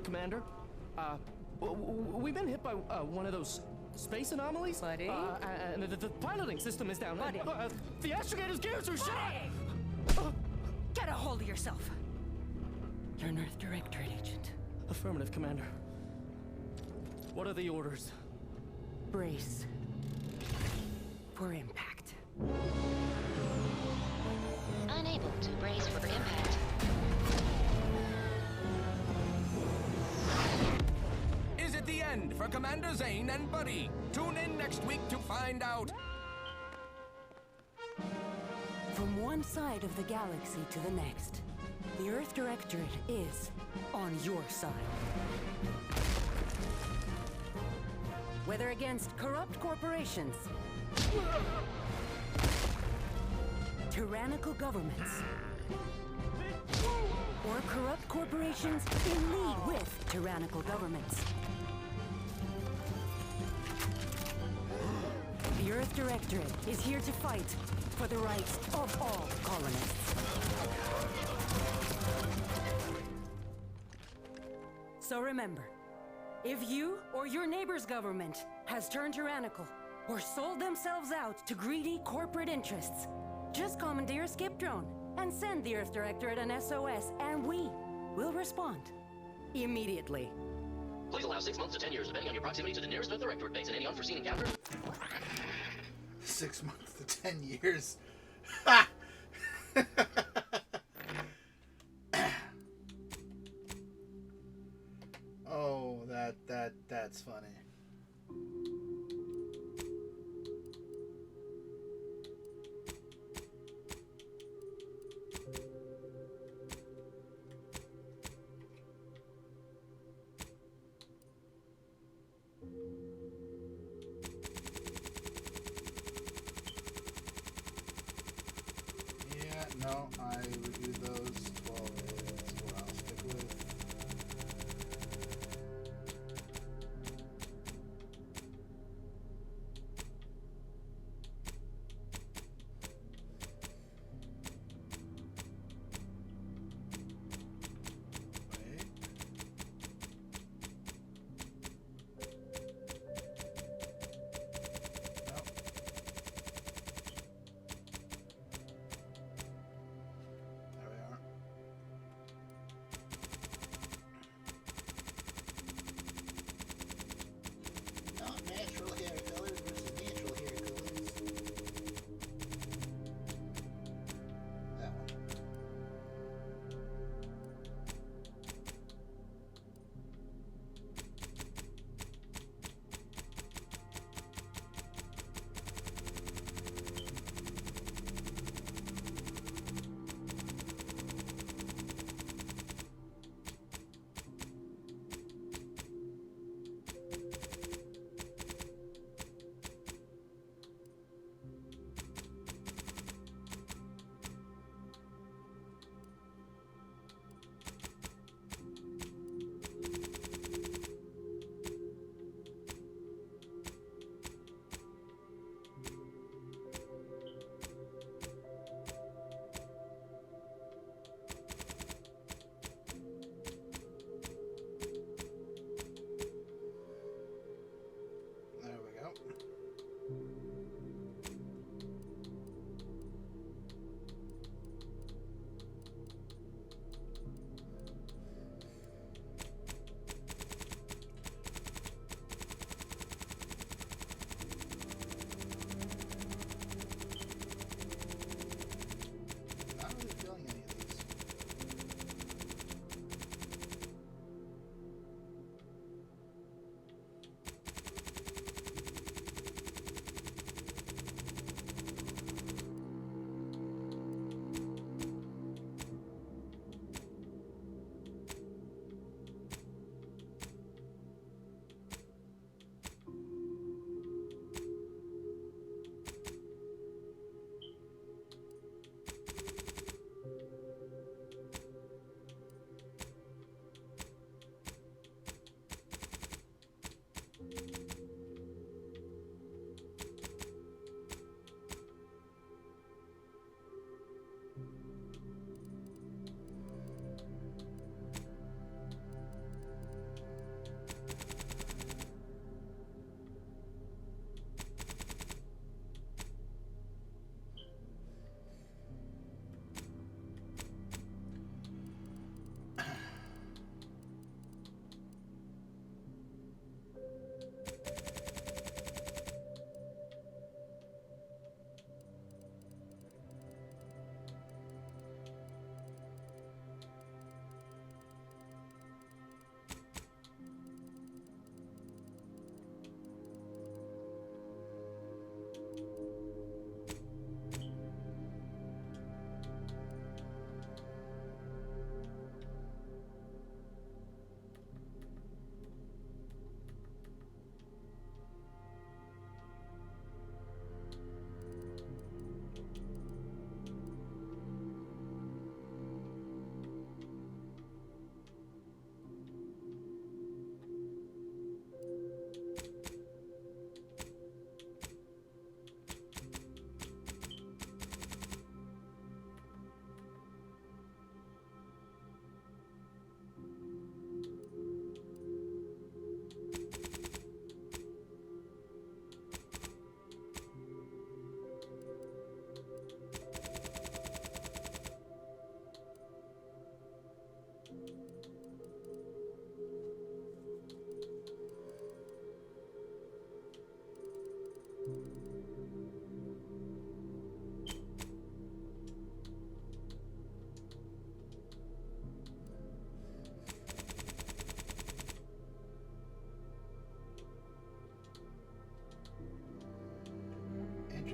Commander, we've been hit by one of those space anomalies. Buddy? And the piloting system is down. Buddy? The astrogator's gears are shot! Get a hold of yourself. You're an Earth Directorate agent. Affirmative, Commander. What are the orders? Brace for impact. Unable to brace for impact. Is it the end for Commander Zane and Buddy? Tune in next week to find out. From one side of the galaxy to the next, the Earth Directorate is on your side. Whether against corrupt corporations, tyrannical governments, or corrupt corporations in league with tyrannical governments, the Earth Directorate is here to fight for the rights of all colonists. So remember, if you or your neighbor's government has turned tyrannical or sold themselves out to greedy corporate interests, just commandeer a skip drone and send the Earth Directorate an SOS, and we will respond immediately. Please allow 6 months to 10 years, depending on your proximity to the nearest Earth Directorate base and any unforeseen encounter. 6 months to 10 years. Ha! Oh, that's funny. Yeah, no, I reviewed those 12 is what I'll stick with.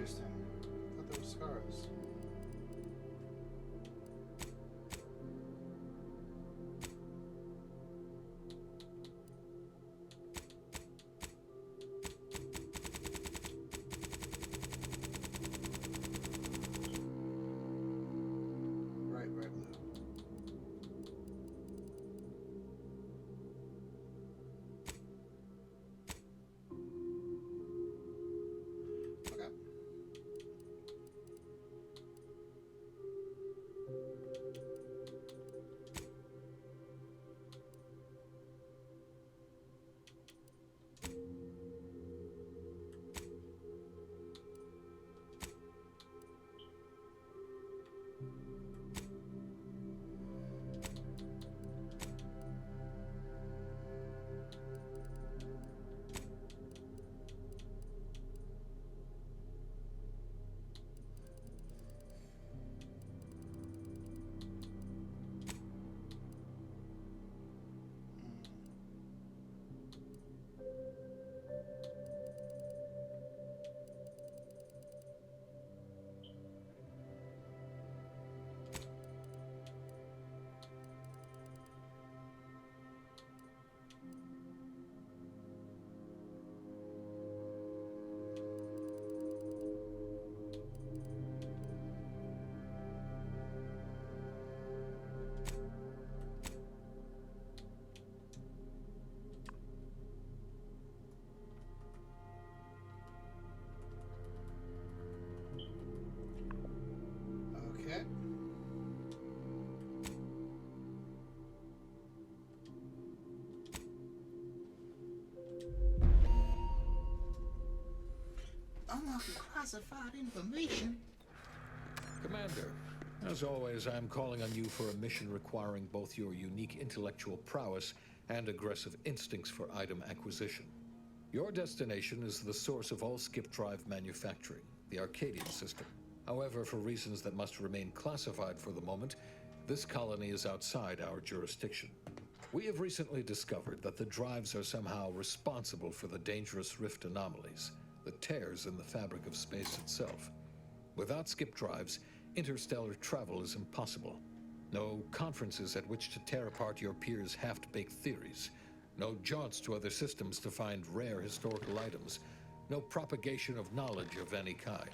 Interesting. I thought they were scars. Right, Blue. Okay. Okay. Unlocking classified information. Commander, as always, I'm calling on you for a mission requiring both your unique intellectual prowess and aggressive instincts for item acquisition. Your destination is the source of all skip drive manufacturing, the Arcadian system. However, for reasons that must remain classified for the moment, this colony is outside our jurisdiction. We have recently discovered that the drives are somehow responsible for the dangerous rift anomalies, the tears in the fabric of space itself. Without skip drives, interstellar travel is impossible. No conferences at which to tear apart your peers' half-baked theories. No jaunts to other systems to find rare historical items. No propagation of knowledge of any kind.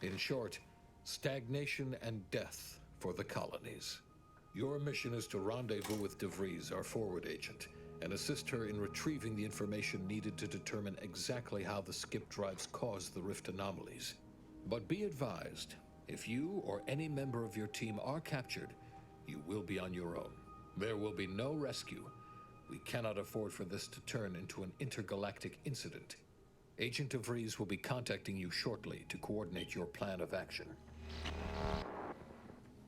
In short, stagnation and death for the colonies. Your mission is to rendezvous with DeVries, our forward agent, and assist her in retrieving the information needed to determine exactly how the skip drives caused the rift anomalies. But be advised, if you or any member of your team are captured, you will be on your own. There will be no rescue. We cannot afford for this to turn into an intergalactic incident. Agent DeVries will be contacting you shortly to coordinate your plan of action.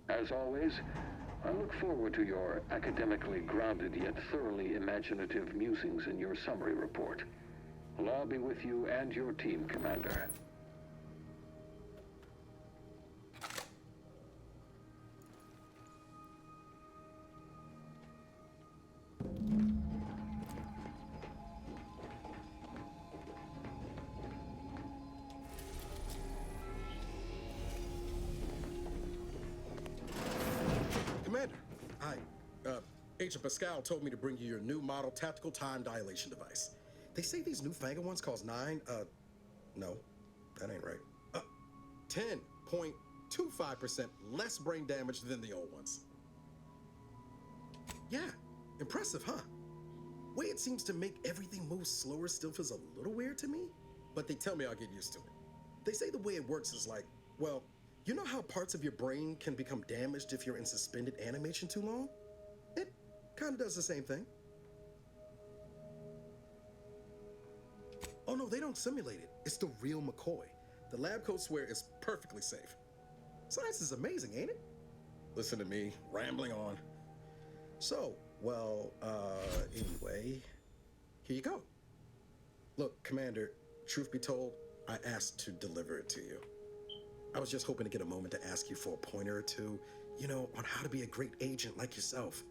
As always, I look forward to your academically grounded yet thoroughly imaginative musings in your summary report. Allah be with you and your team, Commander. Commander, Agent Pascal told me to bring you your new model tactical time dilation device. They say these newfangled ones cause no, that ain't right. 10.25% less brain damage than the old ones. Yeah, impressive, huh? Way it seems to make everything move slower still feels a little weird to me, but they tell me I'll get used to it. They say the way it works is like, well, you know how parts of your brain can become damaged if you're in suspended animation too long? It kind of does the same thing. Oh no, they don't simulate it. It's the real McCoy. The lab coats swear it's perfectly safe. Science is amazing, ain't it? Listen to me, rambling on. So, well, anyway, here you go. Look, Commander, truth be told, I asked to deliver it to you. I was just hoping to get a moment to ask you for a pointer or two, you know, on how to be a great agent like yourself.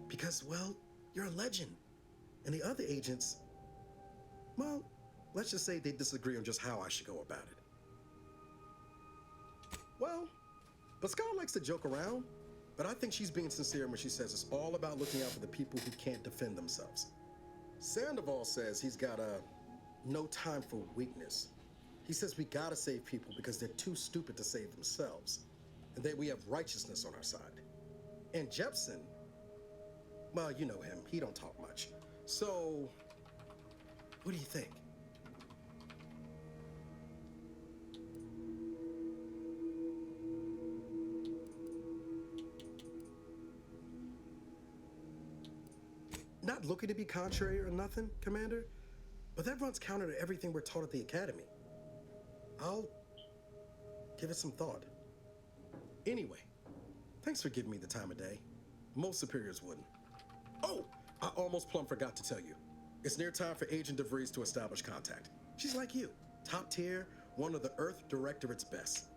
Because, well, you're a legend. And the other agents, well, let's just say they disagree on just how I should go about it. Well, but Scar likes to joke around, but I think she's being sincere when she says it's all about looking out for the people who can't defend themselves. Sandoval says he's got no time for weakness. He says we gotta save people because they're too stupid to save themselves, and that we have righteousness on our side. And Jepson, well, you know him, he don't talk much. So, what do you think? Not looking to be contrary or nothing, Commander, but that runs counter to everything we're taught at the Academy. I'll give it some thought. Anyway, thanks for giving me the time of day. Most superiors wouldn't. Oh, I almost plumb forgot to tell you. It's near time for Agent DeVries to establish contact. She's like you, top tier, one of the Earth Directorate's best.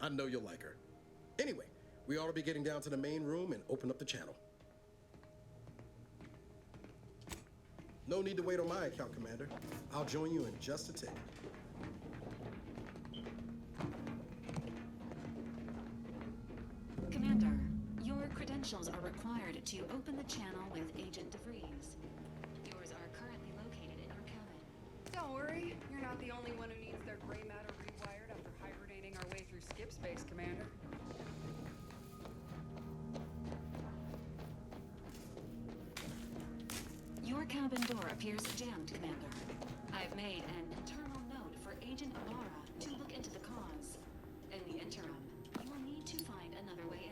I know you'll like her. Anyway, we ought to be getting down to the main room and open up the channel. No need to wait on my account, Commander. I'll join you in just a tick. Commander, your credentials are required to open the channel with Agent DeVries. Yours are currently located in your cabin. Don't worry, you're not the only one who needs their gray matter rewired after hibernating our way through skip space, Commander. Your cabin door appears jammed, Commander. I've made an internal note for Agent Ibarra to look into the cause. In the interim, you will need to find another way in.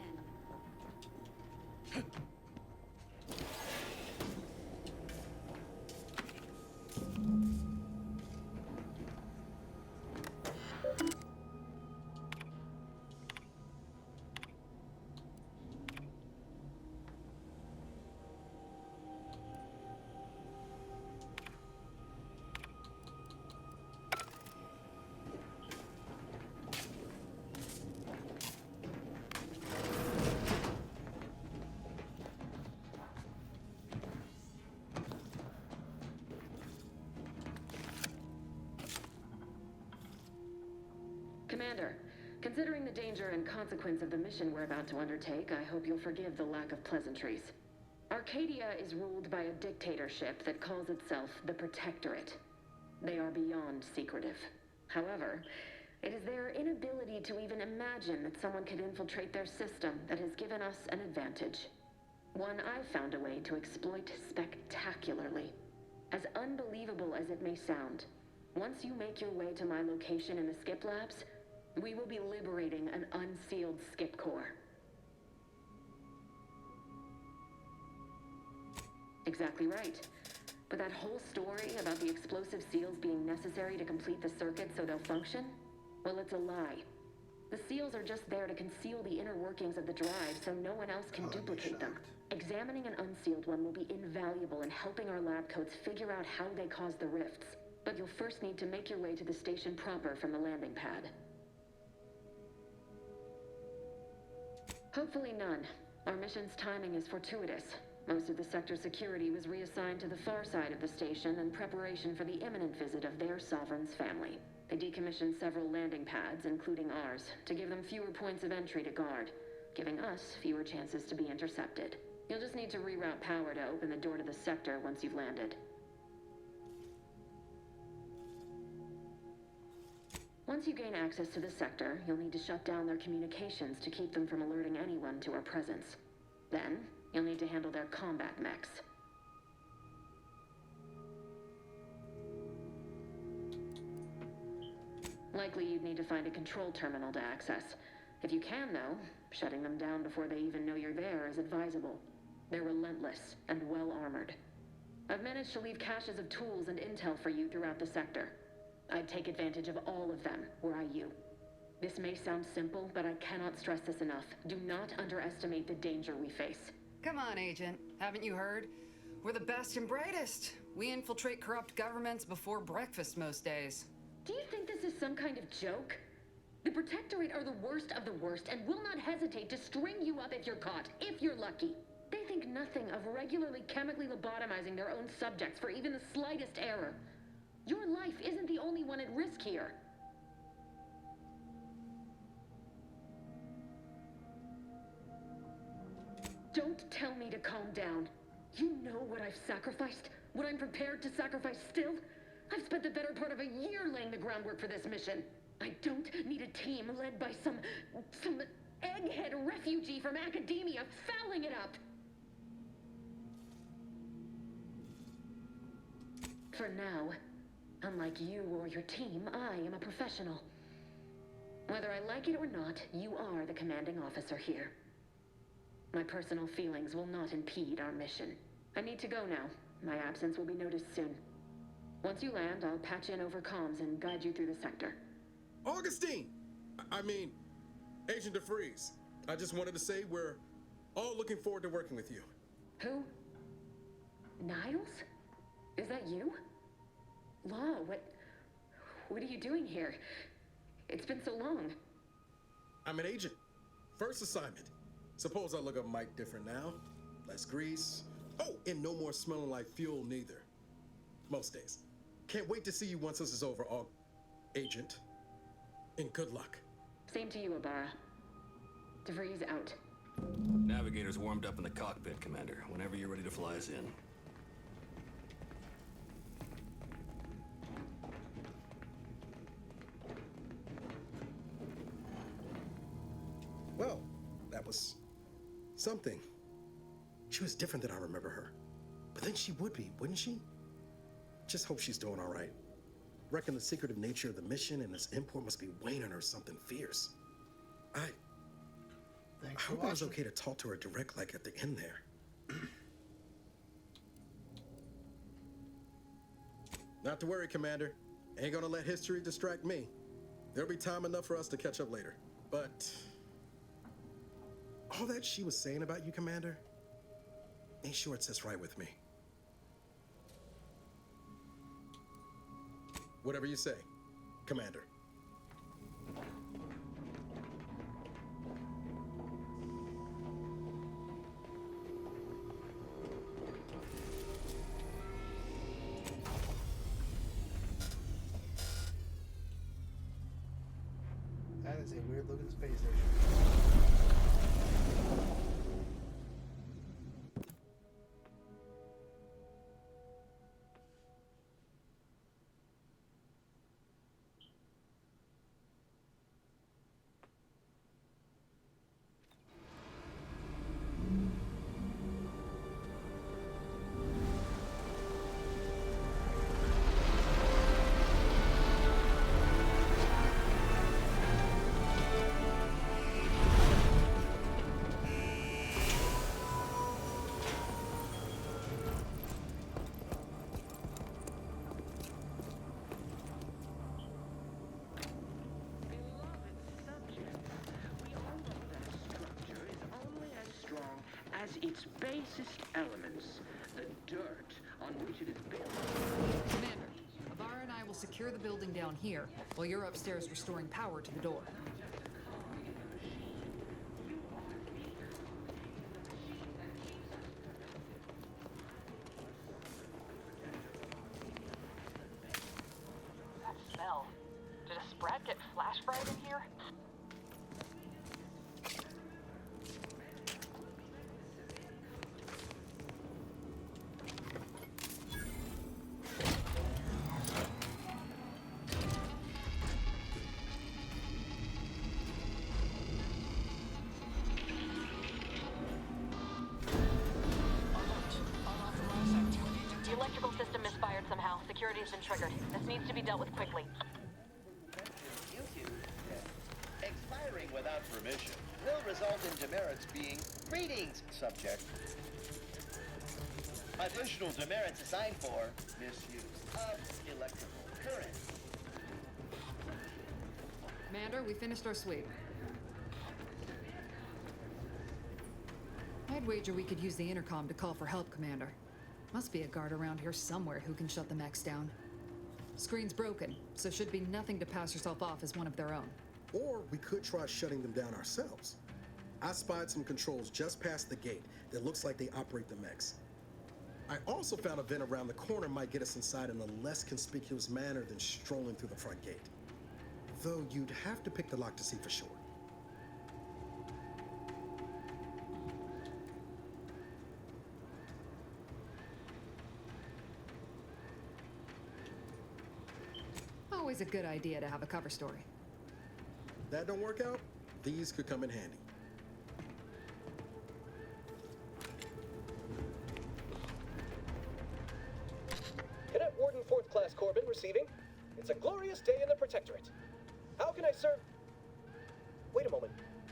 Commander, considering the danger and consequence of the mission we're about to undertake, I hope you'll forgive the lack of pleasantries. Arcadia is ruled by a dictatorship that calls itself the Protectorate. They are beyond secretive. However, it is their inability to even imagine that someone could infiltrate their system that has given us an advantage. One I've found a way to exploit spectacularly. As unbelievable as it may sound, once you make your way to my location in the Skip Labs, we will be liberating an unsealed Skip Core. Exactly right. But that whole story about the explosive seals being necessary to complete the circuit so they'll function? Well, it's a lie. The seals are just there to conceal the inner workings of the drive so no one else can duplicate them. Examining an unsealed one will be invaluable in helping our lab coats figure out how they cause the rifts. But you'll first need to make your way to the station proper from the landing pad. Hopefully none. Our mission's timing is fortuitous. Most of the sector's security was reassigned to the far side of the station in preparation for the imminent visit of their sovereign's family. They decommissioned several landing pads, including ours, to give them fewer points of entry to guard, giving us fewer chances to be intercepted. You'll just need to reroute power to open the door to the sector once you've landed. Once you gain access to the sector, you'll need to shut down their communications to keep them from alerting anyone to our presence. Then, you'll need to handle their combat mechs. Likely you'd need to find a control terminal to access. If you can, though, shutting them down before they even know you're there is advisable. They're relentless and well-armored. I've managed to leave caches of tools and intel for you throughout the sector. I'd take advantage of all of them, were I you. This may sound simple, but I cannot stress this enough. Do not underestimate the danger we face. Come on, Agent. Haven't you heard? We're the best and brightest. We infiltrate corrupt governments before breakfast most days. Do you think this is some kind of joke? The Protectorate are the worst of the worst and will not hesitate to string you up if you're caught, if you're lucky. They think nothing of regularly chemically lobotomizing their own subjects for even the slightest error. Your life isn't the only one at risk here. Don't tell me to calm down. You know what I've sacrificed? What I'm prepared to sacrifice still? I've spent the better part of a year laying the groundwork for this mission. I don't need a team led by some egghead refugee from academia fouling it up. For now, unlike you or your team, I am a professional. Whether I like it or not, you are the commanding officer here. My personal feelings will not impede our mission. I need to go now. My absence will be noticed soon. Once you land, I'll patch in over comms and guide you through the sector. Augustine! I mean, Agent DeFreeze. I just wanted to say we're all looking forward to working with you. Who? Niles? Is that you? Law, what are you doing here? It's been so long. I'm an agent. First assignment. Suppose I look up Mike different now. Less grease. Oh, and no more smelling like fuel neither. Most days. Can't wait to see you once this is over, Agent. And good luck. Same to you, Abara. DeVries out. Navigator's warmed up in the cockpit, Commander. Whenever you're ready to fly us in. Well, that was something. She was different than I remember her. But then she would be, wouldn't she? Just hope she's doing all right. Reckon the secretive nature of the mission and its import must be weighing on her something fierce. I hope I was okay to talk to her direct like at the end there. Not to worry, Commander. Ain't gonna let history distract me. There'll be time enough for us to catch up later. But all that she was saying about you, Commander, ain't sure it sits right with me. Whatever you say, Commander. That is a weird looking space station. As its basest elements, the dirt on which it is built. Commander, Avara and I will secure the building down here, while you're upstairs restoring power to the door. That smell. Did a Sprat get flash fried in here? The electrical system misfired somehow. Security has been triggered. This needs to be dealt with quickly. Expiring without permission will result in demerits being greetings, subject. Additional demerits assigned for misuse of electrical current. Commander, we finished our sweep. I'd wager we could use the intercom to call for help, Commander. Must be a guard around here somewhere who can shut the mechs down. Screen's broken, so should be nothing to pass yourself off as one of their own. Or we could try shutting them down ourselves. I spied some controls just past the gate that looks like they operate the mechs. I also found a vent around the corner might get us inside in a less conspicuous manner than strolling through the front gate. Though you'd have to pick the lock to see for sure. Always a good idea to have a cover story. That don't work out, these could come in handy. Cadet Warden 4th Class Corbin receiving. It's a glorious day in the Protectorate. How can I serve? Wait a moment.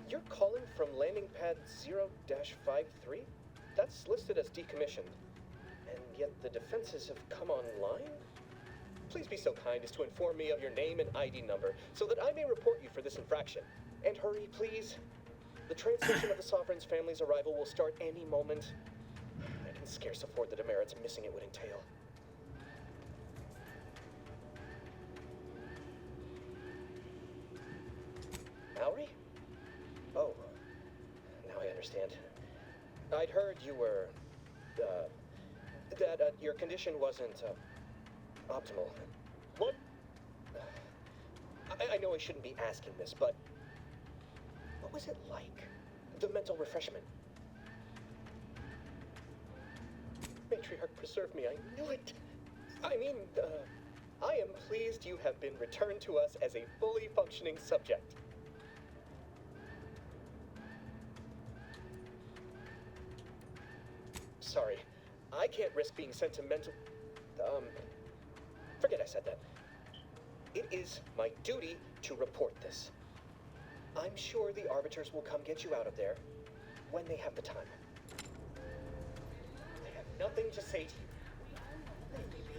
You're calling from landing pad 0-53? That's listed as decommissioned. And yet the defenses have come online? Please be so kind as to inform me of your name and ID number so that I may report you for this infraction. And hurry, please. The transmission of the Sovereign's family's arrival will start any moment. I can scarce afford the demerits missing it would entail. Mallory? Oh, now I understand. I'd heard you were, that your condition wasn't, optimal. What? I know I shouldn't be asking this, but what was it like? The mental refreshment. Matriarch, preserve me, I knew it. I mean, I am pleased you have been returned to us as a fully functioning subject. Sorry, I can't risk being sentimental. Forget I said that. It is my duty to report this. I'm sure the Arbiters will come get you out of there when they have the time. I have nothing to say to you. Leave me be.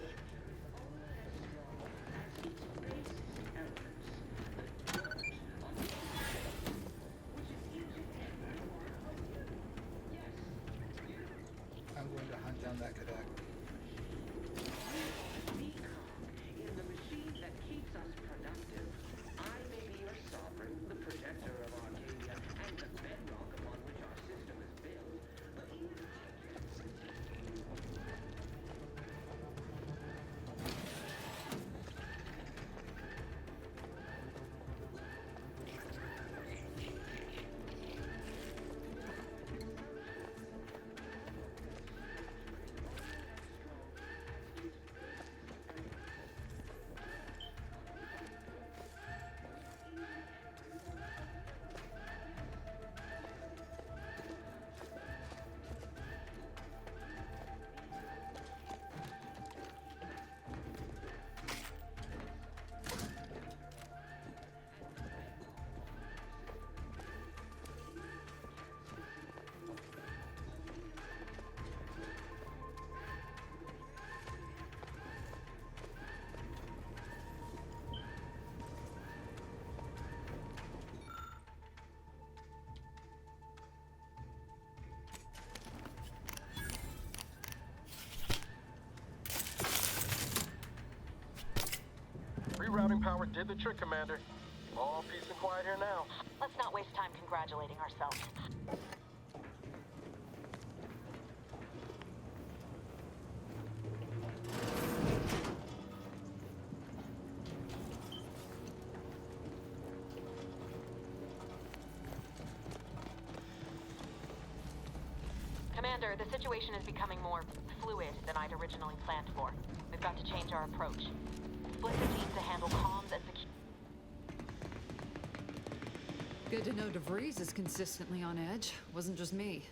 I'm going to hunt down that cadet. Is the machine that keeps us productive. I may be your sovereign, the protector of Arcadia, and the bedrock upon which our system is built. But you Rerouting power did the trick, Commander. All peace and quiet here now. Let's not waste time congratulating ourselves. Commander, the situation is becoming more fluid than I'd originally planned for. We've got to change our approach. Split the team to handle comms and security. Good to know DeVries is consistently on edge. Wasn't just me.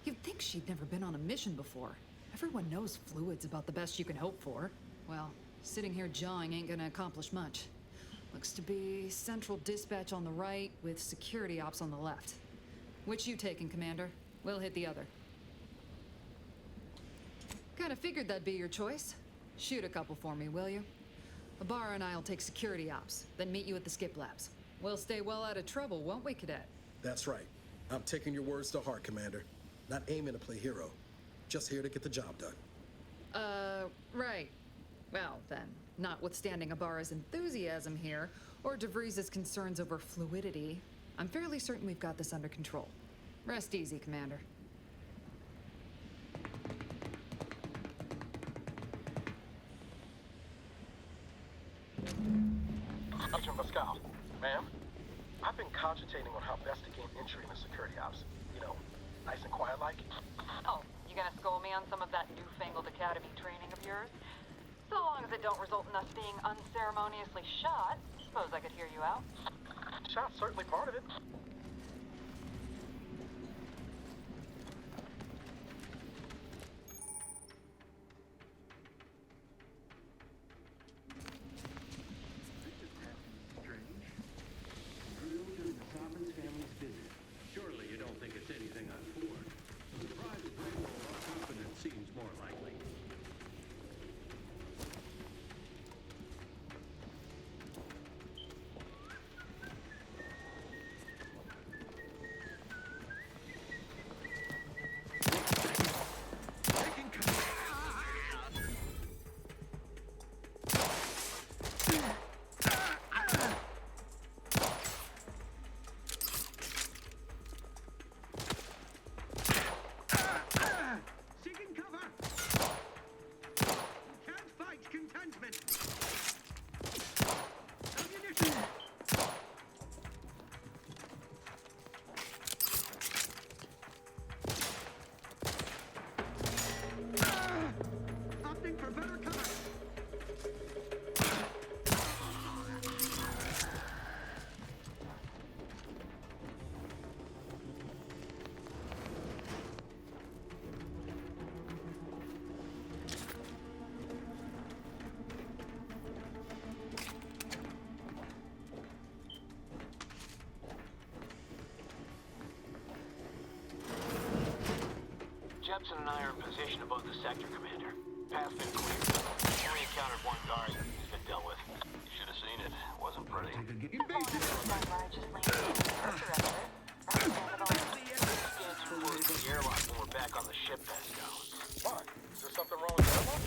You'd think she'd never been on a mission before. Everyone knows fluid's about the best you can hope for. Well, sitting here jawing ain't gonna accomplish much. Looks to be central dispatch on the right with security ops on the left. Which you taking, Commander? We'll hit the other. Kinda figured that'd be your choice. Shoot a couple for me, will you? Ibarra and I'll take security ops, then meet you at the skip labs. We'll stay well out of trouble, won't we, Cadet? That's right. I'm taking your words to heart, Commander. Not aiming to play hero. Just here to get the job done. Right. Well, then, notwithstanding Ibarra's enthusiasm here, or DeVries' concerns over fluidity, I'm fairly certain we've got this under control. Rest easy, Commander. Agent Pascal, ma'am, I've been cogitating on how best to gain entry into security ops. You know, nice and quiet like. Oh, you gonna school me on some of that newfangled academy training of yours? So long as it don't result in us being unceremoniously shot, suppose I could hear you out. Shot's certainly part of it. Surely you don't think it's anything untoward. Surprise appraisal of confidence seems more likely. Seeking cover! Can't fight contentment! Ammunition! Opting for better cover! Jepson and I are in position above the sector, Commander. Path's been cleared. Only encountered one guard. He's been dealt with. You should have seen it. Wasn't pretty. The airlock when we're back on the ship, Pascal. Mark, is there something wrong with the airlock?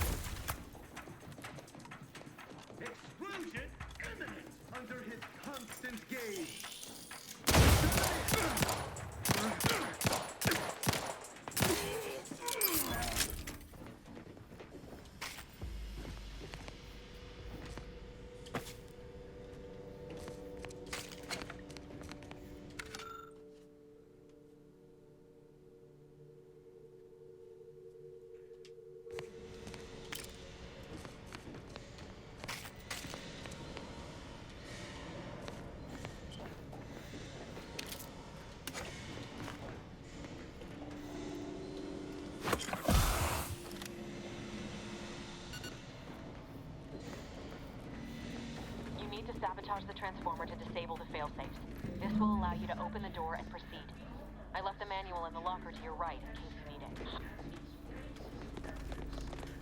Explosion imminent under his constant gaze. You need to sabotage the transformer to disable the failsafes. This will allow you to open the door and proceed. I left the manual in the locker to your right in case you need it.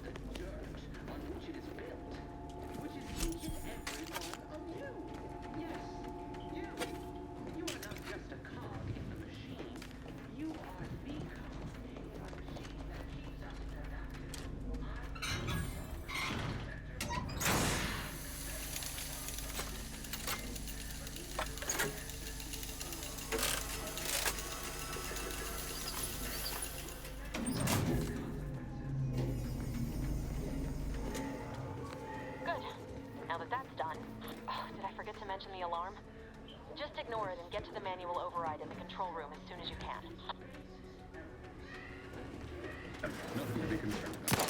The dirt on which it is built, which is each and every one of you. Yes, you. You are not just a cog in the machine. You are the cog in a machine that keeps us productive. Good. Now that that's done, did I forget to mention the alarm? Just ignore it and get to the manual override in the control room as soon as you can. Nothing to be concerned about.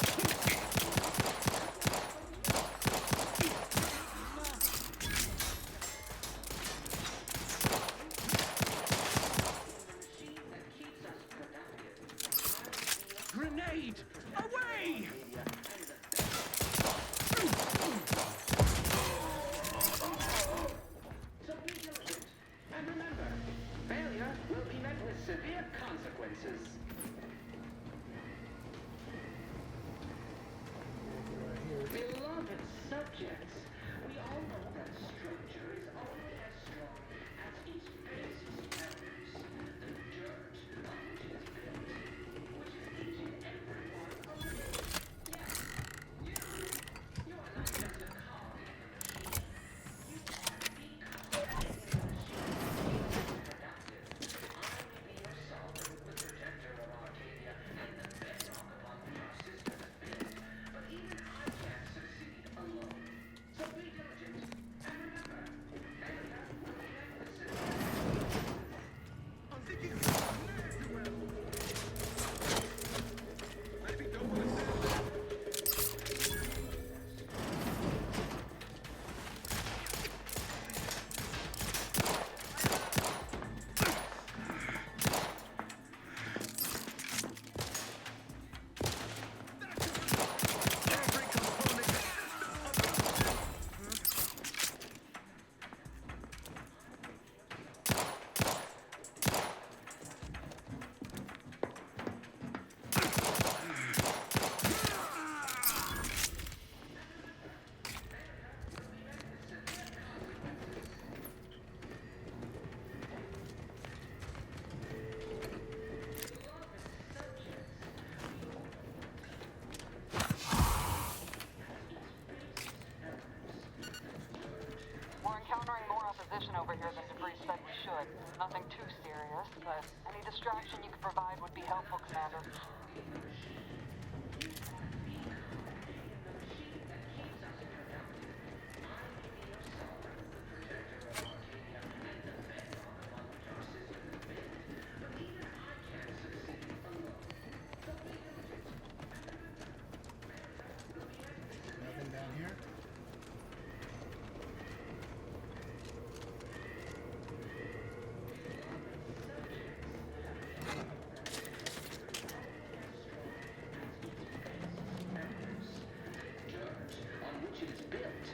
Grenade! Away! So be diligent. And remember, failure will be met with severe consequences. Beloved subjects, we all know that a structure is only as strong as its basis members. The dirt on which it is built, which is each and every one of you. Yes, you are not just a cog in the machine. You are the cog in the machine that keeps us productive. I may be your sovereign, the protector of Arcadia, and the bedrock upon which our system is built. But even I can't succeed alone. So but nothing too serious. But any distraction you could provide would be helpful, Commander. Nothing down here. On which it is built,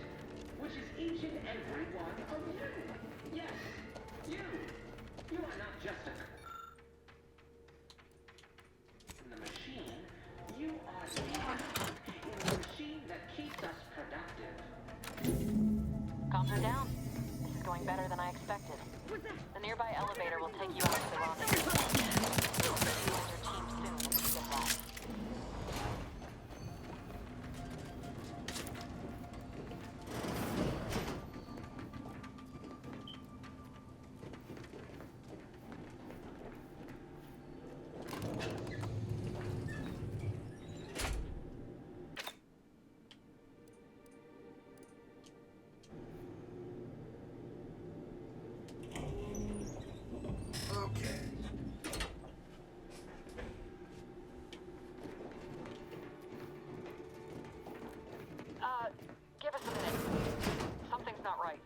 which is each and every one of you. Yes, you. You are not just a... In the machine, you are the in the machine that keeps us productive. Comms are down. This is going better than I expected. The nearby elevator will take you out to the rendezvous. You'll join your team soon if you get that. Okay. Give us a minute. Something's not right.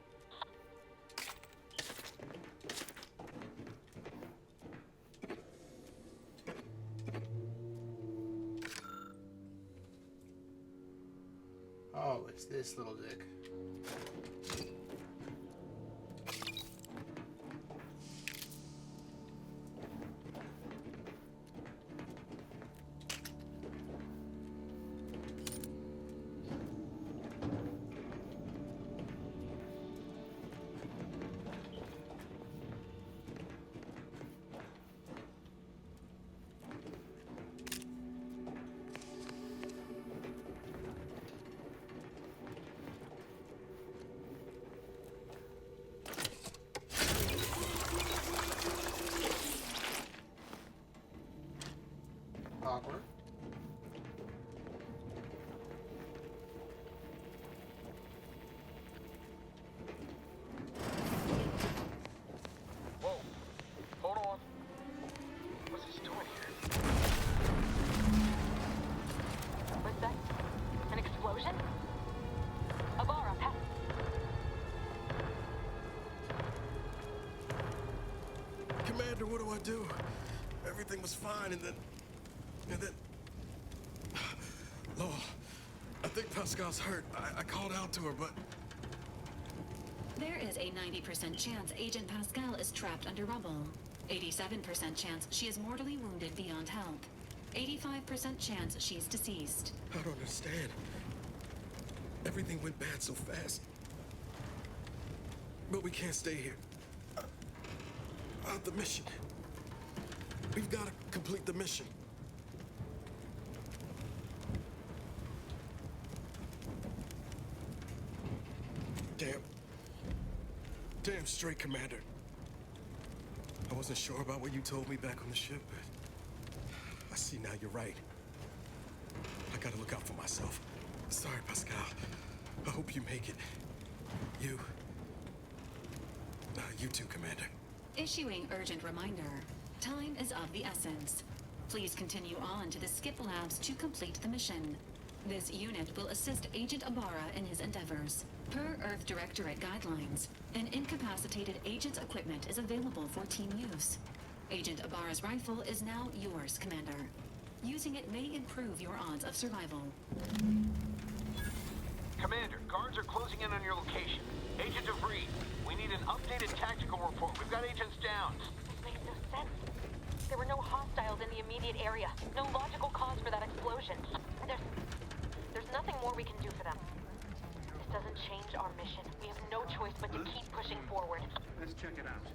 Oh, it's this little dick. Awkward. Whoa. Hold on. What's he doing here? What's that? An explosion? Abara, pass. Commander, what do I do? Everything was fine, and then... Law, I think Pascal's hurt. I called out to her, but... There is a 90% chance Agent Pascal is trapped under rubble. 87% chance she is mortally wounded beyond help. 85% chance she's deceased. I don't understand. Everything went bad so fast. But we can't stay here. The mission. We've got to complete the mission. Damn straight, Commander. I wasn't sure about what you told me back on the ship, but I see now you're right. I gotta look out for myself. Sorry, Pascal. I hope you make it. You too, Commander. Issuing urgent reminder. Time is of the essence. Please continue on to the Skip Labs to complete the mission. This unit will assist Agent Abara in his endeavors. Per Earth Directorate guidelines, an incapacitated agent's equipment is available for team use. Agent Abara's rifle is now yours, Commander. Using it may improve your odds of survival. Commander, guards are closing in on your location. Agent DeVries, we need an updated tactical report. We've got agents down. This makes no sense. There were no hostiles in the immediate area. No logical cause for that explosion. There's nothing more we can do for them. This doesn't change our mission. We have no choice but to keep pushing forward. Let's check it out.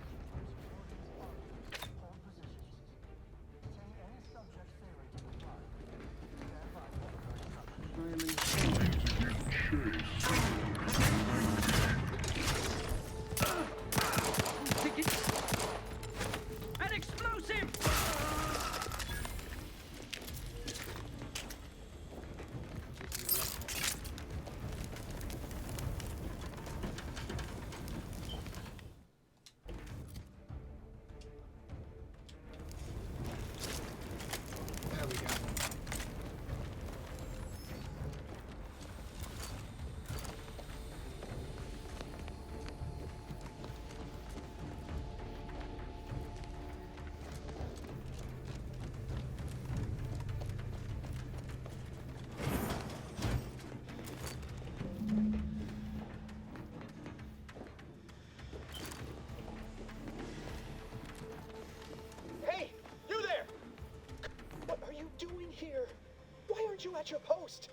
at your post.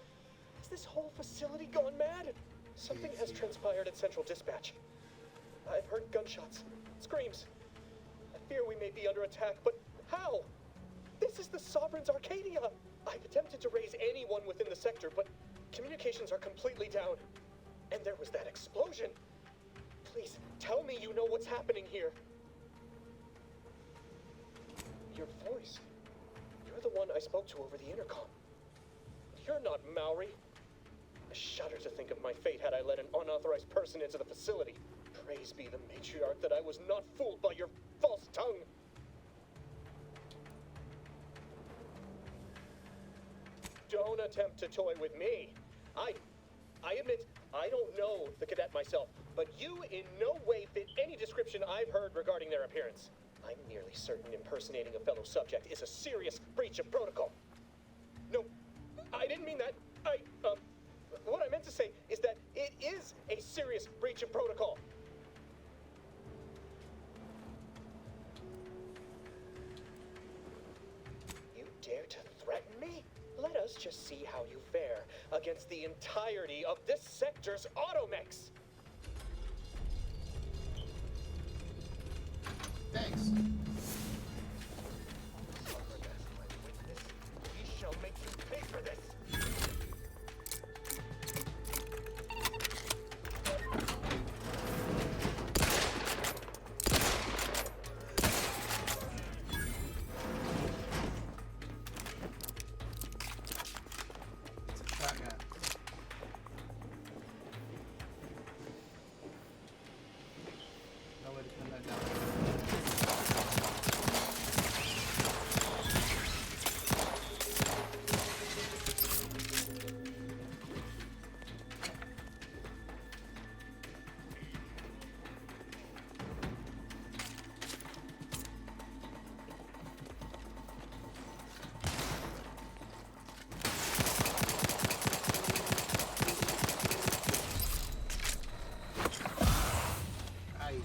Is this whole facility gone mad? Something has transpired at Central Dispatch. I've heard gunshots, screams. I fear we may be under attack, but how? This is the Sovereign's Arcadia! I've attempted to raise anyone within the sector, but communications are completely down. And there was that explosion. Please, tell me you know what's happening here. Your voice. You're the one I spoke to over the intercom. You're not Maori. I shudder to think of my fate had I let an unauthorized person into the facility. Praise be the matriarch that I was not fooled by your false tongue. Don't attempt to toy with me. I admit, I don't know the cadet myself, but you in no way fit any description I've heard regarding their appearance. I'm nearly certain impersonating a fellow subject is a serious breach of protocol. No, I didn't mean that. What I meant to say is that it is a serious breach of protocol. You dare to threaten me? Let us just see how you fare against the entirety of this sector's automechs. Thanks. We shall make you pay for this. Shotgun. No way to pin that down. Aye.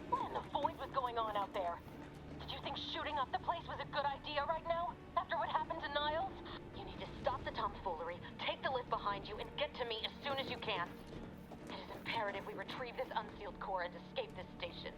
What in the void was going on out there? Did you think shooting up the place was a good idea right now? After what happened to Niles? You need to stop the tomfoolery, take the lift behind you, and get to me as soon as you can. It is imperative we retrieve this unsealed core and escape this station.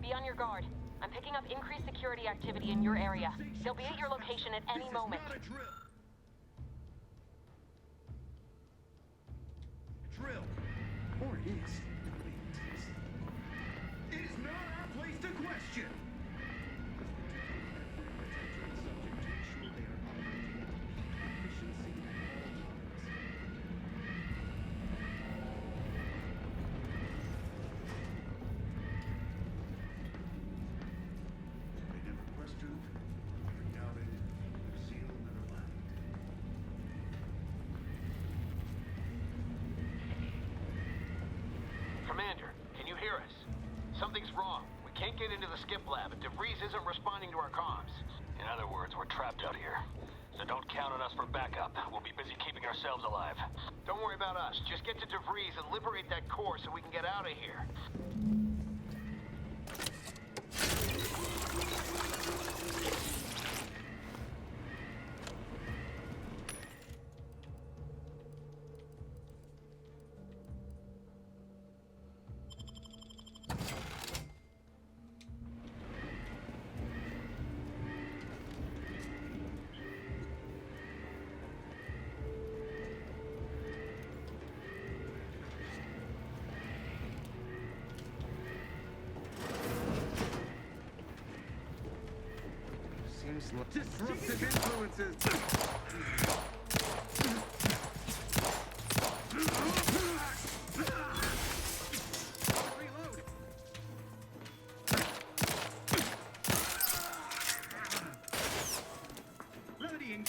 Be on your guard. I'm picking up increased security activity in your area. They'll be at your location at any moment. Drill. Or it is. It is not our place to question. They never questioned, never doubted, their zeal never lacked. Commander, can you hear us? Something's wrong. We can't get into the skip lab, and DeVries isn't responding to our comms. In other words, we're trapped out here. So don't count on us for backup. We'll be busy keeping ourselves alive. Don't worry about us. Just get to DeVries and liberate that core so we can get out of here. Seems like disruptive influences. Reload. Remedying.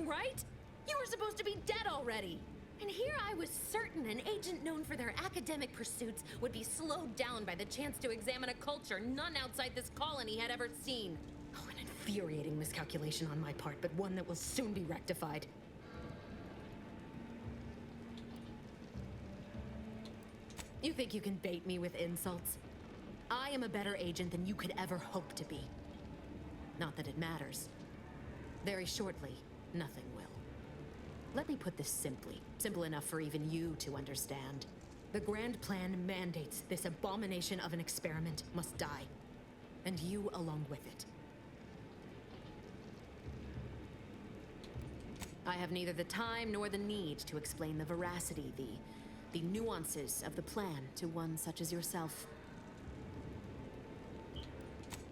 something, right? You were supposed to be dead already. And here I was certain an agent known for their academic pursuits would be slowed down by the chance to examine a culture none outside this colony had ever seen. Oh, an infuriating miscalculation on my part, but one that will soon be rectified. You think you can bait me with insults? I am a better agent than you could ever hope to be. Not that it matters. Very shortly, nothing will. Let me put this simply, simple enough for even you to understand. The grand plan mandates this abomination of an experiment must die, and you along with it. I have neither the time nor the need to explain the veracity, the nuances of the plan to one such as yourself.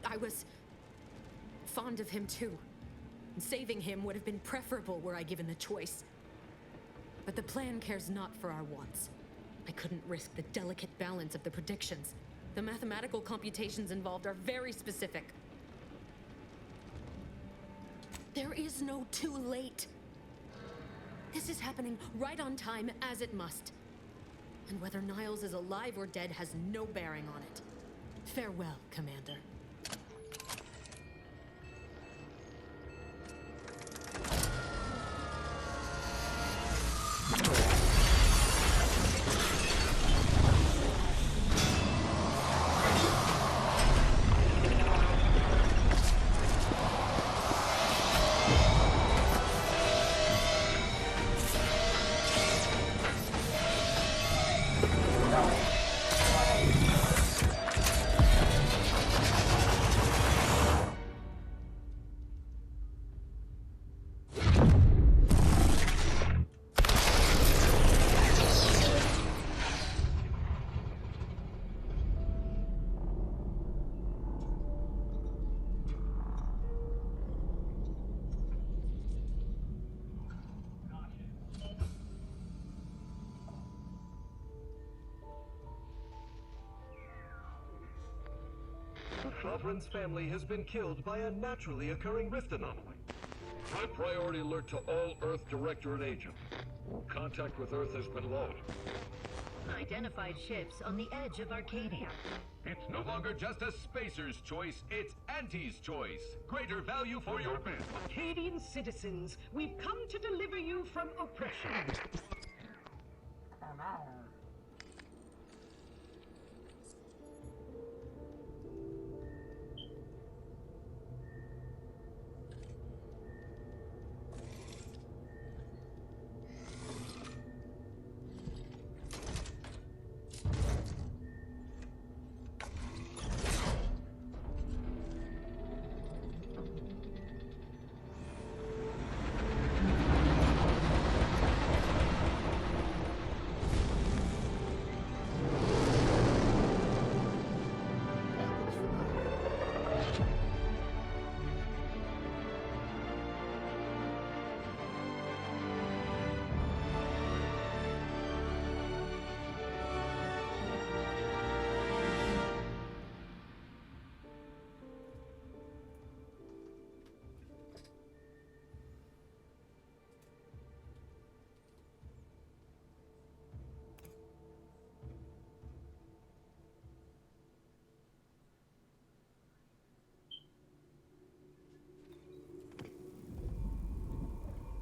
I was fond of him too. Saving him would have been preferable were I given the choice. But the plan cares not for our wants. I couldn't risk the delicate balance of the predictions. The mathematical computations involved are very specific. There is no too late. This is happening right on time, as it must. And whether Niles is alive or dead has no bearing on it. Farewell, Commander. Flavrin's family has been killed by a naturally occurring rift anomaly. High priority alert to all Earth Directorate agents. Contact with Earth has been lost. Identified ships on the edge of Arcadia. It's no longer just a spacer's choice, it's Auntie's choice. Greater value for your bid. Arcadian citizens, we've come to deliver you from oppression.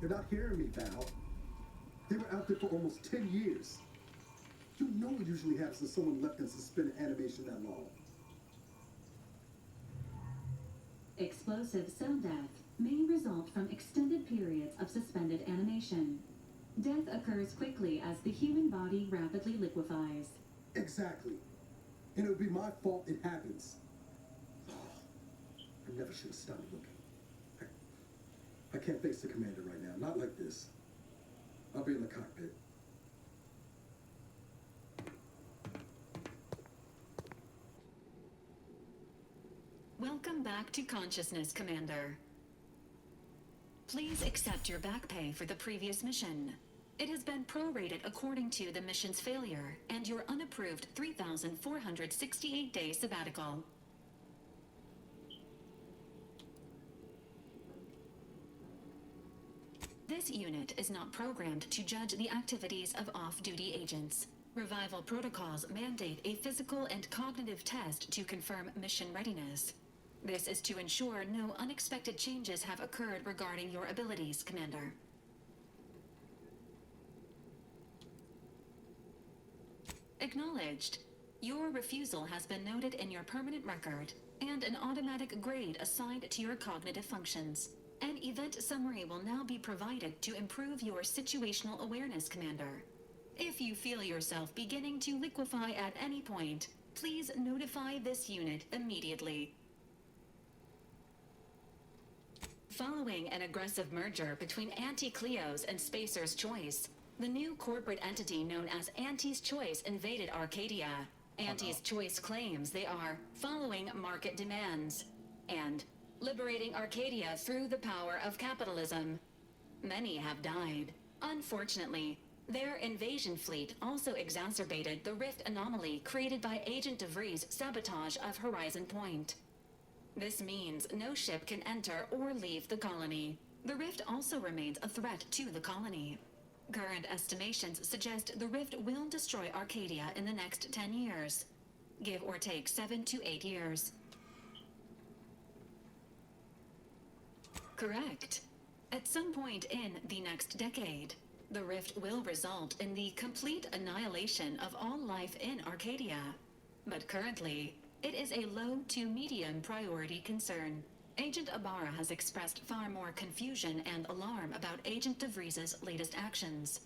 You're not hearing me, Val. They were out there for almost 10 years. You know what usually happens when someone left in suspended animation that long. Explosive cell death may result from extended periods of suspended animation. Death occurs quickly as the human body rapidly liquefies. Exactly. And it would be my fault it happens. I never should have stopped looking. I can't face the commander right now. Not like this. I'll be in the cockpit. Welcome back to consciousness, Commander. Please accept your back pay for the previous mission. It has been prorated according to the mission's failure and your unapproved 3,468-day sabbatical. This unit is not programmed to judge the activities of off-duty agents. Revival protocols mandate a physical and cognitive test to confirm mission readiness. This is to ensure no unexpected changes have occurred regarding your abilities, Commander. Acknowledged. Your refusal has been noted in your permanent record, and an automatic grade assigned to your cognitive functions. An event summary will now be provided to improve your situational awareness, Commander. If you feel yourself beginning to liquefy at any point, please notify this unit immediately. Following an aggressive merger between Anti-Cleos and Spacer's Choice, the new corporate entity known as Anti's Choice invaded Arcadia. Anti's Choice claims they are following market demands and liberating Arcadia through the power of capitalism. Many have died. Unfortunately, their invasion fleet also exacerbated the rift anomaly created by Agent DeVries' sabotage of Horizon Point. This means no ship can enter or leave the colony. The rift also remains a threat to the colony. Current estimations suggest the rift will destroy Arcadia in the next 10 years. Give or take 7 to 8 years. Correct. At some point in the next decade, the rift will result in the complete annihilation of all life in Arcadia. But currently, it is a low to medium priority concern. Agent Ibarra has expressed far more confusion and alarm about Agent DeVries' latest actions.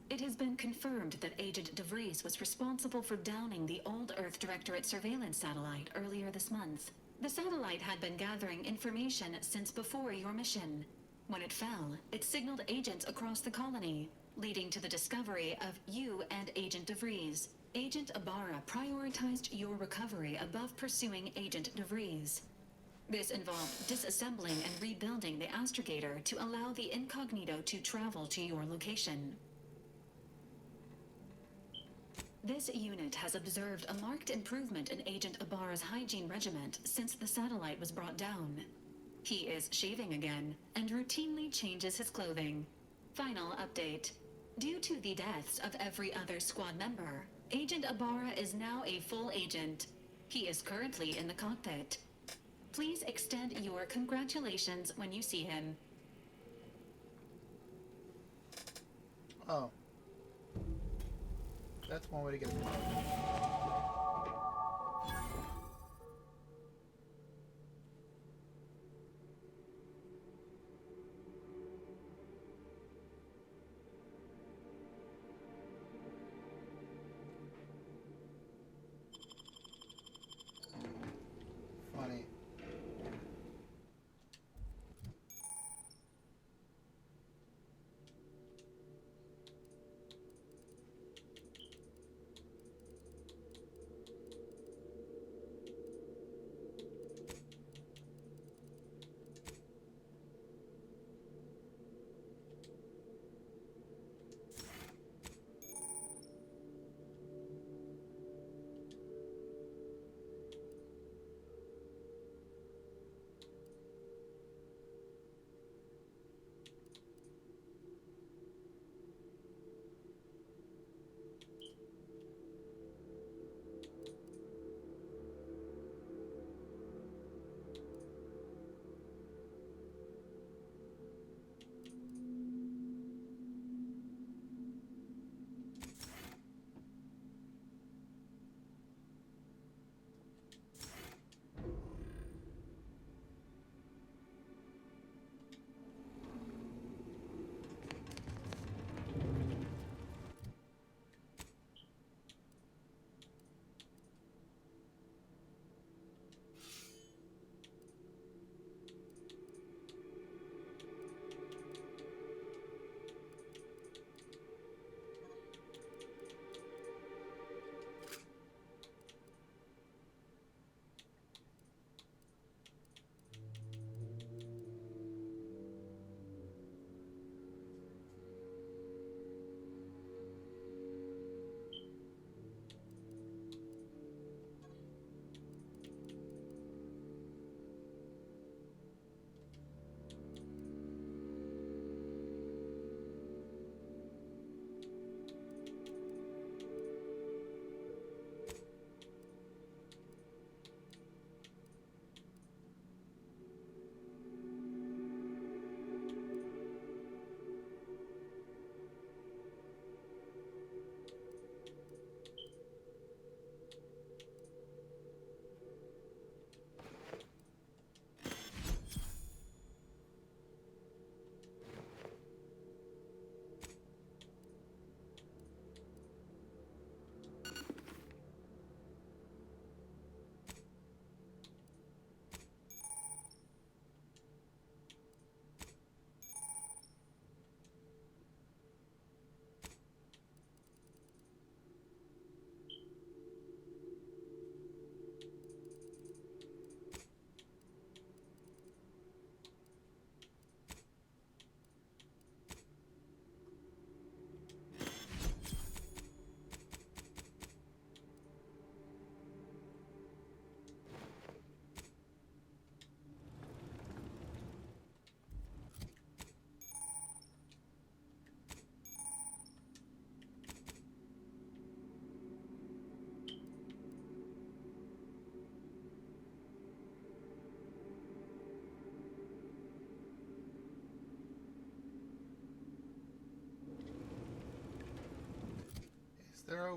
It has been confirmed that Agent DeVries was responsible for downing the Old Earth Directorate surveillance satellite earlier this month. The satellite had been gathering information since before your mission. When it fell, it signaled agents across the colony, leading to the discovery of you and Agent DeVries. Agent Ibarra prioritized your recovery above pursuing Agent DeVries. This involved disassembling and rebuilding the astrogator to allow the incognito to travel to your location. This unit has observed a marked improvement in Agent Ibarra's hygiene regimen since the satellite was brought down. He is shaving again and routinely changes his clothing. Final update. Due to the deaths of every other squad member, Agent Ibarra is now a full agent. He is currently in the cockpit. Please extend your congratulations when you see him. Oh. That's one way to get it. Funny.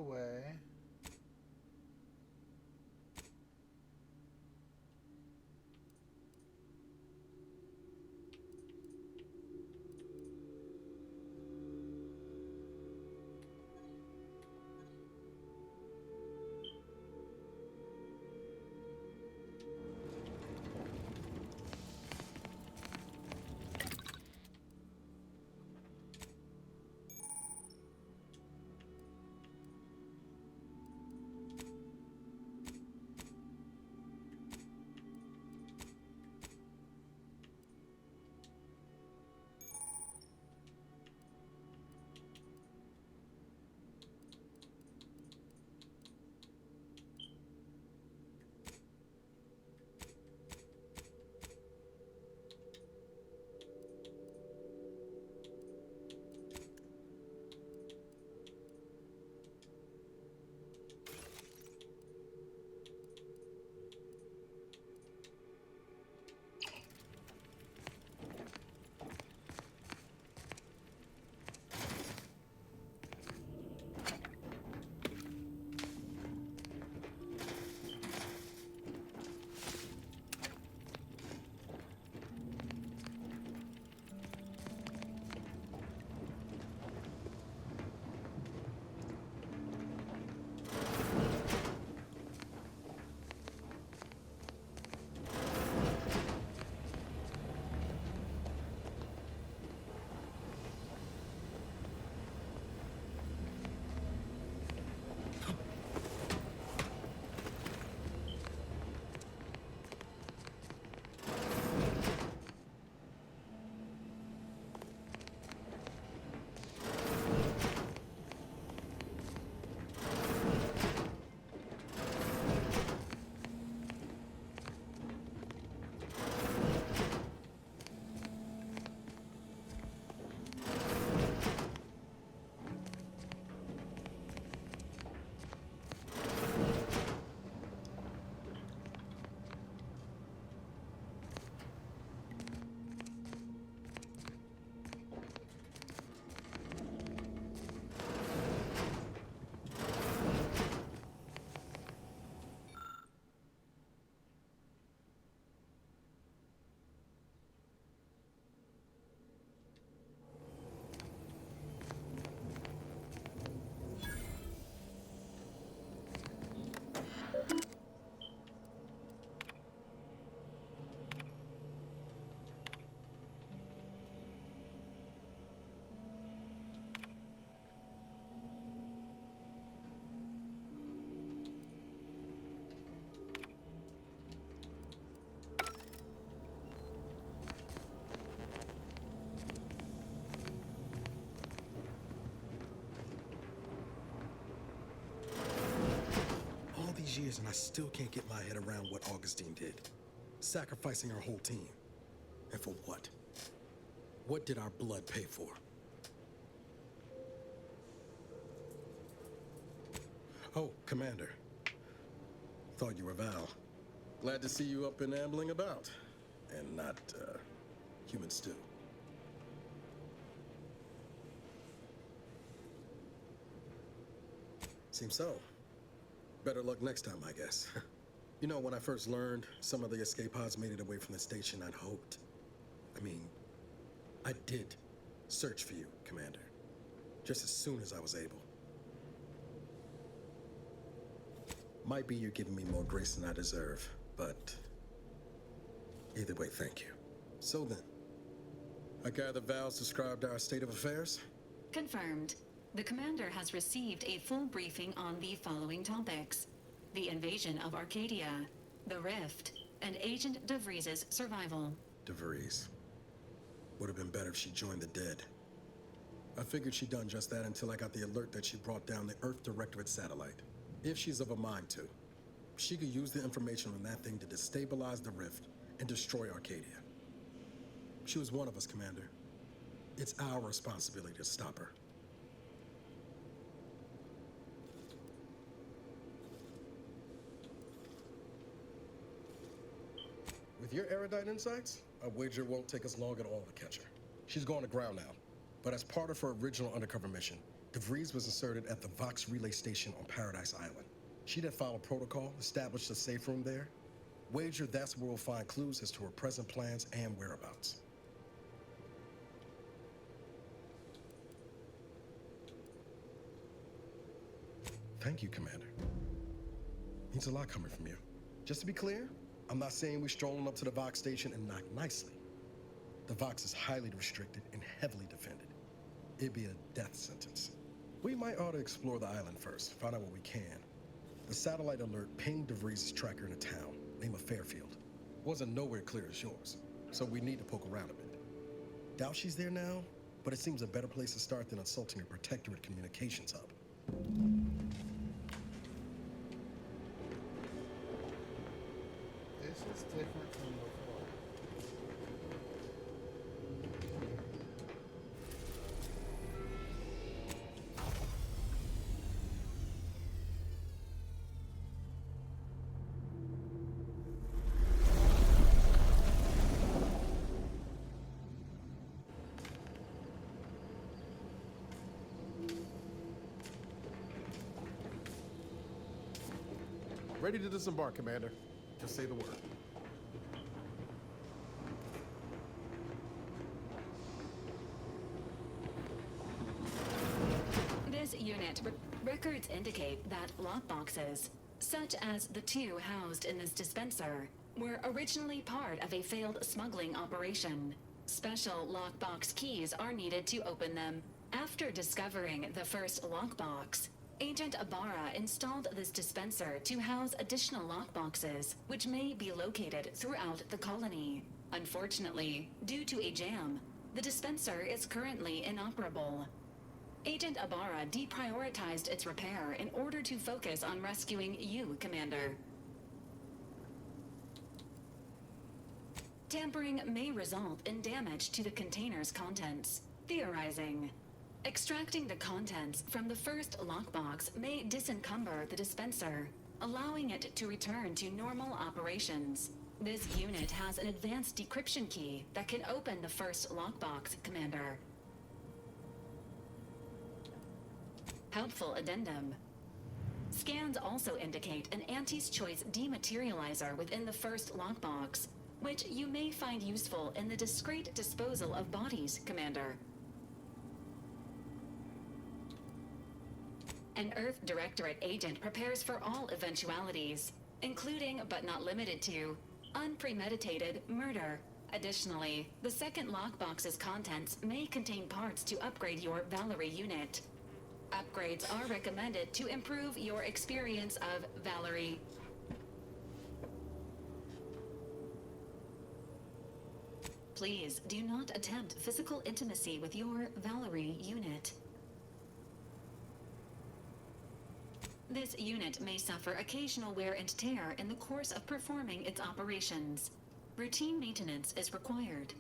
away. Years and I still can't get my head around what Augustine did. Sacrificing our whole team. And for what? What did our blood pay for? Oh, Commander. Thought you were Val. Glad to see you up and ambling about. And not, human stew. Seems so. Better luck next time, I guess. You know, when I first learned some of the escape pods made it away from the station, I'd hoped. I did search for you, Commander. Just as soon as I was able. Might be you're giving me more grace than I deserve, but either way, thank you. So then, I gather Val's described our state of affairs? Confirmed. The commander has received a full briefing on the following topics: the invasion of Arcadia, the Rift, and Agent DeVries' survival. DeVries. Would have been better if she joined the dead. I figured she'd done just that until I got the alert that she brought down the Earth Directorate satellite. If she's of a mind to, she could use the information on that thing to destabilize the Rift and destroy Arcadia. She was one of us, Commander. It's our responsibility to stop her. With your erudite insights, I wager it won't take us long at all to catch her. She's going to ground now, but as part of her original undercover mission, DeVries was inserted at the Vox relay station on Paradise Island. She'd have followed protocol, established a safe room there. Wager that's where we'll find clues as to her present plans and whereabouts. Thank you, Commander. Means a lot coming from you. Just to be clear, I'm not saying we're strolling up to the Vox station and knock nicely. The Vox is highly restricted and heavily defended. It'd be a death sentence. We might ought to explore the island first, find out what we can. The satellite alert pinged DeVries' tracker in a town, name of Fairfield. Wasn't nowhere clear as yours, so we need to poke around a bit. Doubt she's there now, but it seems a better place to start than assaulting a Protectorate communications hub. This is different from before. Ready to disembark, Commander. Just say the word. This unit records indicate that lockboxes, such as the two housed in this dispenser, were originally part of a failed smuggling operation. Special lockbox keys are needed to open them. After discovering the first lockbox, Agent Ibarra installed this dispenser to house additional lockboxes, which may be located throughout the colony. Unfortunately, due to a jam, the dispenser is currently inoperable. Agent Ibarra deprioritized its repair in order to focus on rescuing you, Commander. Tampering may result in damage to the container's contents. Theorizing. Extracting the contents from the first lockbox may disencumber the dispenser, allowing it to return to normal operations. This unit has an advanced decryption key that can open the first lockbox, Commander. Helpful addendum. Scans also indicate an Auntie's Choice dematerializer within the first lockbox, which you may find useful in the discreet disposal of bodies, Commander. An Earth Directorate agent prepares for all eventualities, including but not limited to unpremeditated murder. Additionally, the second lockbox's contents may contain parts to upgrade your Valerie unit. Upgrades are recommended to improve your experience of Valerie. Please do not attempt physical intimacy with your Valerie unit. This unit may suffer occasional wear and tear in the course of performing its operations. Routine maintenance is required.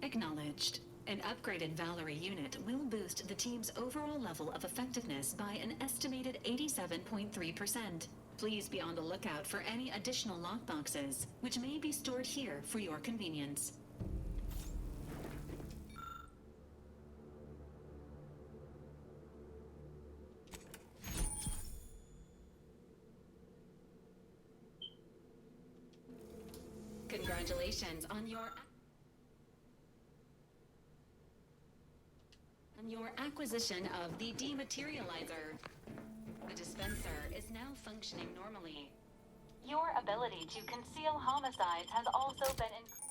Acknowledged. An upgraded Valerie unit will boost the team's overall level of effectiveness by an estimated 87.3%. Please be on the lookout for any additional lockboxes, which may be stored here for your convenience. Congratulations on your acquisition of the dematerializer. The dispenser is now functioning normally. Your ability to conceal homicides has also been increased.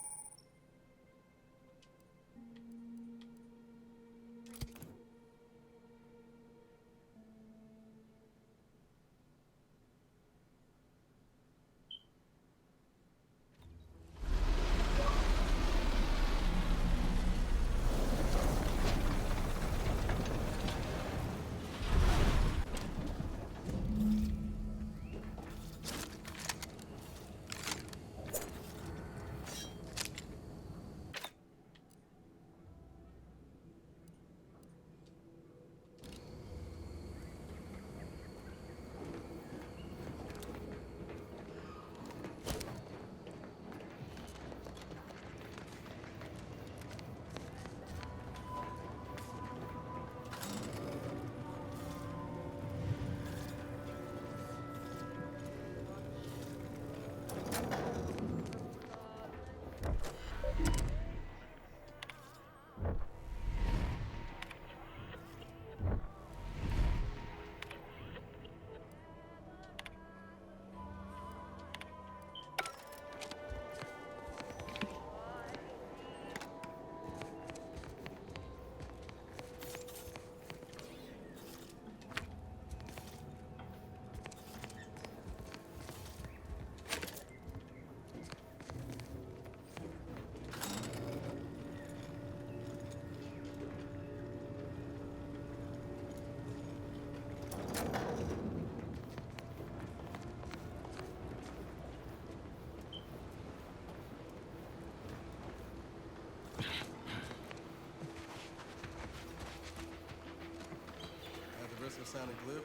That sounded glib.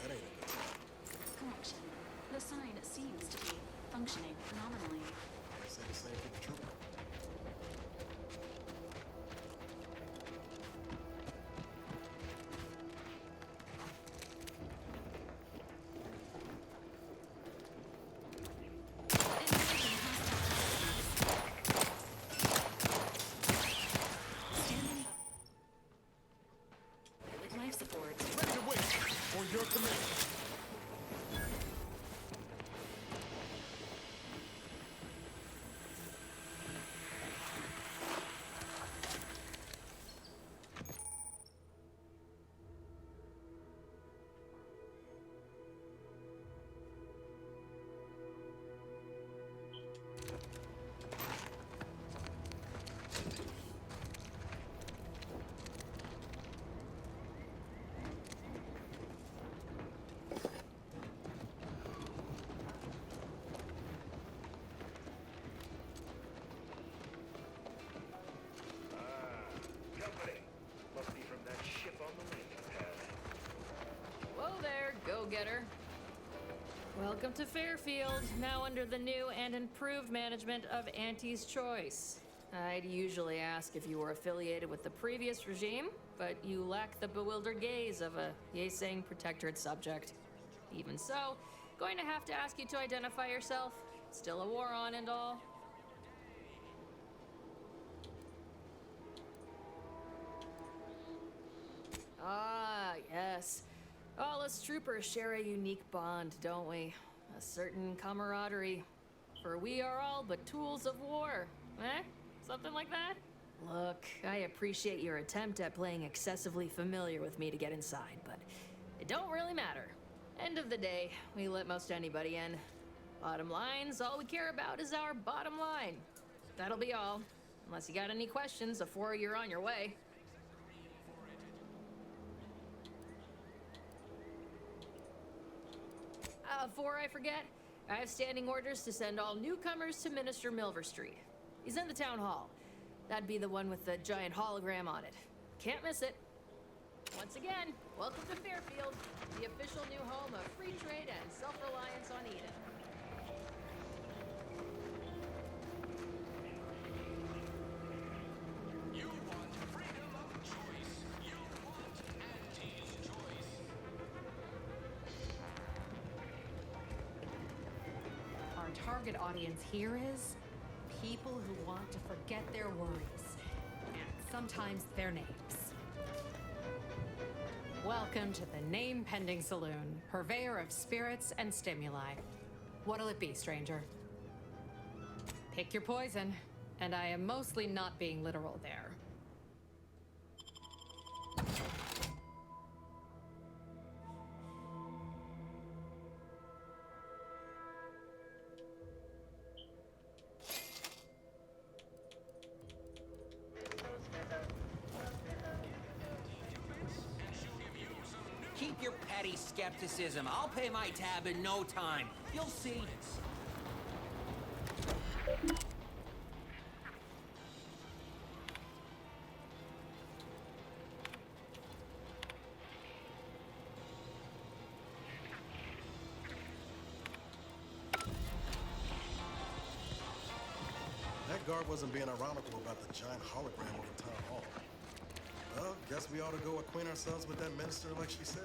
That ain't a good sign. Correction. The sign seems to be functioning nominally. Say the same for the trooper. Life support. Ready to wait for your command. Company. Must be from that ship on the landing pad. Whoa there, go-getter. Welcome to Fairfield, now under the new and improved management of Auntie's Choice. I'd usually ask if you were affiliated with the previous regime, but you lack the bewildered gaze of a yay-saying protectorate subject. Even so, going to have to ask you to identify yourself. Still a war on and all. Ah, yes. All us troopers share a unique bond, don't we? A certain camaraderie. For we are all but tools of war. Eh? Something like that? Look, I appreciate your attempt at playing excessively familiar with me to get inside, but it don't really matter. End of the day, we let most anybody in. Bottom line's all we care about is our bottom line. That'll be all. Unless you got any questions before you're on your way. Before I forget, I have standing orders to send all newcomers to Minister Milver Street. He's in the town hall. That'd be the one with the giant hologram on it. Can't miss it. Once again, welcome to Fairfield, the official new home of free trade and self-reliance on Eden. You want freedom of choice. You want Auntie's choice. Our target audience here is people who want to forget their worries, and sometimes their names. Welcome to the Name Pending Saloon, purveyor of spirits and stimuli. What'll it be, stranger? Pick your poison, and I am mostly not being literal there. Keep your petty skepticism. I'll pay my tab in no time. You'll see. That guard wasn't being ironical about the giant hologram over town hall. Well, guess we ought to go acquaint ourselves with that minister like she said.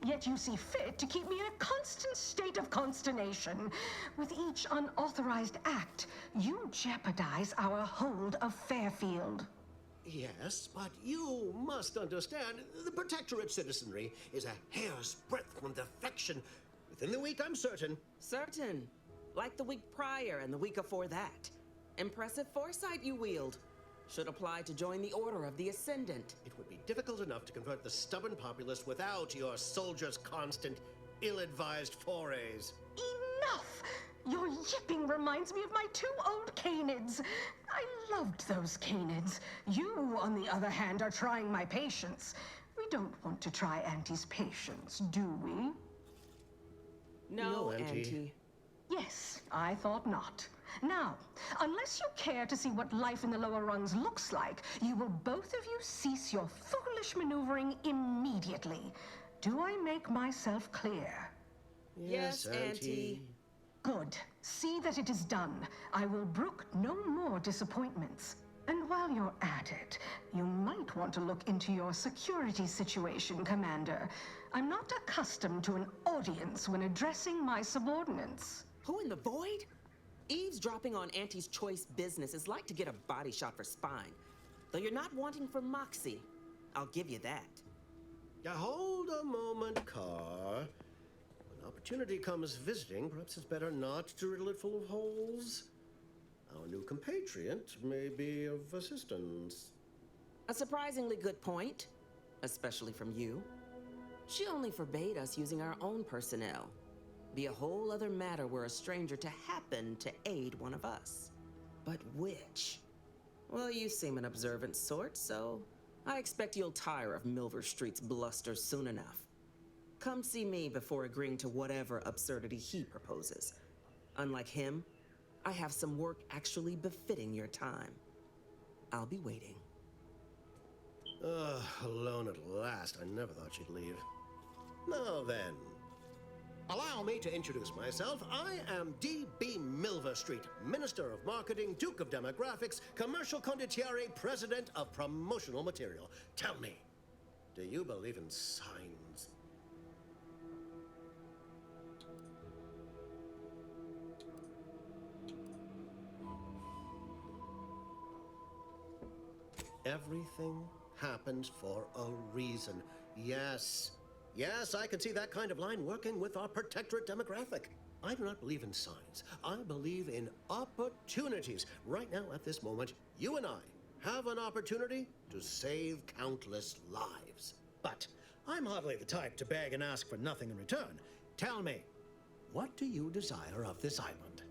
Yet you see fit to keep me in a constant state of consternation. With each unauthorized act, you jeopardize our hold of Fairfield. Yes, but you must understand, the Protectorate citizenry is a hair's breadth from defection. Within the week, I'm certain. Certain. Like the week prior and the week before that. Impressive foresight you wield. Should apply to join the Order of the Ascendant. It would be difficult enough to convert the stubborn populace without your soldiers' constant, ill-advised forays. Enough! Your yipping reminds me of my 2 old canids. I loved those canids. You, on the other hand, are trying my patience. We don't want to try Auntie's patience, do we? No, Auntie. Yes, I thought not. Now, unless you care to see what life in the lower rungs looks like, you will both of you cease your foolish maneuvering immediately. Do I make myself clear? Yes, Auntie. Good. See that it is done. I will brook no more disappointments. And while you're at it, you might want to look into your security situation, Commander. I'm not accustomed to an audience when addressing my subordinates. Who in the void? Eavesdropping on Auntie's choice business is like to get a body shot for spine. Though you're not wanting for Moxie. I'll give you that. Now hold a moment, Carr. When opportunity comes visiting, perhaps it's better not to riddle it full of holes. Our new compatriot may be of assistance. A surprisingly good point, especially from you. She only forbade us using our own personnel. Be a whole other matter were a stranger to happen to aid one of us. But which? Well, you seem an observant sort, so I expect you'll tire of Milver Street's bluster soon enough. Come see me before agreeing to whatever absurdity he proposes. Unlike him, I have some work actually befitting your time. I'll be waiting. Alone at last. I never thought she'd leave. Now then, allow me to introduce myself. I am D.B. Milver Street, Minister of Marketing, Duke of Demographics, Commercial Condottiere, President of Promotional Material. Tell me, do you believe in signs? Everything happens for a reason. Yes. Yes, I can see that kind of line working with our protectorate demographic. I do not believe in signs. I believe in opportunities. Right now, at this moment, you and I have an opportunity to save countless lives. But I'm hardly the type to beg and ask for nothing in return. Tell me, what do you desire of this island?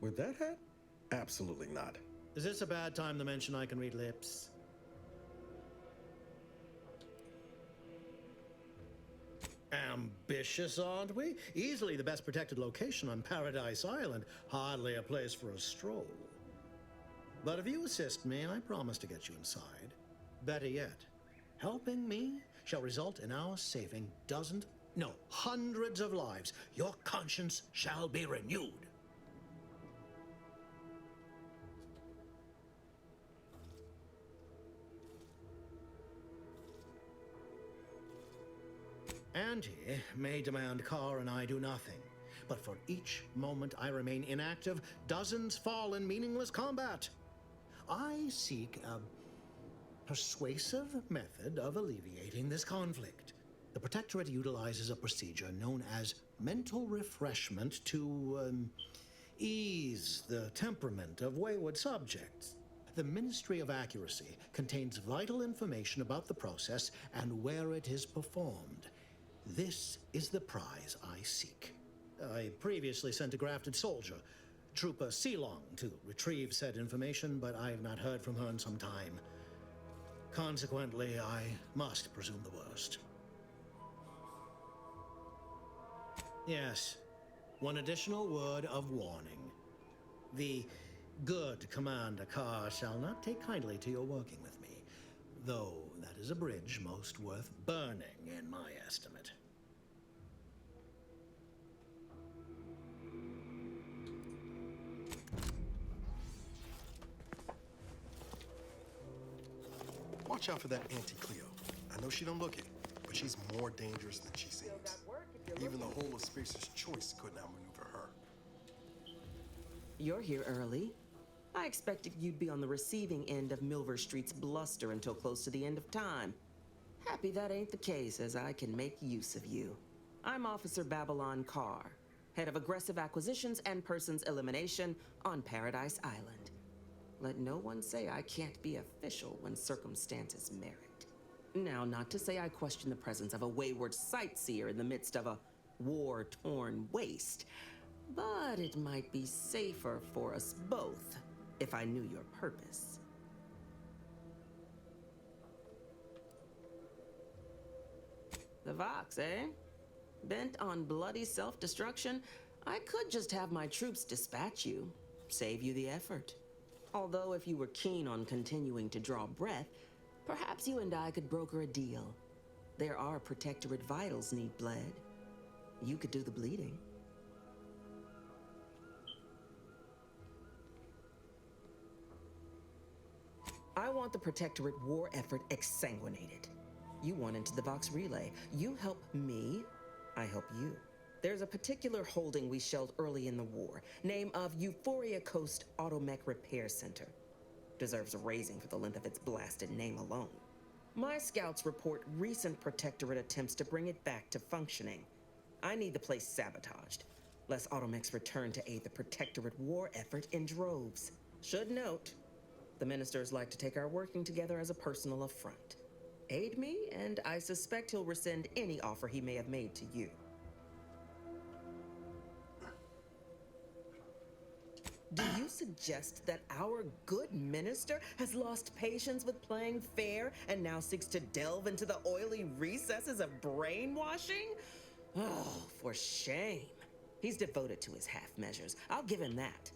With that hat? Absolutely not. Is this a bad time to mention I can read lips? Ambitious, aren't we? Easily the best protected location on Paradise Island. Hardly a place for a stroll. But if you assist me, I promise to get you inside. Better yet, helping me shall result in our saving dozens, no, hundreds of lives. Your conscience shall be renewed. Auntie may demand Carr and I do nothing, but for each moment I remain inactive, dozens fall in meaningless combat. I seek a persuasive method of alleviating this conflict. The Protectorate utilizes a procedure known as mental refreshment to ease the temperament of wayward subjects. The Ministry of Accuracy contains vital information about the process and where it is performed. This is the prize I seek. I previously sent a grafted soldier, Trooper Sealong, to retrieve said information, but I have not heard from her in some time. Consequently, I must presume the worst. Yes, one additional word of warning. The good Commander Carr shall not take kindly to your working with me, though that is a bridge most worth burning in my estimate. Watch out for that Auntie Cleo. I know she don't look it, but she's more dangerous than she seems. Even the whole of Spacer's Choice could not maneuver her. You're here early. I expected you'd be on the receiving end of Milver Street's bluster until close to the end of time. Happy that ain't the case, as I can make use of you. I'm Officer Babylon Carr, head of aggressive acquisitions and persons elimination on Paradise Island. Let no one say I can't be official when circumstances merit. Now, not to say I question the presence of a wayward sightseer in the midst of a war-torn waste, but it might be safer for us both if I knew your purpose. The Vox, eh? Bent on bloody self-destruction, I could just have my troops dispatch you, save you the effort. Although if you were keen on continuing to draw breath, perhaps you and I could broker a deal. There are Protectorate vitals need bled. You could do the bleeding. I want the Protectorate war effort exsanguinated. You want into the Vox relay. You help me, I help you. There's a particular holding we shelled early in the war, name of Euphoria Coast Automech Repair Center. Deserves a raising for the length of its blasted name alone. My scouts report recent Protectorate attempts to bring it back to functioning. I need the place sabotaged, lest Automechs return to aid the Protectorate war effort in droves. Should note, the ministers like to take our working together as a personal affront. Aid me, and I suspect he'll rescind any offer he may have made to you. Do you suggest that our good minister has lost patience with playing fair and now seeks to delve into the oily recesses of brainwashing? Oh, for shame. He's devoted to his half measures. I'll give him that.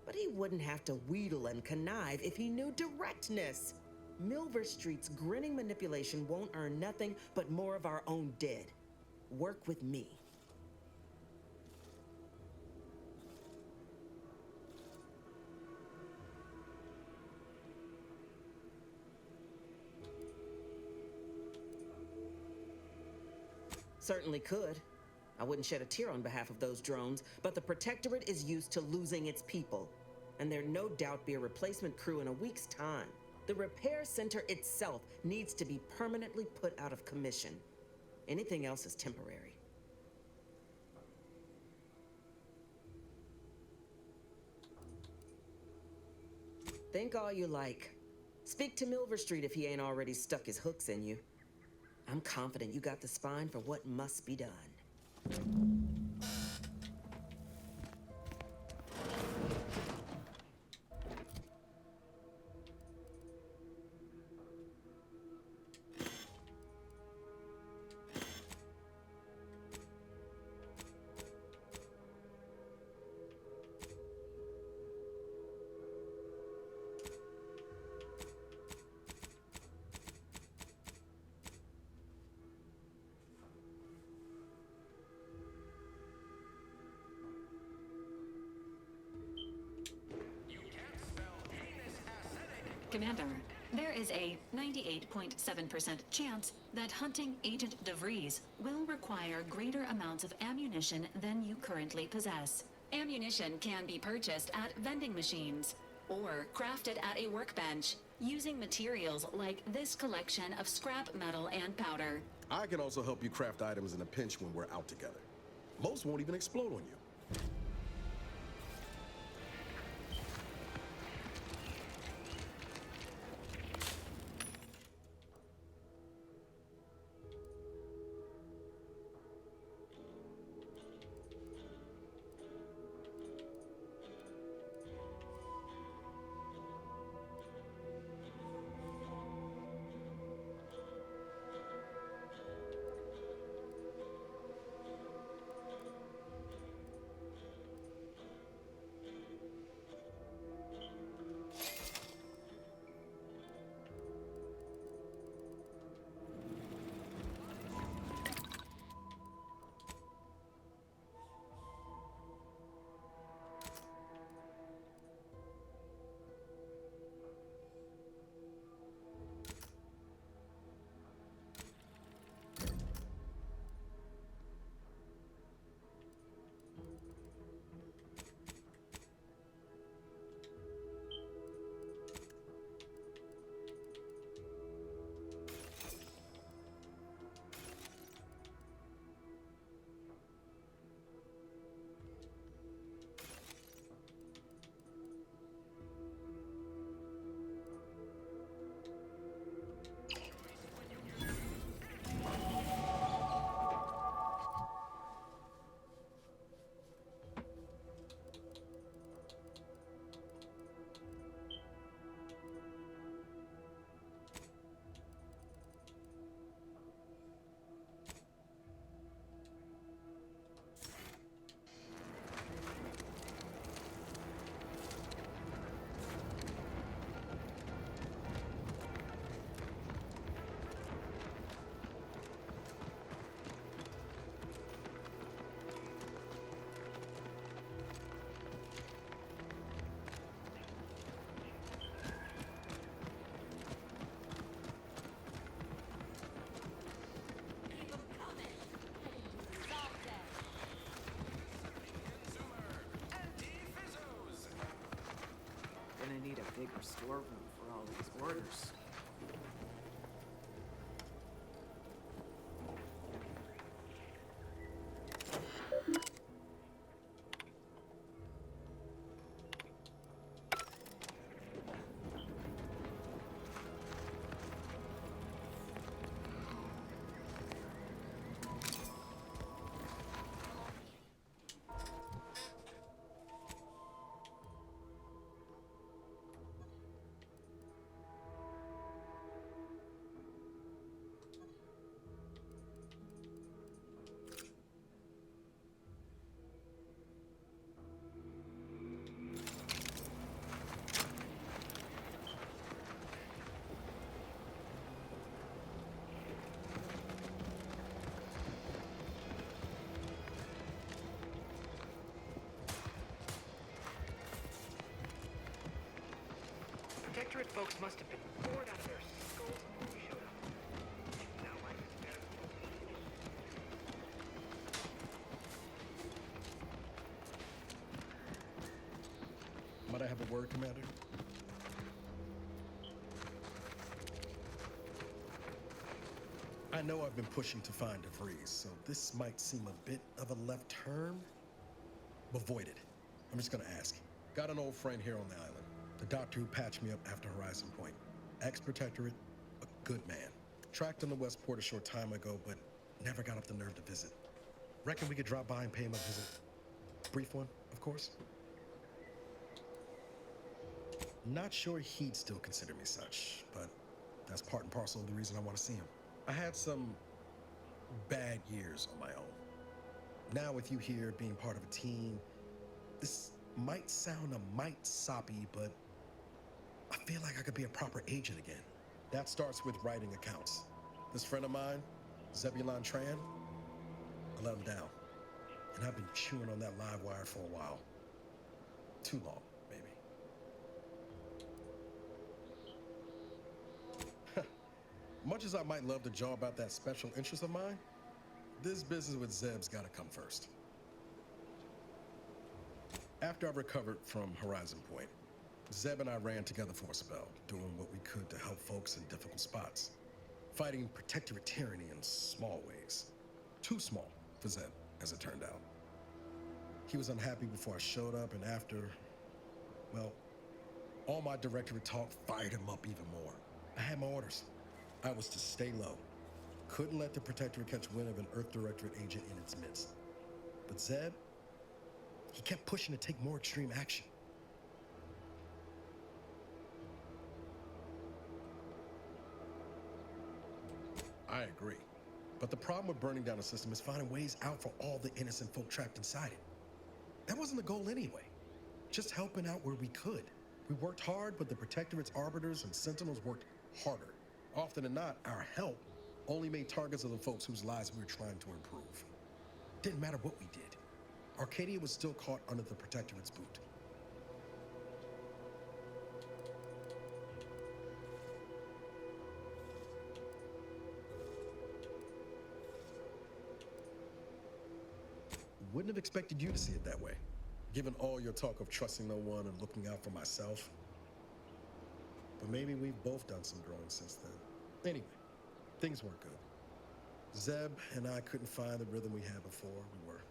But he wouldn't have to wheedle and connive if he knew directness. Milver Street's grinning manipulation won't earn nothing but more of our own dead. Work with me. Certainly could. I wouldn't shed a tear on behalf of those drones, but the Protectorate is used to losing its people, and there'll no doubt be a replacement crew in a week's time. The repair center itself needs to be permanently put out of commission. Anything else is temporary. Think all you like. Speak to Milver Street if he ain't already stuck his hooks in you. I'm confident you got the spine for what must be done. Commander, there is a 98.7% chance that hunting Agent DeVries will require greater amounts of ammunition than you currently possess. Ammunition can be purchased at vending machines or crafted at a workbench using materials like this collection of scrap metal and powder. I can also help you craft items in a pinch when we're out together. Most won't even explode on you. gonna need a bigger storeroom for all these orders. Protectorate folks must have been bored out of their skulls when we showed up. Now life is better. Might I have a word, Commander? I know I've been pushing to find DeVries, so this might seem a bit of a left turn, but void it. I'm just gonna ask. Got an old friend here on the island. The doctor who patched me up after Horizon Point. Ex-Protectorate, a good man. Tracked in the Westport a short time ago, but never got up the nerve to visit. Reckon we could drop by and pay him a visit. Brief one, of course. Not sure he'd still consider me such, but that's part and parcel of the reason I want to see him. I had some bad years on my own. Now with you here being part of a team, this might sound a mite soppy, but I feel like I could be a proper agent again. That starts with writing accounts. This friend of mine, Zebulon Tran, I let him down. And I've been chewing on that live wire for a while. Too long, maybe. Much as I might love to jaw about that special interest of mine, this business with Zeb's gotta come first. After I recovered from Horizon Point, Zeb and I ran together for a spell, doing what we could to help folks in difficult spots. Fighting Protectorate tyranny in small ways. Too small for Zeb, as it turned out. He was unhappy before I showed up, and after, well, all my Directorate talk fired him up even more. I had my orders. I was to stay low. Couldn't let the Protectorate catch wind of an Earth Directorate agent in its midst. But Zeb, he kept pushing to take more extreme action. I agree. But the problem with burning down a system is finding ways out for all the innocent folk trapped inside it. That wasn't the goal anyway. Just helping out where we could. We worked hard, but the Protectorate's arbiters and sentinels worked harder. Often than not, our help only made targets of the folks whose lives we were trying to improve. Didn't matter what we did. Arcadia was still caught under the Protectorate's boot. Wouldn't have expected you to see it that way, given all your talk of trusting no one and looking out for myself. But maybe we've both done some growing since then. Anyway, things weren't good. Zeb and I couldn't find the rhythm we had before. We were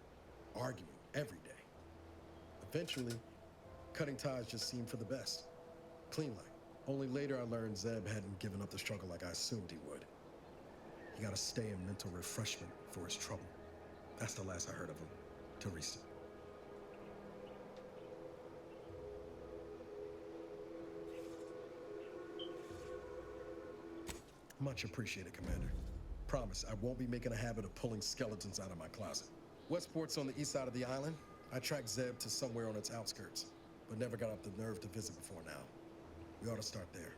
arguing every day. Eventually, cutting ties just seemed for the best. Clean like. Only later I learned Zeb hadn't given up the struggle like I assumed he would. He got to stay in mental refreshment for his trouble. That's the last I heard of him. Till recent. Much appreciated, Commander. Promise, I won't be making a habit of pulling skeletons out of my closet. Westport's on the east side of the island. I tracked Zeb to somewhere on its outskirts, but never got up the nerve to visit before now. We ought to start there.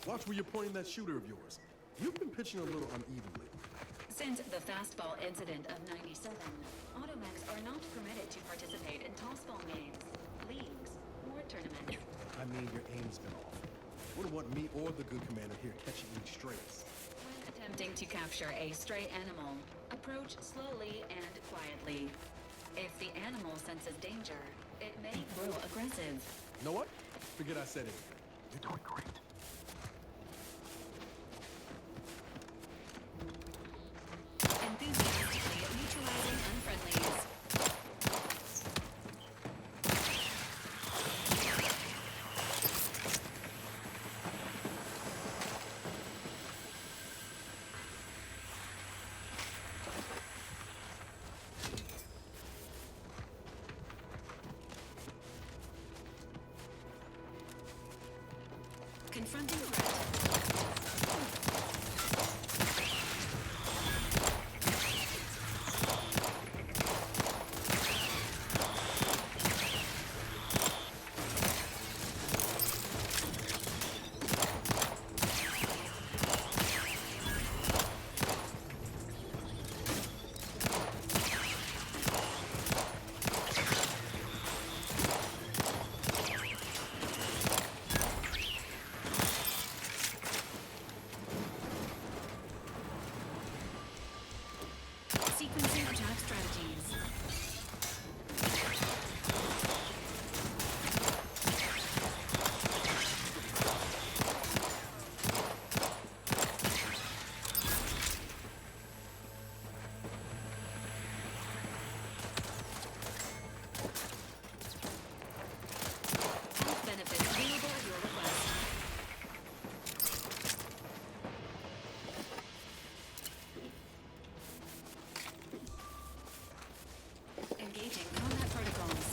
Watch where you're pointing that shooter of yours. You've been pitching a little unevenly. Since the fastball incident of '97, Automechs are not permitted to participate in tossball games, leagues, or tournaments. I mean, your aim's been off. Wouldn't want me or the good commander here catching any strays. When attempting to capture a stray animal, approach slowly and quietly. If the animal senses danger, it may grow aggressive. You know what? Forget I said anything. You're doing great. Enthusiastically neutralizing unfriendlies. Confronting threat. Sequencing attack strategies. Health benefits available at your request. Engaging combat protocols.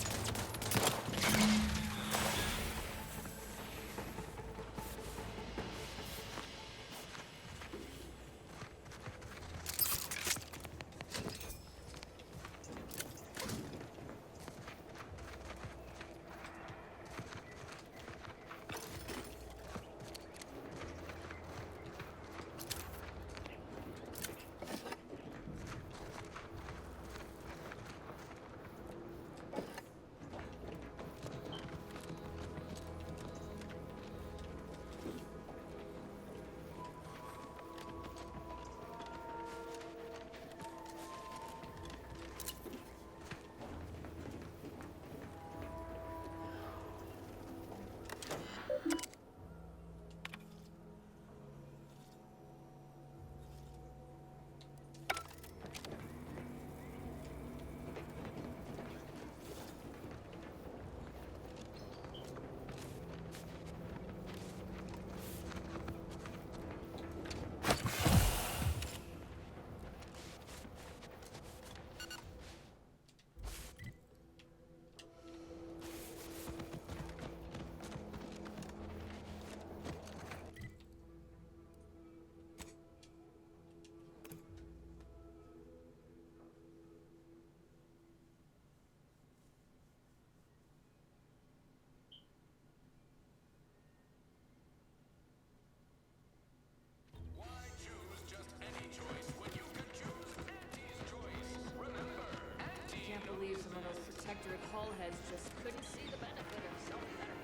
Protectorate hull heads just couldn't see the benefit of self-better.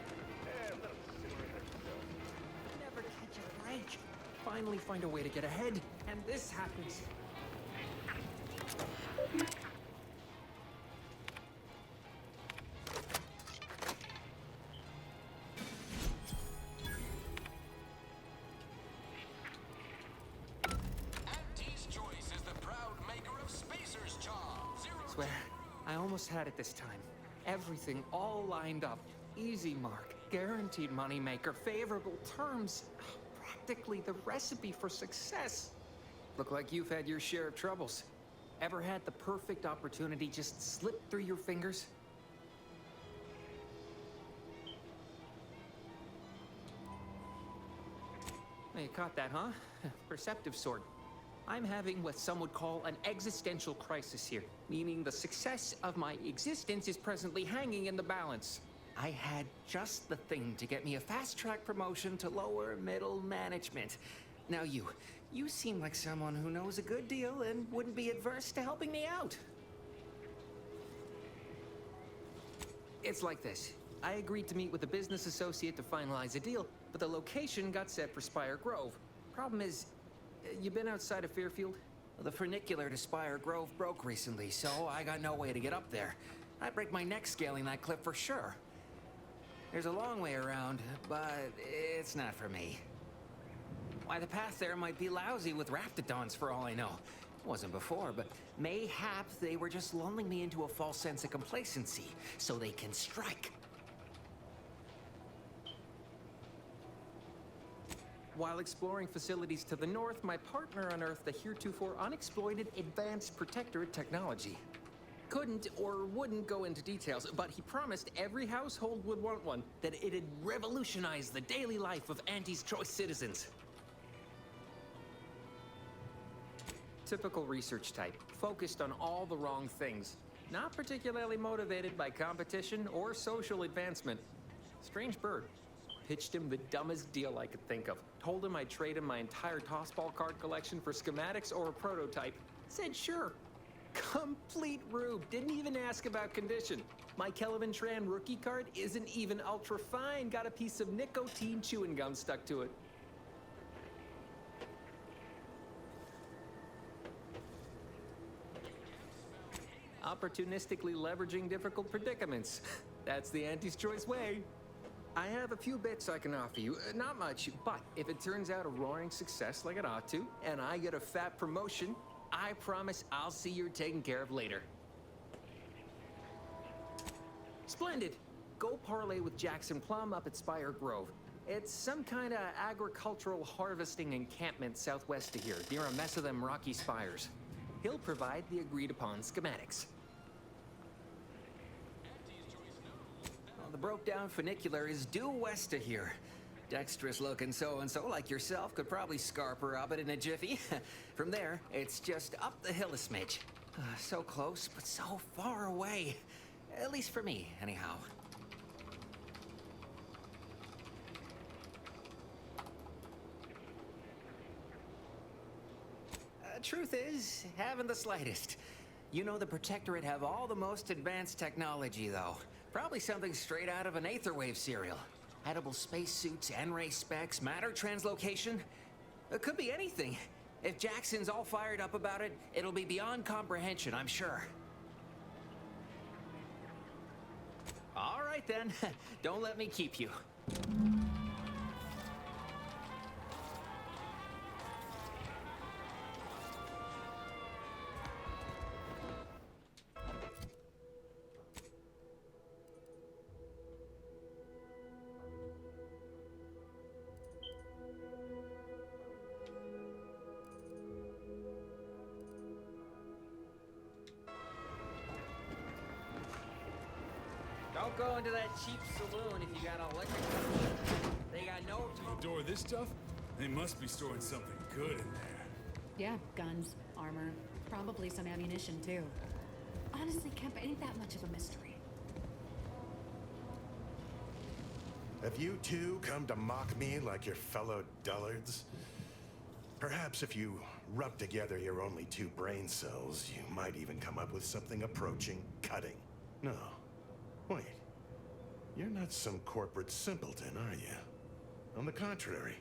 Never catch a break. Finally find a way to get ahead, and this happens. Auntie's Choice is the proud maker of Spacer's Charm. Swear, I almost had it this time. Everything all lined up. Easy mark, guaranteed moneymaker, favorable terms. Practically the recipe for success. Look like you've had your share of troubles. Ever had the perfect opportunity just slip through your fingers? You caught that, huh? Perceptive sort. I'm having what some would call an existential crisis here, meaning the success of my existence is presently hanging in the balance. I had just the thing to get me a fast-track promotion to lower middle management. Now you seem like someone who knows a good deal and wouldn't be adverse to helping me out. It's like this. I agreed to meet with a business associate to finalize a deal, but the location got set for Spire Grove. Problem is, you been outside of Fairfield? Well, the funicular to Spire Grove broke recently, so I got no way to get up there. I'd break my neck scaling that cliff for sure. There's a long way around, but it's not for me. Why, the path there might be lousy with raptidons for all I know. It wasn't before, but mayhap they were just lulling me into a false sense of complacency so they can strike. While exploring facilities to the north, my partner unearthed the heretofore unexploited advanced protectorate technology. Couldn't or wouldn't go into details, but he promised every household would want one, that it'd revolutionize the daily life of Auntie's Choice citizens. Typical research type, focused on all the wrong things. Not particularly motivated by competition or social advancement. Strange bird. Pitched him the dumbest deal I could think of. Told him I'd trade him my entire tossball card collection for schematics or a prototype. Said sure. Complete rube. Didn't even ask about condition. My Kelvin Tran rookie card isn't even ultra fine. Got a piece of nicotine chewing gum stuck to it. Opportunistically leveraging difficult predicaments. That's the Auntie's Choice way. I have a few bits I can offer you. Not much, but if it turns out a roaring success like it ought to, and I get a fat promotion, I promise I'll see you're taken care of later. Splendid. Go parlay with Jackson Plum up at Spire Grove. It's some kind of agricultural harvesting encampment southwest of here, near a mess of them rocky spires. He'll provide the agreed-upon schematics. Well, the broke-down funicular is due west of here. Dexterous-looking so-and-so like yourself could probably scarp her up it in a jiffy. From there, it's just up the hill a smidge. So close, but so far away. At least for me, anyhow. Truth is, haven't the slightest. You know the Protectorate have all the most advanced technology, though. Probably something straight out of an Aetherwave serial. Edible spacesuits, N-ray specs, matter translocation. It could be anything. If Jackson's all fired up about it, it'll be beyond comprehension, I'm sure. All right, then. Don't let me keep you. Don't go into that cheap saloon if you got a liquor company. They got no... Adore this stuff? They must be storing something good in there. Yeah, guns, armor, probably some ammunition too. Honestly, Kemp, ain't that much of a mystery. Have you two come to mock me like your fellow dullards? Perhaps if you rub together your only 2 brain cells, you might even come up with something approaching cutting. No. Wait. You're not some corporate simpleton, are you? On the contrary,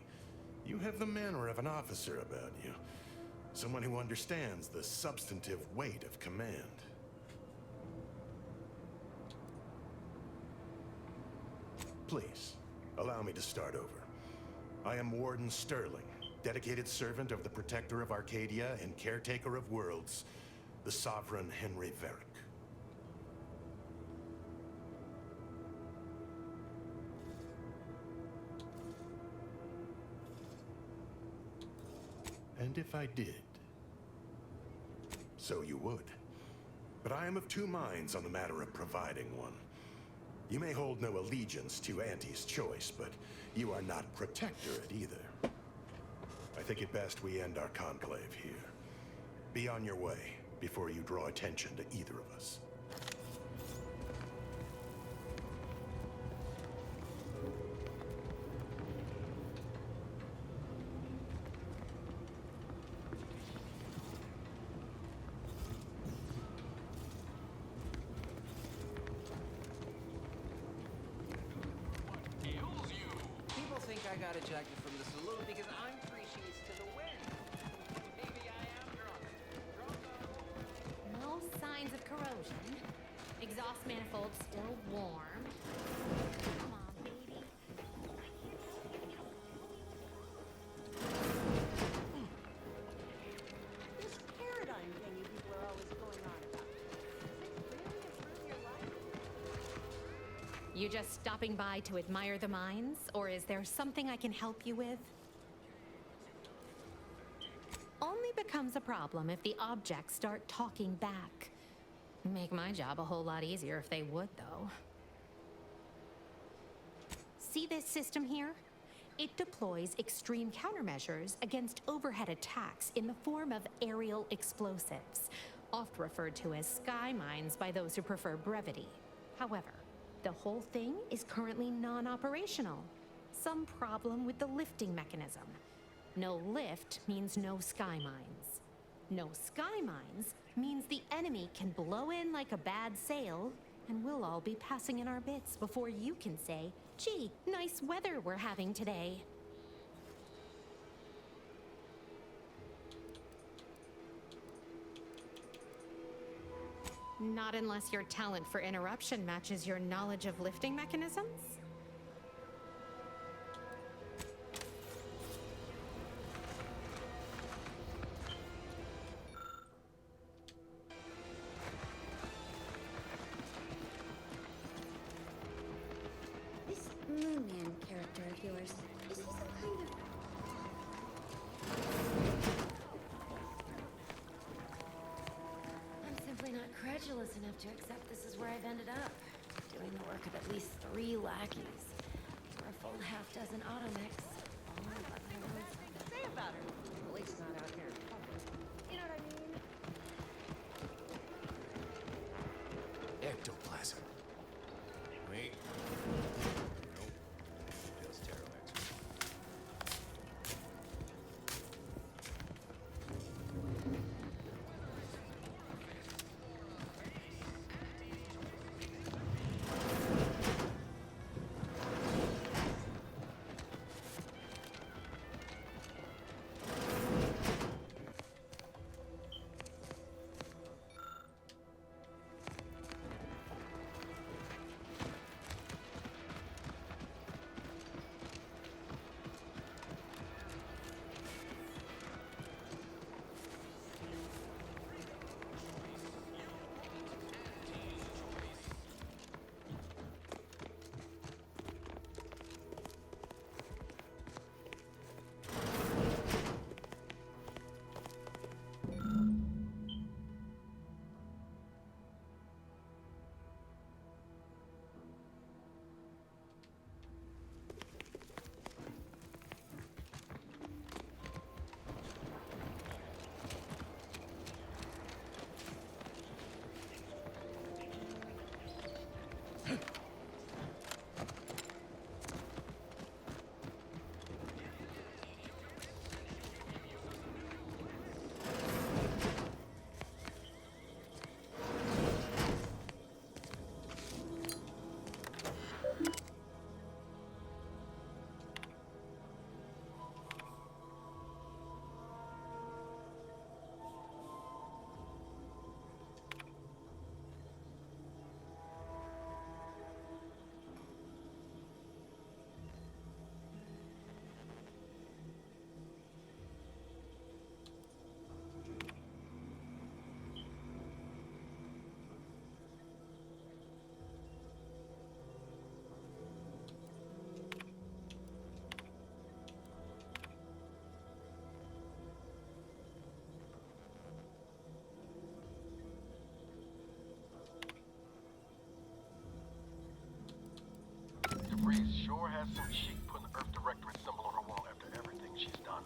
you have the manner of an officer about you. Someone who understands the substantive weight of command. Please, allow me to start over. I am Warden Sterling, dedicated servant of the Protector of Arcadia and caretaker of worlds, the Sovereign Henry Varick. And if I did, so you would. But I am of 2 minds on the matter of providing one. You may hold no allegiance to Auntie's Choice, but you are not Protectorate either. I think it best we end our conclave here. Be on your way before you draw attention to either of us. ejected from the saloon because I'm 3 sheets to the wind. Maybe I am drunk. No signs of corrosion. Exhaust manifold still warm. Come on, baby. This paradigm thing you people are always going on about. Does it really improve your life? You just stopping by to admire the mines, or is there something I can help you with? Only becomes a problem if the objects start talking back. Make my job a whole lot easier if they would, though. See this system here? It deploys extreme countermeasures against overhead attacks in the form of aerial explosives, oft referred to as sky mines by those who prefer brevity. However, the whole thing is currently non-operational. Some problem with the lifting mechanism. No lift means no sky mines. No sky mines means the enemy can blow in like a bad sail, and we'll all be passing in our bits before you can say, "Gee, nice weather we're having today." Not unless your talent for interruption matches your knowledge of lifting mechanisms? This Moon Man character of yours, is he some kind of... I'm simply not credulous enough to accept this is where I've ended up. Doing the work of at least 3 lackeys. For a full half-dozen automechs. All but my own Say about her. At least not out here in public. You know what I mean? Ectoplasm. Wait. Nope. Just Pterodax. Breeze sure has some chic putting the Earth Directorate symbol on her wall after everything she's done.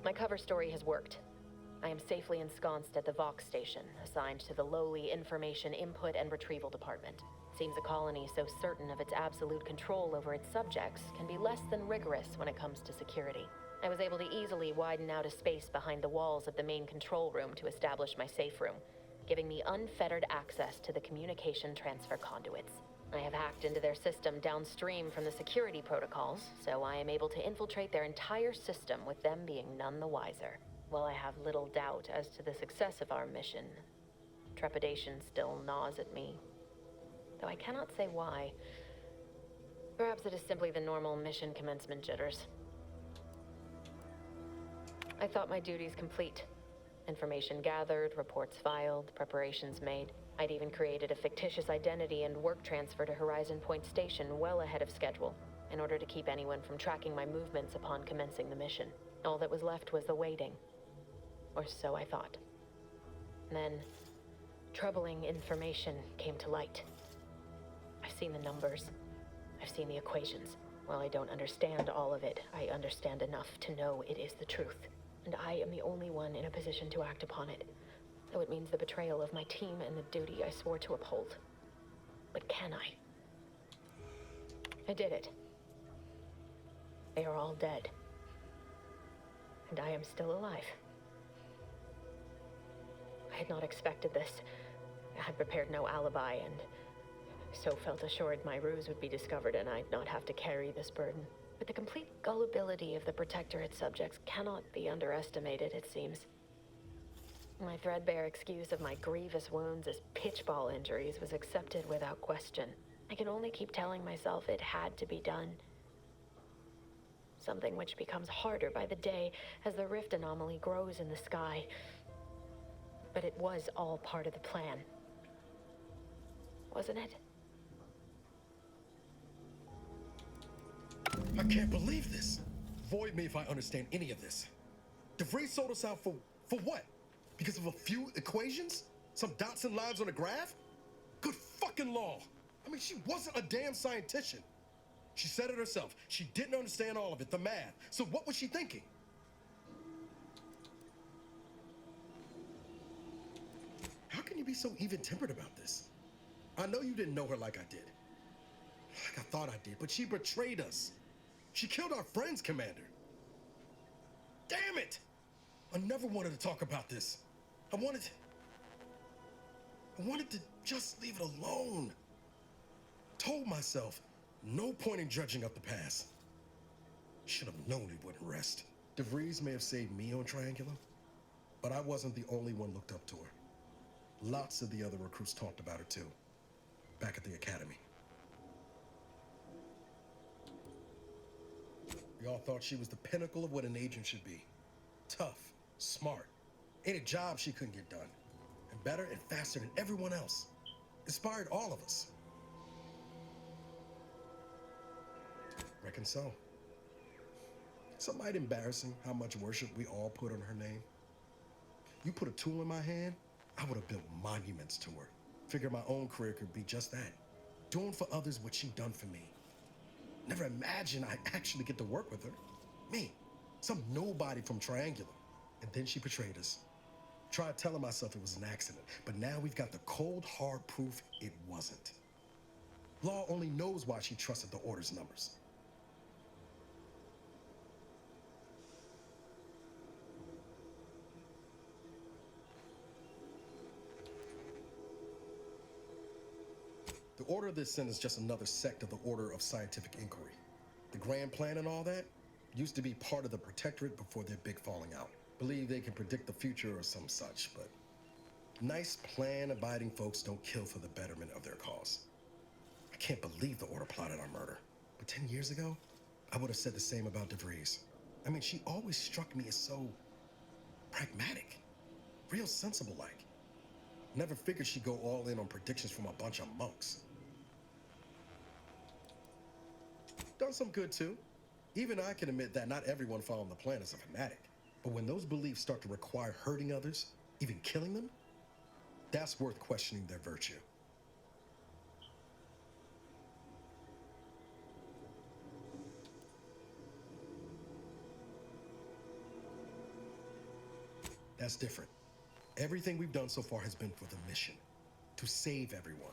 My cover story has worked. I am safely ensconced at the Vox station, assigned to the lowly Information Input and Retrieval Department. Seems a colony so certain of its absolute control over its subjects can be less than rigorous when it comes to security. I was able to easily widen out a space behind the walls of the main control room to establish my safe room, giving me unfettered access to the communication transfer conduits. I have hacked into their system downstream from the security protocols, so I am able to infiltrate their entire system with them being none the wiser. While I have little doubt as to the success of our mission, trepidation still gnaws at me. Though I cannot say why. Perhaps it is simply the normal mission commencement jitters. I thought my duties complete. Information gathered, reports filed, preparations made. I'd even created a fictitious identity and work transfer to Horizon Point Station well ahead of schedule, in order to keep anyone from tracking my movements upon commencing the mission. All that was left was the waiting. Or so I thought. Then, troubling information came to light. I've seen the numbers. I've seen the equations. While I don't understand all of it, I understand enough to know it is the truth. And I am the only one in a position to act upon it. Though it means the betrayal of my team and the duty I swore to uphold. But can I? I did it. They are all dead. And I am still alive. I had not expected this. I had prepared no alibi, and so felt assured my ruse would be discovered and I'd not have to carry this burden. But the complete gullibility of the Protectorate subjects cannot be underestimated, it seems. My threadbare excuse of my grievous wounds as pitchball injuries was accepted without question. I can only keep telling myself it had to be done. Something which becomes harder by the day as the rift anomaly grows in the sky. But it was all part of the plan. Wasn't it? I can't believe this. Void me if I understand any of this. DeVries sold us out for what? Because of a few equations? Some dots and lines on a graph? Good fucking law. I mean, she wasn't a damn scientist. She said it herself. She didn't understand all of it, the math. So what was she thinking? How can you be so even-tempered about this? I know you didn't know her like I did. Like I thought I did, but she betrayed us. She killed our friends, Commander. Damn it! I never wanted to talk about this. I wanted to just leave it alone. Told myself, no point in judging up the past. Should have known he wouldn't rest. DeVries may have saved me on Triangula, but I wasn't the only one looked up to her. Lots of the other recruits talked about her too, back at the academy. We all thought she was the pinnacle of what an agent should be. Tough, smart, ain't a job she couldn't get done. And better and faster than everyone else. Inspired all of us. Reckon so. Some might embarrassing how much worship we all put on her name. You put a tool in my hand, I would have built monuments to her. Figured my own career could be just that. Doing for others what she done for me. Never imagined I'd actually get to work with her. Me, some nobody from Triangula. And then she betrayed us. Tried telling myself it was an accident, but now we've got the cold, hard proof it wasn't. Law only knows why she trusted the Order's numbers. The Order of this Sin is just another sect of the Order of Scientific Inquiry. The Grand Plan and all that used to be part of the Protectorate before their big falling out. Believe they can predict the future or some such, but nice plan-abiding folks don't kill for the betterment of their cause. I can't believe the Order plotted our murder. But 10 years ago, I would have said the same about DeVries. I mean, she always struck me as so pragmatic, real sensible-like. Never figured she'd go all in on predictions from a bunch of monks. Done some good too. Even I can admit that not everyone following the plan is a fanatic. But when those beliefs start to require hurting others, even killing them, that's worth questioning their virtue. That's different. Everything we've done so far has been for the mission, to save everyone.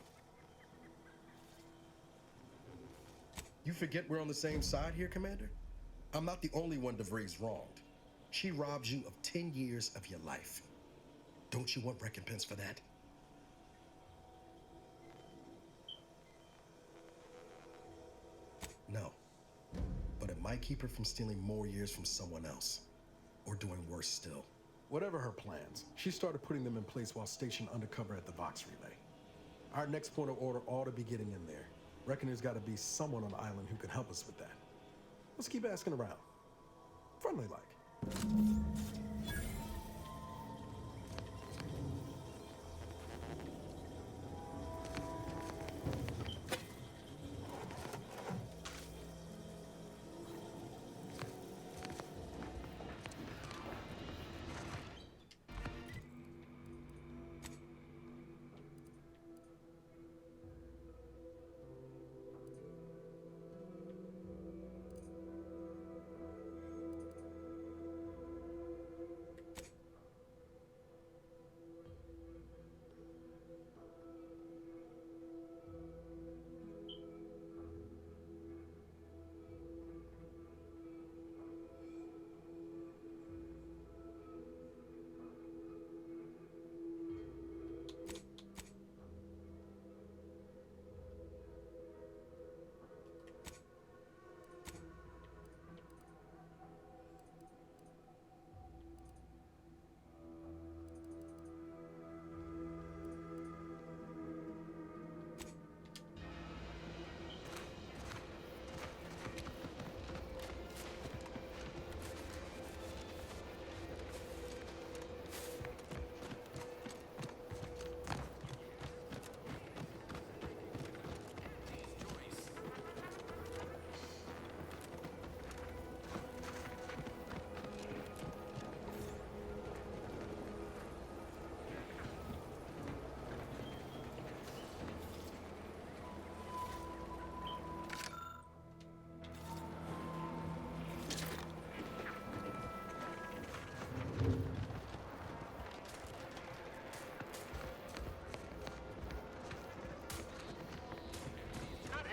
You forget we're on the same side here, Commander? I'm not the only one DeVries wronged. She robbed you of 10 years of your life. Don't you want recompense for that? No. But it might keep her from stealing more years from someone else. Or doing worse still. Whatever her plans, she started putting them in place while stationed undercover at the Vox Relay. Our next point of order ought to be getting in there. Reckon there's got to be someone on the island who can help us with that. Let's keep asking around. Friendly like.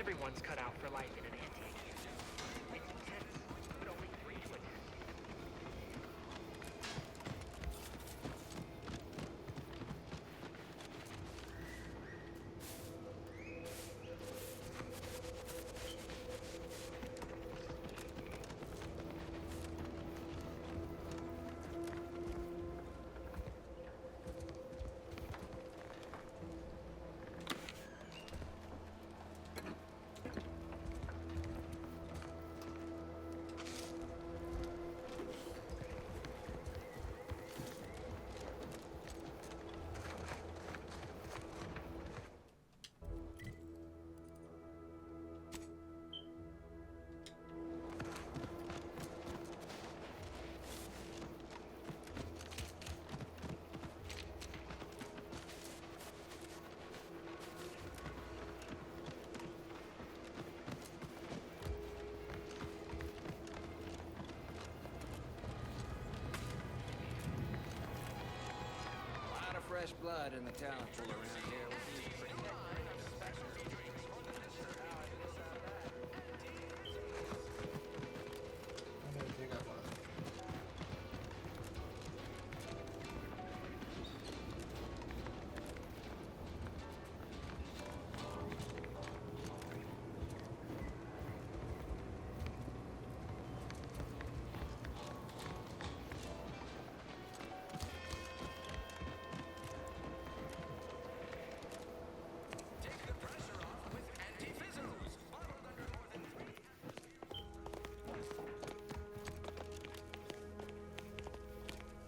Everyone's cut out for life in an antique. It's intense, but only 3 to attend. Fresh blood in the talent pool around here. We'll be pretty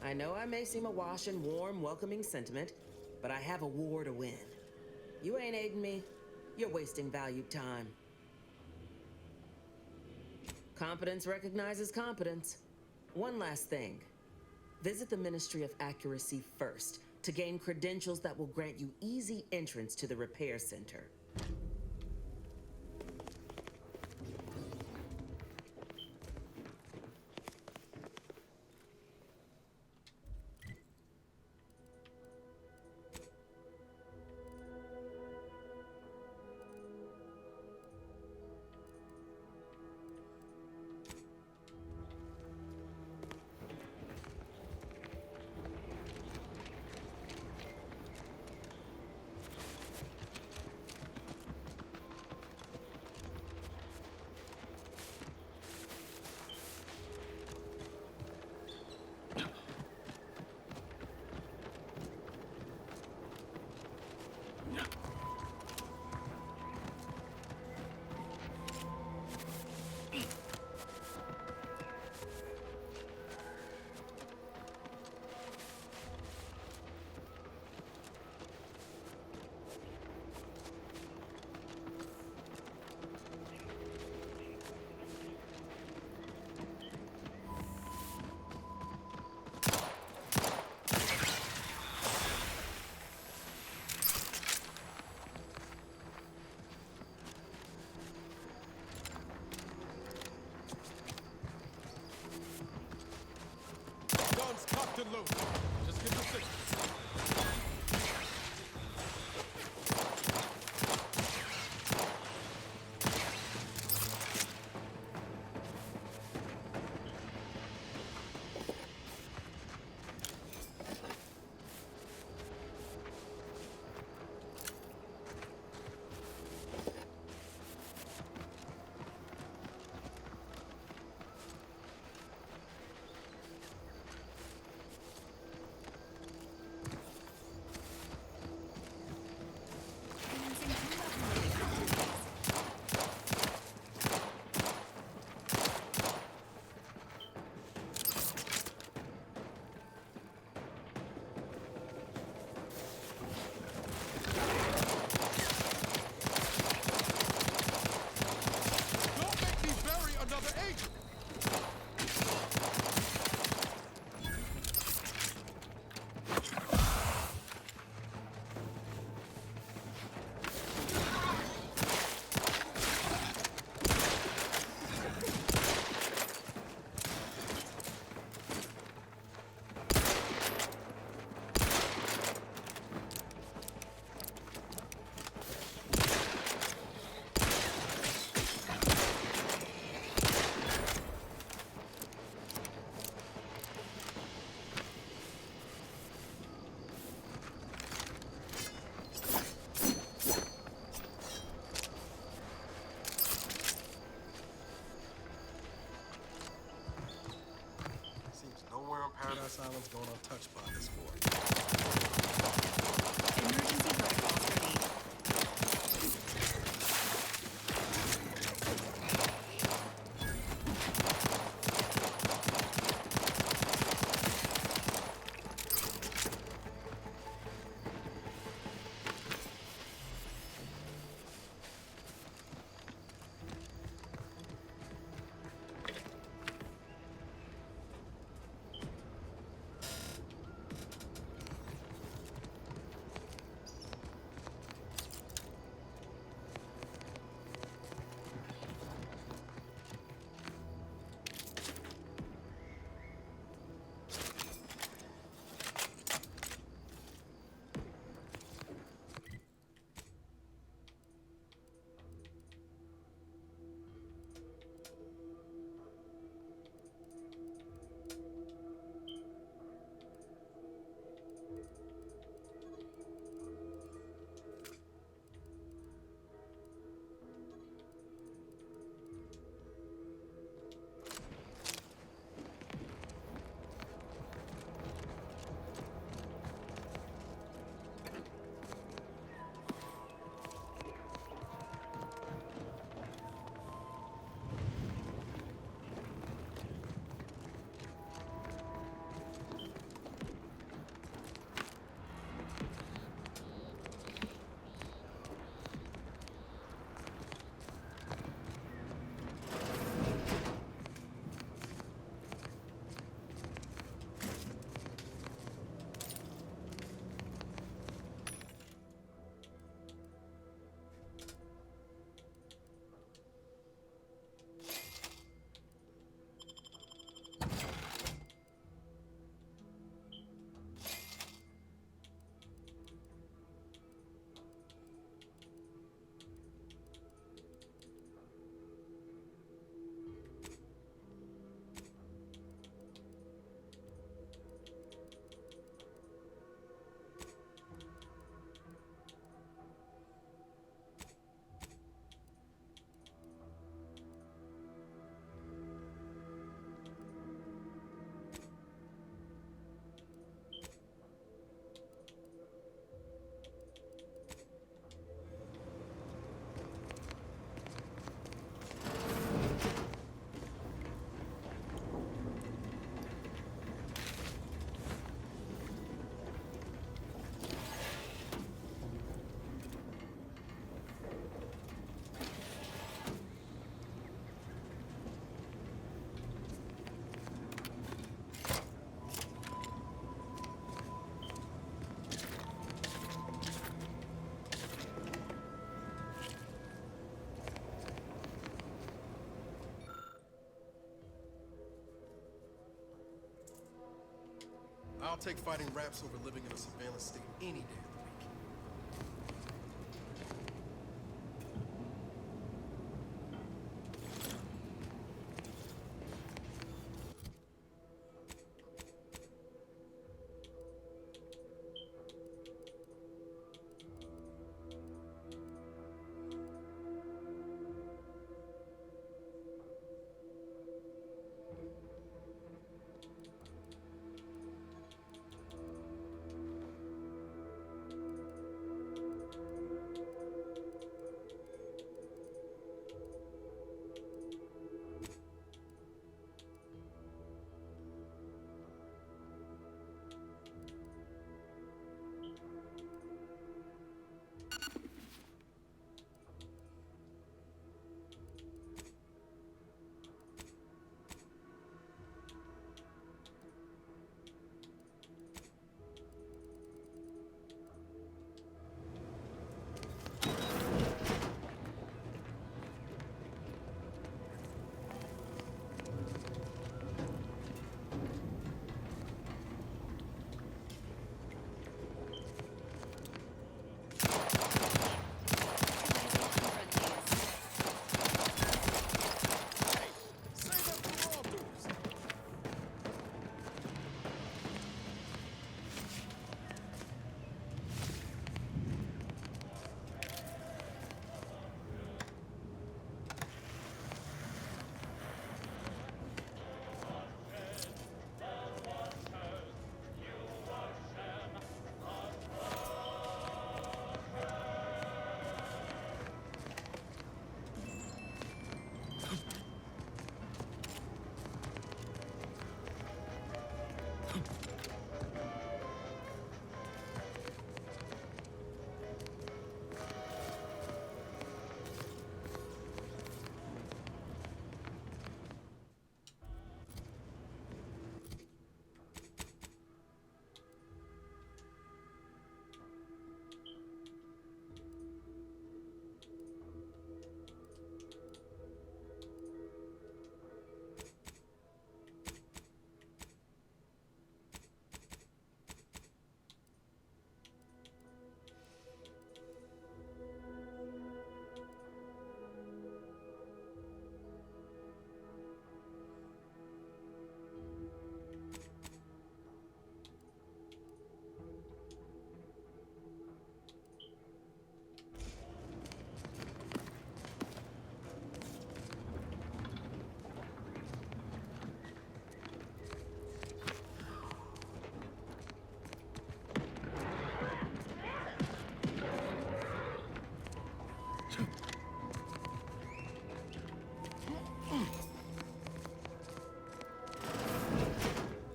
I know I may seem awash in warm, welcoming sentiment, but I have a war to win. You ain't aiding me. You're wasting valued time. Competence recognizes competence. One last thing. Visit the Ministry of Accuracy first to gain credentials that will grant you easy entrance to the repair center. I'll take fighting raps over living in a surveillance state any day of the week.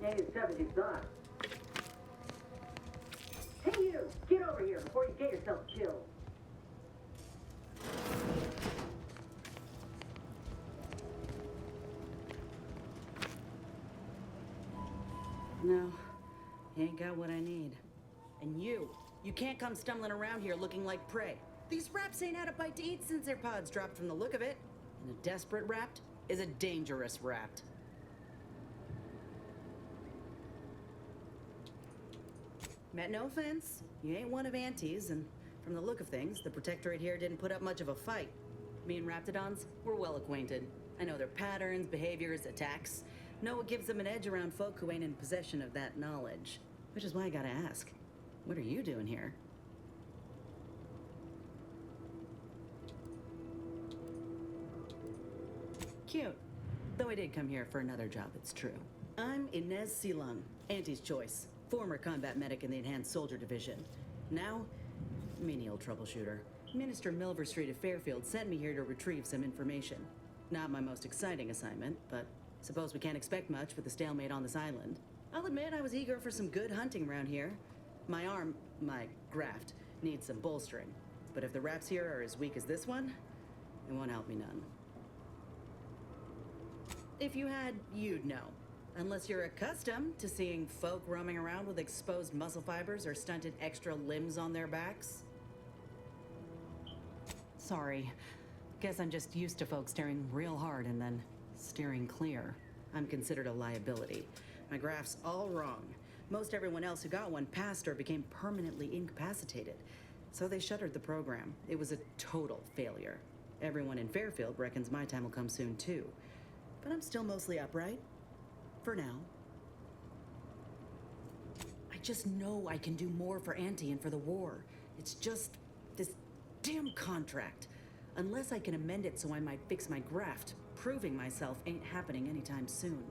Hey, 75. Hey, you! Get over here before you get yourself killed. No, he ain't got what I need. And you can't come stumbling around here looking like prey. These raps ain't had a bite to eat since their pods dropped from the look of it. And a desperate rapt is a dangerous rapt. Meant no offense, you ain't one of Auntie's, and from the look of things, the Protectorate here didn't put up much of a fight. Me and Raptidons, we're well acquainted. I know their patterns, behaviors, attacks. Know what gives them an edge around folk who ain't in possession of that knowledge. Which is why I gotta ask, what are you doing here? Cute. Though I did come here for another job, it's true. I'm Inez Silung, Auntie's choice. Former combat medic in the Enhanced Soldier Division. Now, menial troubleshooter. Minister Milver Street of Fairfield sent me here to retrieve some information. Not my most exciting assignment, but suppose we can't expect much with the stalemate on this island. I'll admit I was eager for some good hunting around here. My arm, my graft, needs some bolstering. But if the raps here are as weak as this one, it won't help me none. If you had, you'd know. Unless you're accustomed to seeing folk roaming around with exposed muscle fibers or stunted extra limbs on their backs. Sorry. Guess I'm just used to folks staring real hard and then steering clear. I'm considered a liability. My graph's all wrong. Most everyone else who got one passed or became permanently incapacitated. So they shuttered the program. It was a total failure. Everyone in Fairfield reckons my time will come soon too. But I'm still mostly upright. For now. I just know I can do more for Auntie and for the war. It's just this damn contract. Unless I can amend it so I might fix my graft, proving myself ain't happening anytime soon.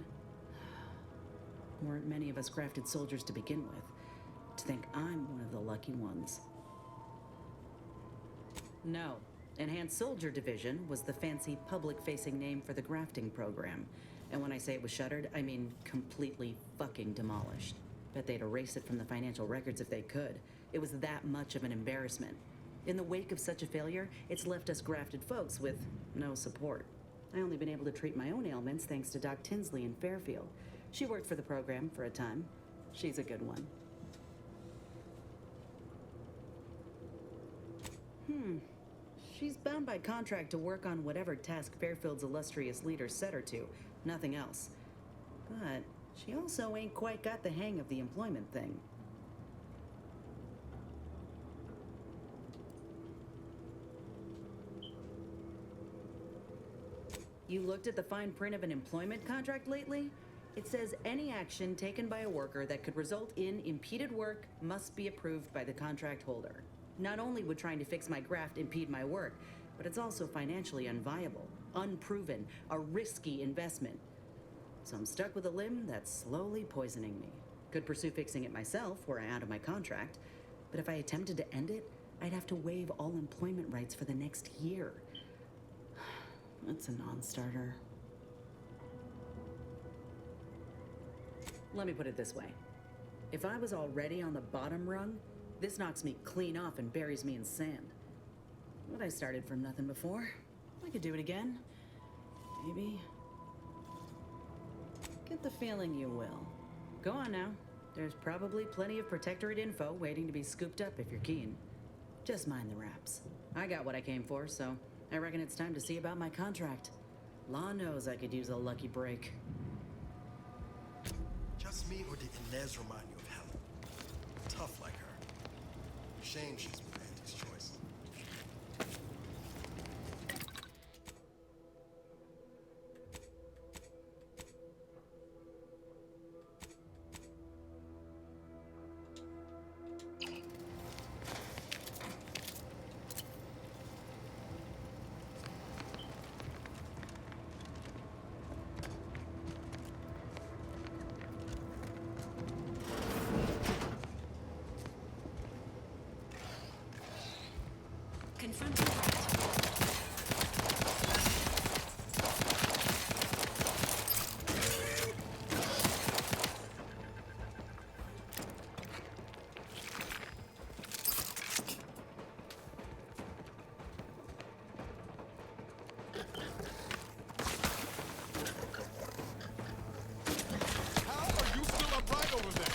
Weren't many of us grafted soldiers to begin with. To think I'm one of the lucky ones. No. Enhanced Soldier Division was the fancy public-facing name for the grafting program. And when I say it was shuttered, I mean completely fucking demolished. Bet they'd erase it from the financial records if they could. It was that much of an embarrassment. In the wake of such a failure, it's left us grafted folks with no support. I only been able to treat my own ailments thanks to Doc Tinsley in Fairfield. She worked for the program for a time. She's a good one. She's bound by contract to work on whatever task Fairfield's illustrious leader set her to. Nothing else. But she also ain't quite got the hang of the employment thing. You looked at the fine print of an employment contract lately? It says any action taken by a worker that could result in impeded work must be approved by the contract holder. Not only would trying to fix my graft impede my work, but it's also financially unviable, unproven, a risky investment. So I'm stuck with a limb that's slowly poisoning me. Could pursue fixing it myself were I out of my contract, but if I attempted to end it, I'd have to waive all employment rights for the next year. That's a non-starter. Let me put it this way. If I was already on the bottom rung, this knocks me clean off and buries me in sand. But I started from nothing before. I could do it again. Maybe. Get the feeling you will. Go on now. There's probably plenty of Protectorate info waiting to be scooped up if you're keen. Just mind the raps. I got what I came for, so I reckon it's time to see about my contract. Law knows I could use a lucky break. Just me, or did Inez remind you of Helen? Tough like her. Shame she's with Auntie's choice. Confront the threat. How are you still upright over there?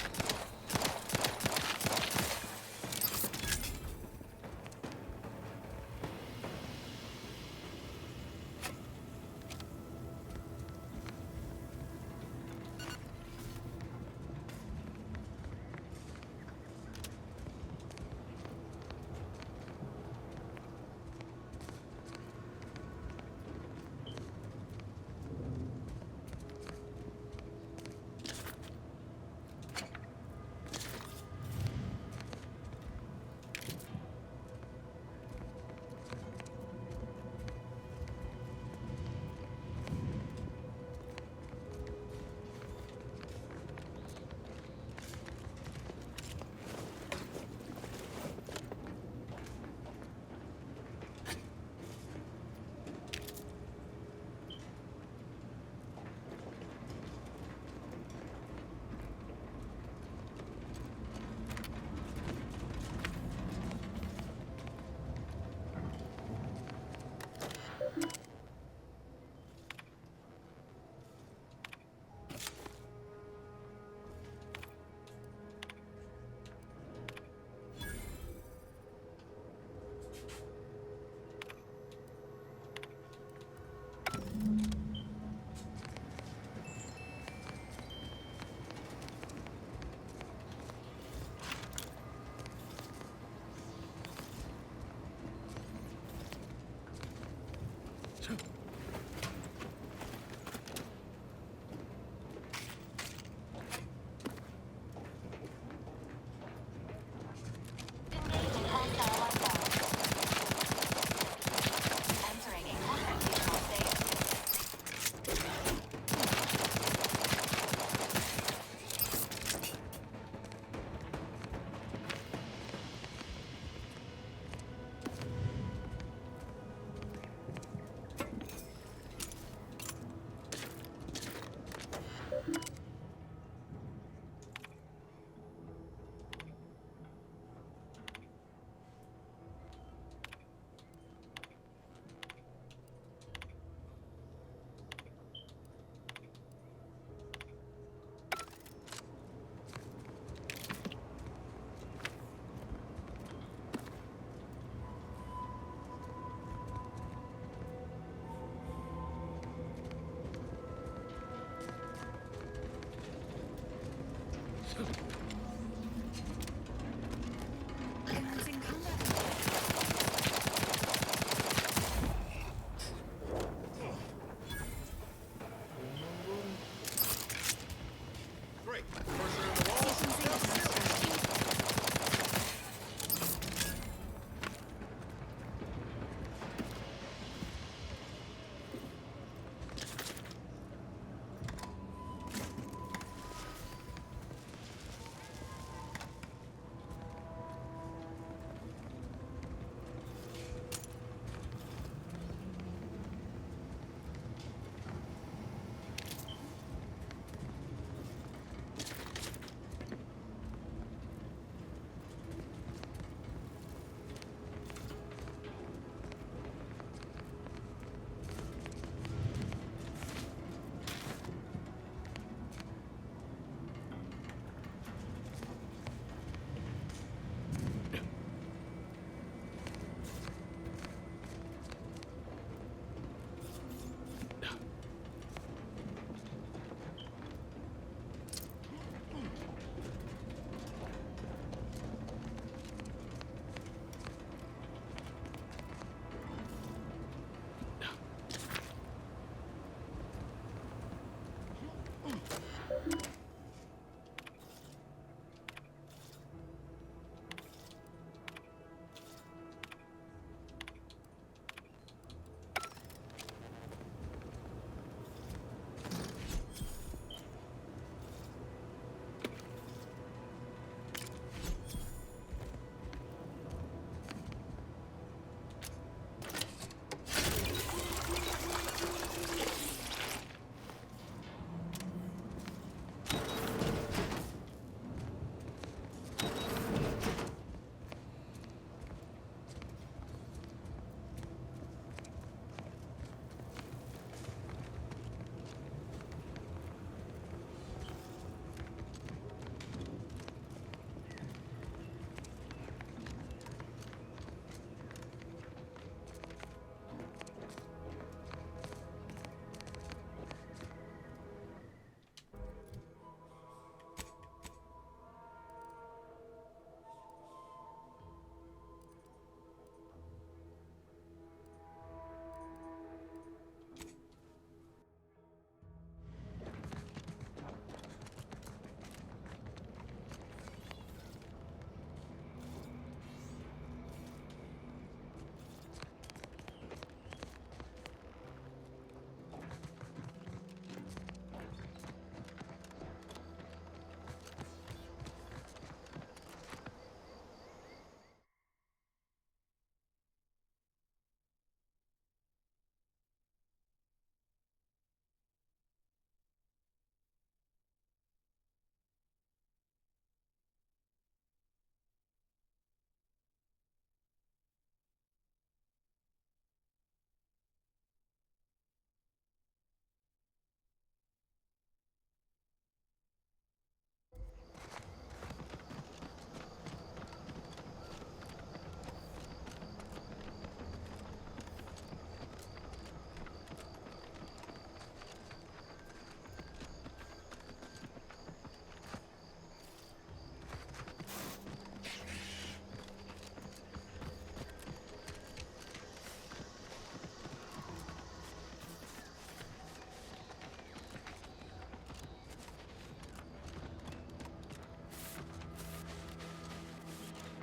Announcing combat. Great. Cursor in the wall.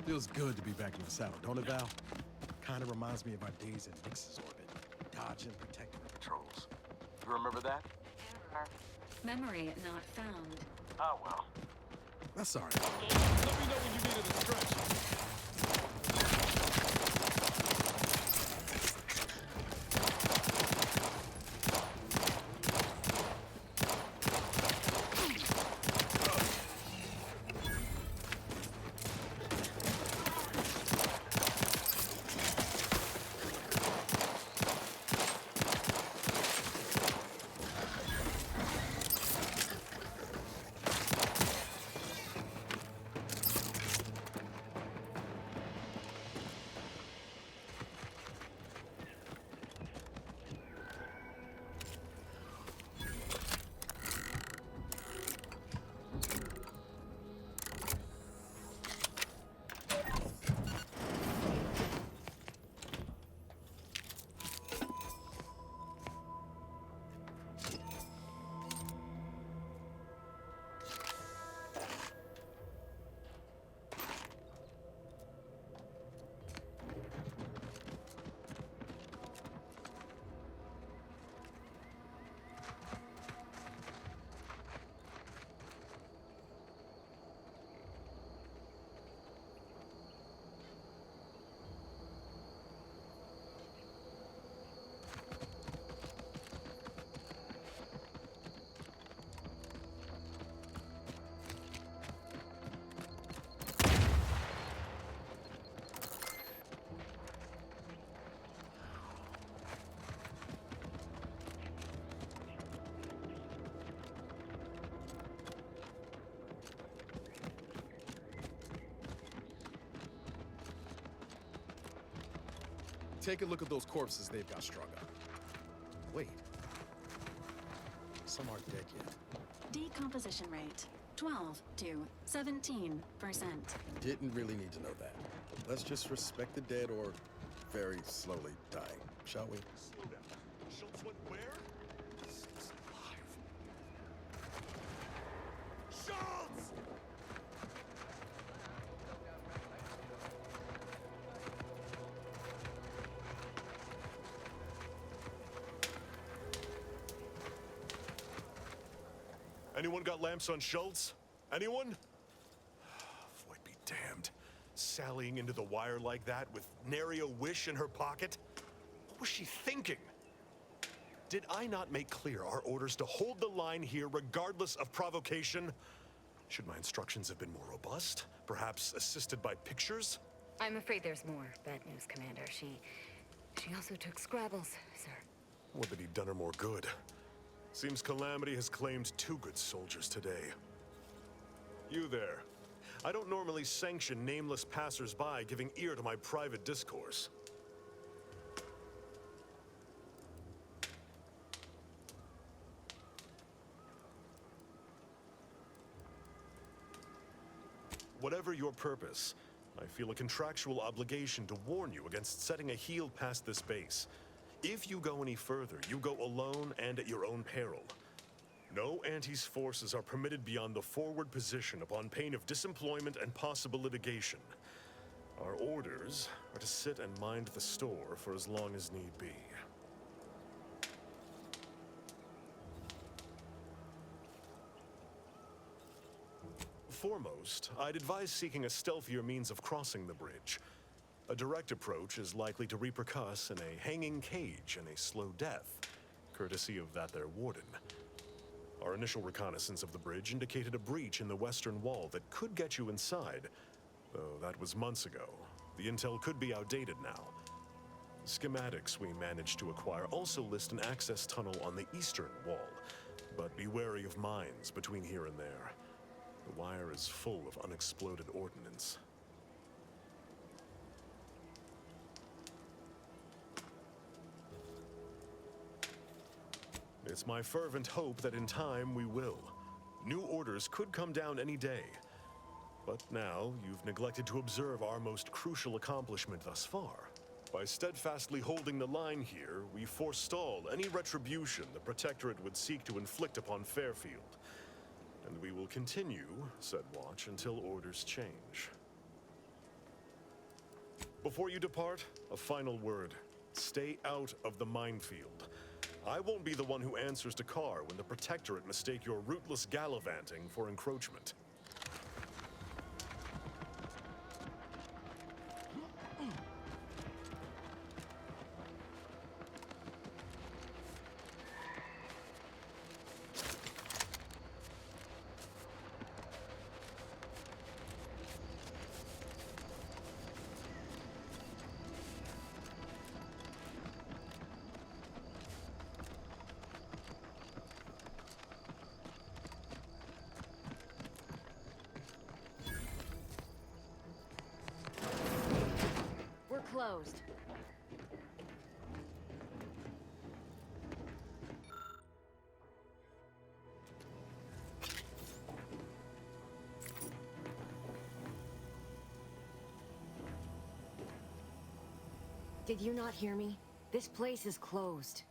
Feels good to be back in the saddle, don't it, Val? Kind of reminds me of our days in Nix's orbit, dodging protecting patrols. You remember that? Error. Memory not found. Oh, well. That's all right. Let me know when you needed a stretch. Take a look at those corpses they've got strung up. Wait. Some aren't dead yet. Decomposition rate 12 to 17%. Didn't really need to know that. Let's just respect the dead or very slowly dying, shall we? Slow down. Schultz went where? He's alive. Schultz! Anyone got lamps on Schultz? Anyone? Void be damned. Sallying into the wire like that with nary a wish in her pocket? What was she thinking? Did I not make clear our orders to hold the line here regardless of provocation? Should my instructions have been more robust? Perhaps assisted by pictures? I'm afraid there's more bad news, Commander. She also took Scrabbles, sir. Would that he'd done her more good. Seems Calamity has claimed 2 good soldiers today. You there. I don't normally sanction nameless passers-by giving ear to my private discourse. Whatever your purpose, I feel a contractual obligation to warn you against setting a heel past this base. If you go any further, you go alone and at your own peril. No Anti's forces are permitted beyond the forward position upon pain of disemployment and possible litigation. Our orders are to sit and mind the store for as long as need be. Foremost, I'd advise seeking a stealthier means of crossing the bridge. A direct approach is likely to repercuss in a hanging cage and a slow death, courtesy of that there warden. Our initial reconnaissance of the bridge indicated a breach in the western wall that could get you inside, though that was months ago. The intel could be outdated now. The schematics we managed to acquire also list an access tunnel on the eastern wall, but be wary of mines between here and there. The wire is full of unexploded ordnance. It's my fervent hope that in time we will. New orders could come down any day. But now, you've neglected to observe our most crucial accomplishment thus far. By steadfastly holding the line here, we forestall any retribution the Protectorate would seek to inflict upon Fairfield. And we will continue, said watch, until orders change. Before you depart, a final word. Stay out of the minefield. I won't be the one who answers to Carr when the Protectorate mistake your rootless gallivanting for encroachment. Closed. Did you not hear me? This place is closed.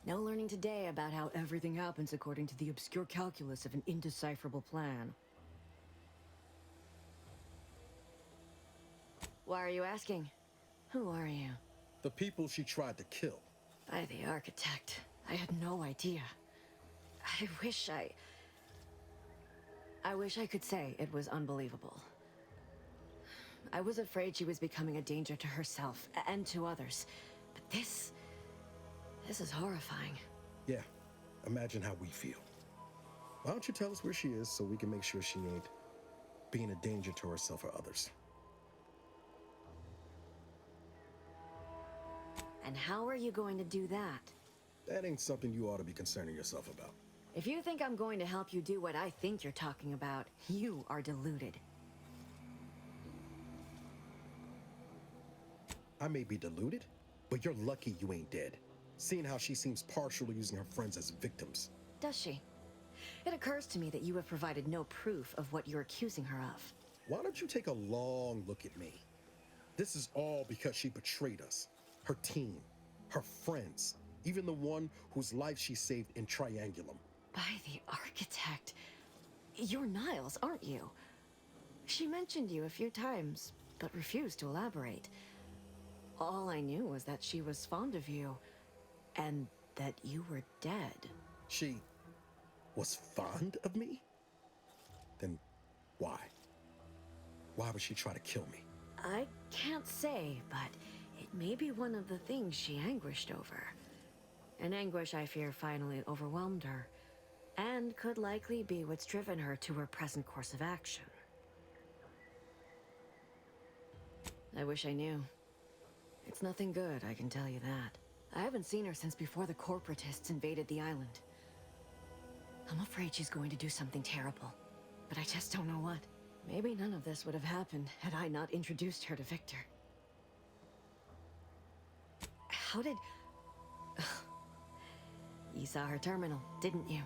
No learning today about how everything happens according to the obscure calculus of an indecipherable plan. Why are you asking? Who are you? The people she tried to kill. By the architect. I had no idea. I wish I could say it was unbelievable. I was afraid she was becoming a danger to herself and to others. But this is horrifying. Yeah, imagine how we feel. Why don't you tell us where she is so we can make sure she ain't being a danger to herself or others? And how are you going to do that? That ain't something you ought to be concerning yourself about. If you think I'm going to help you do what I think you're talking about, you are deluded. I may be deluded, but you're lucky you ain't dead. Seeing how she seems partial to using her friends as victims. Does she? It occurs to me that you have provided no proof of what you're accusing her of. Why don't you take a long look at me? This is all because she betrayed us. Her team, her friends, even the one whose life she saved in Triangulum. By the architect. You're Niles, aren't you? She mentioned you a few times, but refused to elaborate. All I knew was that she was fond of you, and that you were dead. She was fond of me? Then why? Why would she try to kill me? I can't say, but it may be one of the things she anguished over. An anguish I fear finally overwhelmed her, and could likely be what's driven her to her present course of action. I wish I knew. It's nothing good, I can tell you that. I haven't seen her since before the corporatists invaded the island. I'm afraid she's going to do something terrible, but I just don't know what. Maybe none of this would have happened had I not introduced her to Victor. How did... You saw her terminal, didn't you?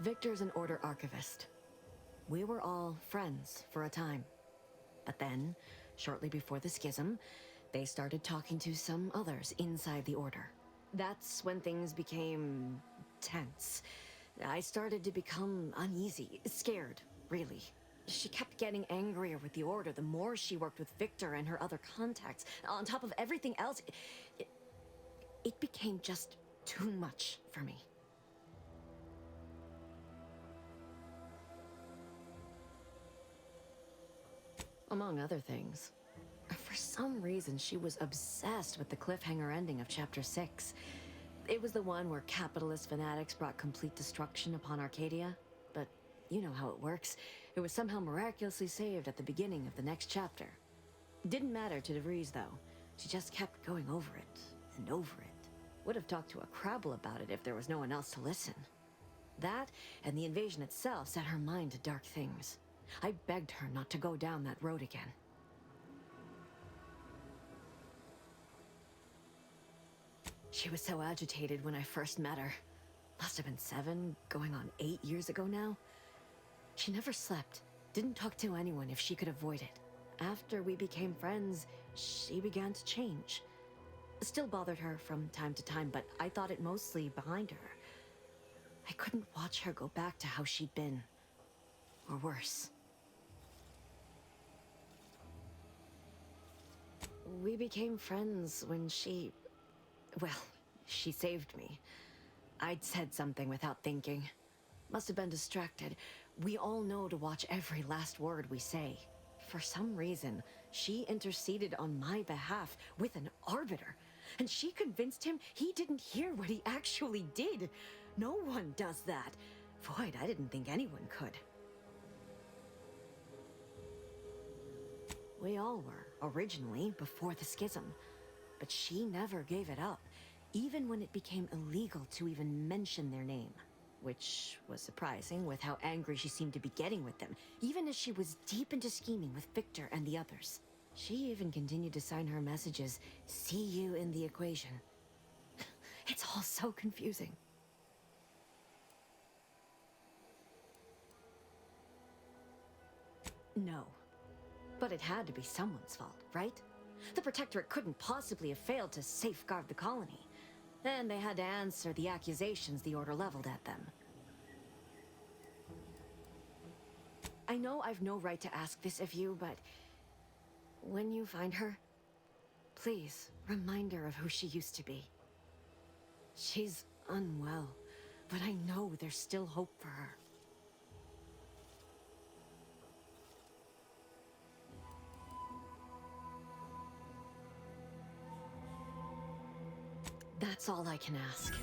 Victor's an Order archivist. We were all friends for a time. But then, shortly before the schism, they started talking to some others inside the Order. That's when things became tense. I started to become uneasy, scared, really. She kept getting angrier with the Order the more she worked with Victor and her other contacts. On top of everything else, it became just too much for me. Among other things, for some reason she was obsessed with the cliffhanger ending of Chapter 6. It was the one where capitalist fanatics brought complete destruction upon Arcadia, but you know how it works. It was somehow miraculously saved at the beginning of the next chapter. Didn't matter to DeVries, though. She just kept going over it and over it. Would have talked to a Crabble about it if there was no one else to listen. That, and the invasion itself, set her mind to dark things. I begged her not to go down that road again. She was so agitated when I first met her. Must have been 7, going on 8 years ago now. She never slept, didn't talk to anyone if she could avoid it. After we became friends, she began to change. Still bothered her from time to time, but I thought it mostly behind her. I couldn't watch her go back to how she'd been. Or worse. We became friends when she... well, she saved me. I'd said something without thinking. Must have been distracted. We all know to watch every last word we say. For some reason, she interceded on my behalf with an arbiter. And she convinced him he didn't hear what he actually did. No one does that. Void, I didn't think anyone could. We all were, originally, before the schism. But she never gave it up, even when it became illegal to even mention their name. Which was surprising with how angry she seemed to be getting with them, even as she was deep into scheming with Victor and the others. She even continued to sign her messages, "See you in the equation." It's all so confusing. No. But it had to be someone's fault, right? The Protectorate couldn't possibly have failed to safeguard the colony. And they had to answer the accusations the Order leveled at them. I know I've no right to ask this of you, but... when you find her, please remind her of who she used to be. She's unwell, but I know there's still hope for her. That's all I can ask.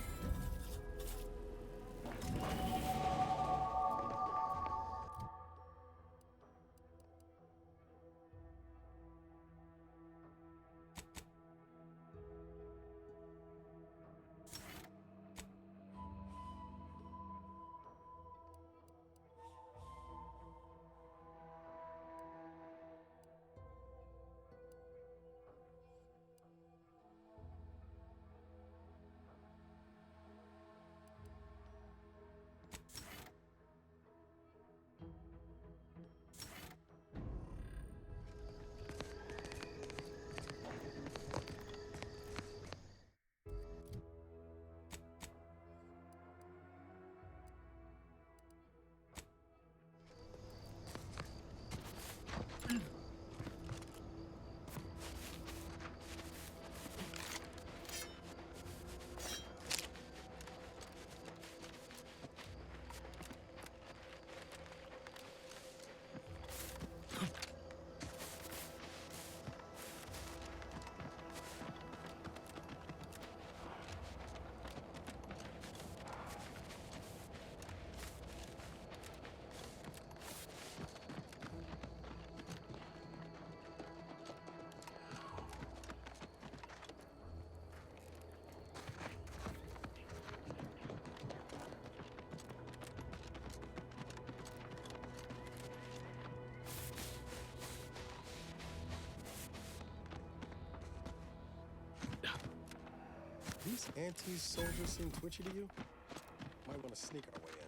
These anti-soldiers seem twitchy to you? Might want to sneak our way in.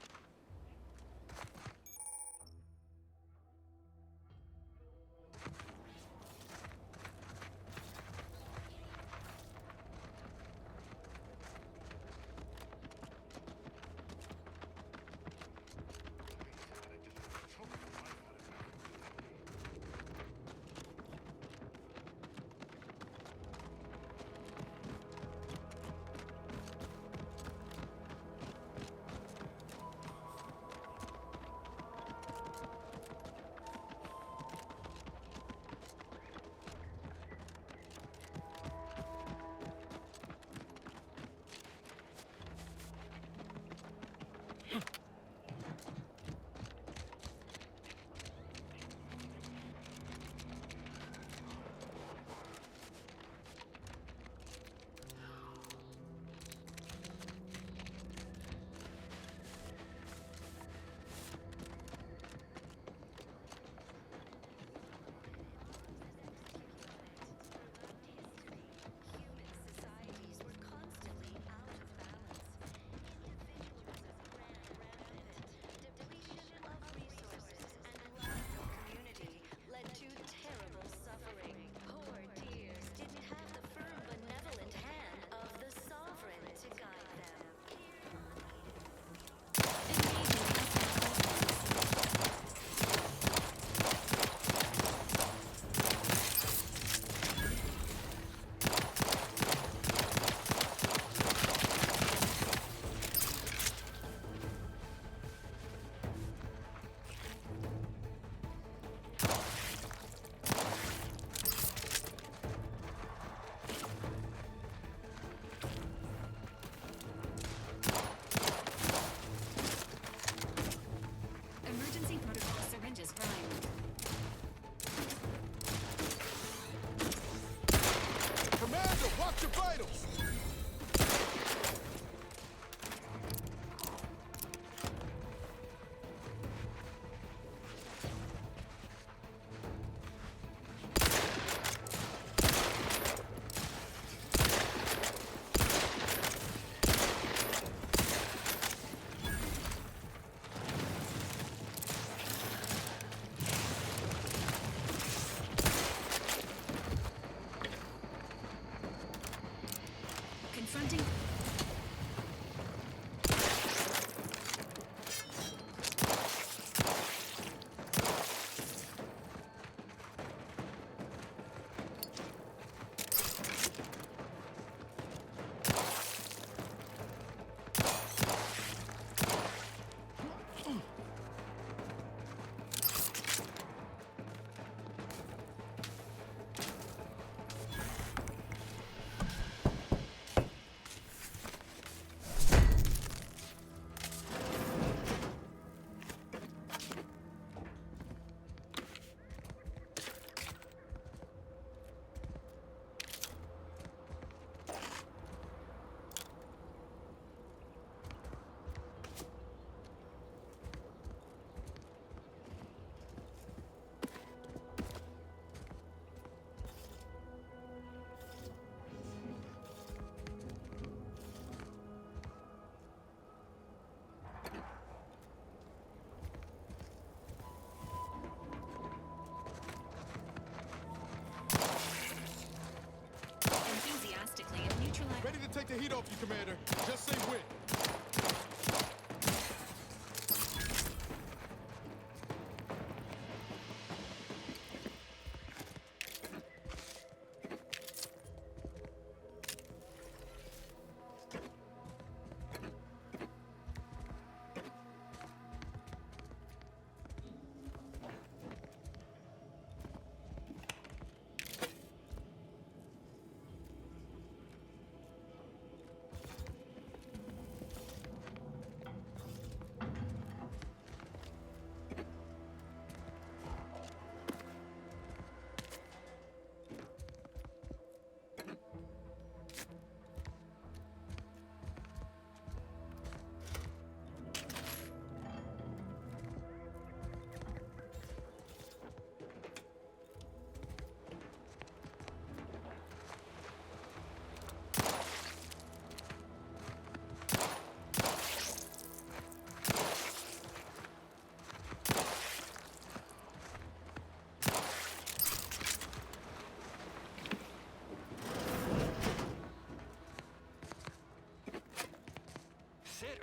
Emergency protocol syringes prime. Commander, watch your vitals! Confronting. Enthusiastically neutralize. Ready to take the heat off you, Commander. Just say when.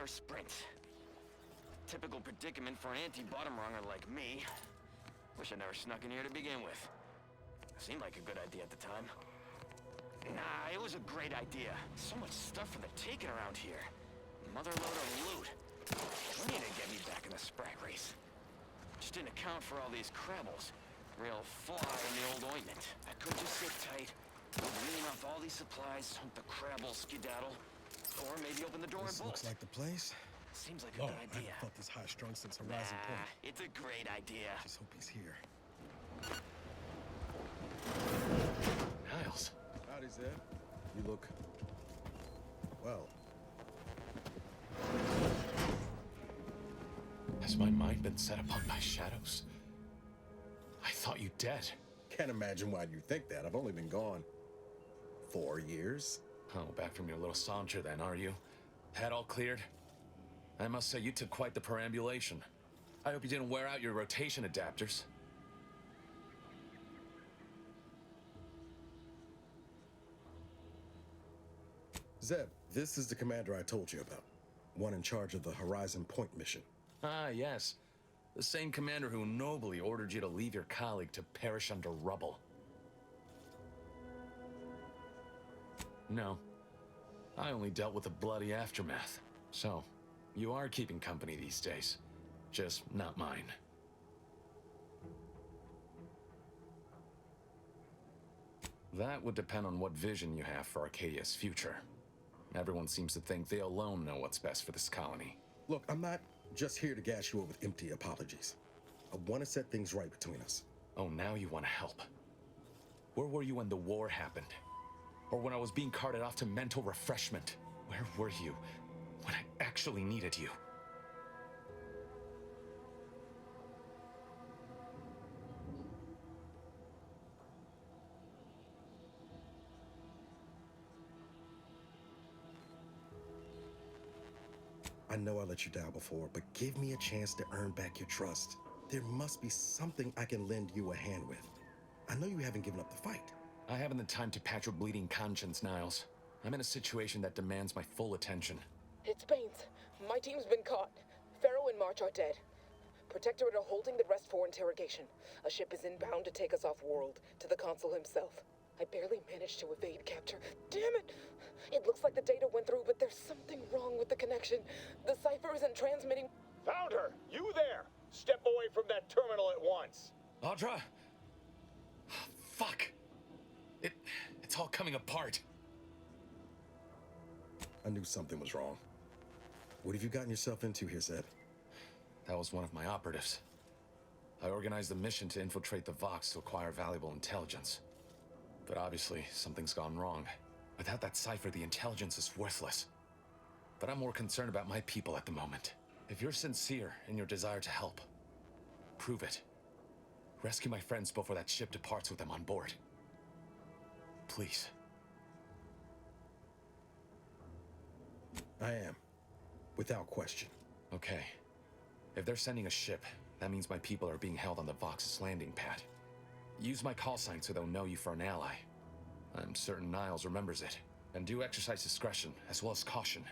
better sprint. Typical predicament for an anti-bottom runger like me. Wish I never snuck in here to begin with. Seemed like a good idea at the time. Nah, it was a great idea. So much stuff for the taking around here. Motherload of loot. Plenty to get me back in the sprite race. Just didn't account for all these crabbles. Real fly in the old ointment. I could just sit tight, lean off all these supplies, hope the crabble skedaddle, or maybe open the door This and bolt. looks like the place. Seems like a Lord, good I idea. haven't felt this high-strung since Horizon Point. It's a great idea. Just hope he's here. Niles. Howdy, Zeb. You look... well. Has my mind been set upon by shadows? I thought you dead. Can't imagine why you think that. I've only been gone 4 years. Oh, back from your little saunter then, are you? Head all cleared? I must say, you took quite the perambulation. I hope you didn't wear out your rotation adapters. Zeb, this is the commander I told you about. One in charge of the Horizon Point mission. Ah, yes. The same commander who nobly ordered you to leave your colleague to perish under rubble. No. I only dealt with the bloody aftermath. So, you are keeping company these days. Just not mine. That would depend on what vision you have for Arcadia's future. Everyone seems to think they alone know what's best for this colony. Look, I'm not just here to gas you up with empty apologies. I want to set things right between us. Oh, now you want to help. Where were you when the war happened? Or when I was being carted off to mental refreshment? Where were you when I actually needed you? I know I let you down before, but give me a chance to earn back your trust. There must be something I can lend you a hand with. I know you haven't given up the fight. I haven't the time to patch your bleeding conscience, Niles. I'm in a situation that demands my full attention. It's Baines. My team's been caught. Pharaoh and March are dead. Protectorate are holding the rest for interrogation. A ship is inbound to take us off-world, to the consul himself. I barely managed to evade capture. Damn it! It looks like the data went through, but there's something wrong with the connection. The cipher isn't transmitting. Found her! You there! Step away from that terminal at once! Audra? Fuck! It's all coming apart. I knew something was wrong. What have you gotten yourself into here, Zeb? That was one of my operatives. I organized a mission to infiltrate the Vox to acquire valuable intelligence. But obviously, something's gone wrong. Without that cipher, the intelligence is worthless. But I'm more concerned about my people at the moment. If you're sincere in your desire to help, prove it. Rescue my friends before that ship departs with them on board. Please. I am. Without question. Okay. If they're sending a ship, that means my people are being held on the Vox's landing pad. Use my call sign so they'll know you for an ally. I'm certain Niles remembers it. And do exercise discretion, as well as caution.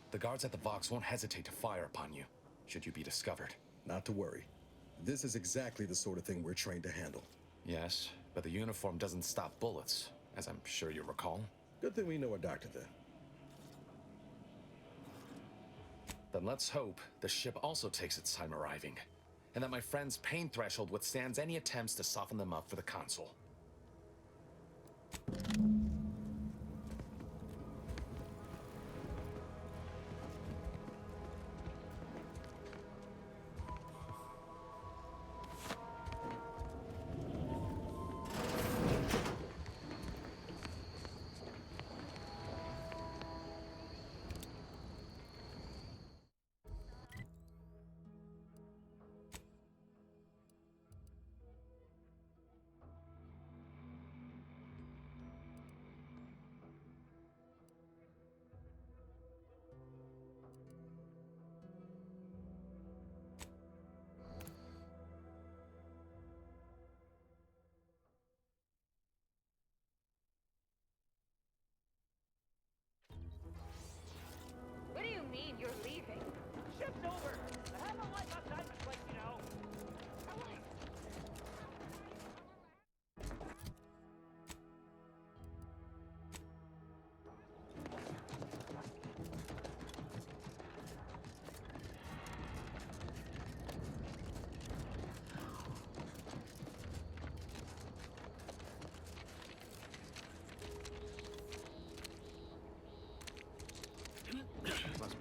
The guards at the Vox won't hesitate to fire upon you, should you be discovered. Not to worry. This is exactly the sort of thing we're trained to handle. Yes, but the uniform doesn't stop bullets, as I'm sure you recall. Good thing we know a doctor then. Then let's hope the ship also takes its time arriving, and that my friend's pain threshold withstands any attempts to soften them up for the consul.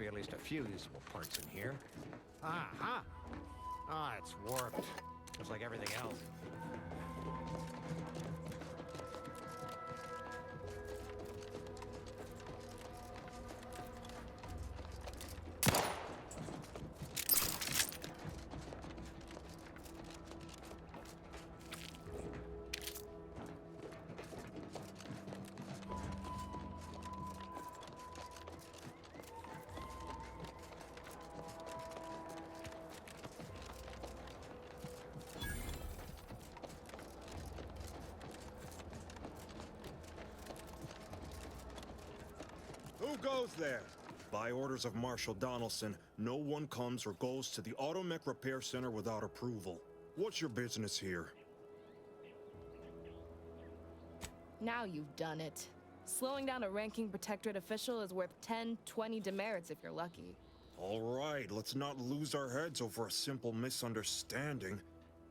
be at least a few usable parts in here. Ah, it's warped. Just like everything else. Who goes there? By orders of Marshal Donaldson, no one comes or goes to the Automech Repair Center without approval. What's your business here? Now you've done it. Slowing down a ranking Protectorate official is worth 10, 20 demerits if you're lucky. All right, let's not lose our heads over a simple misunderstanding.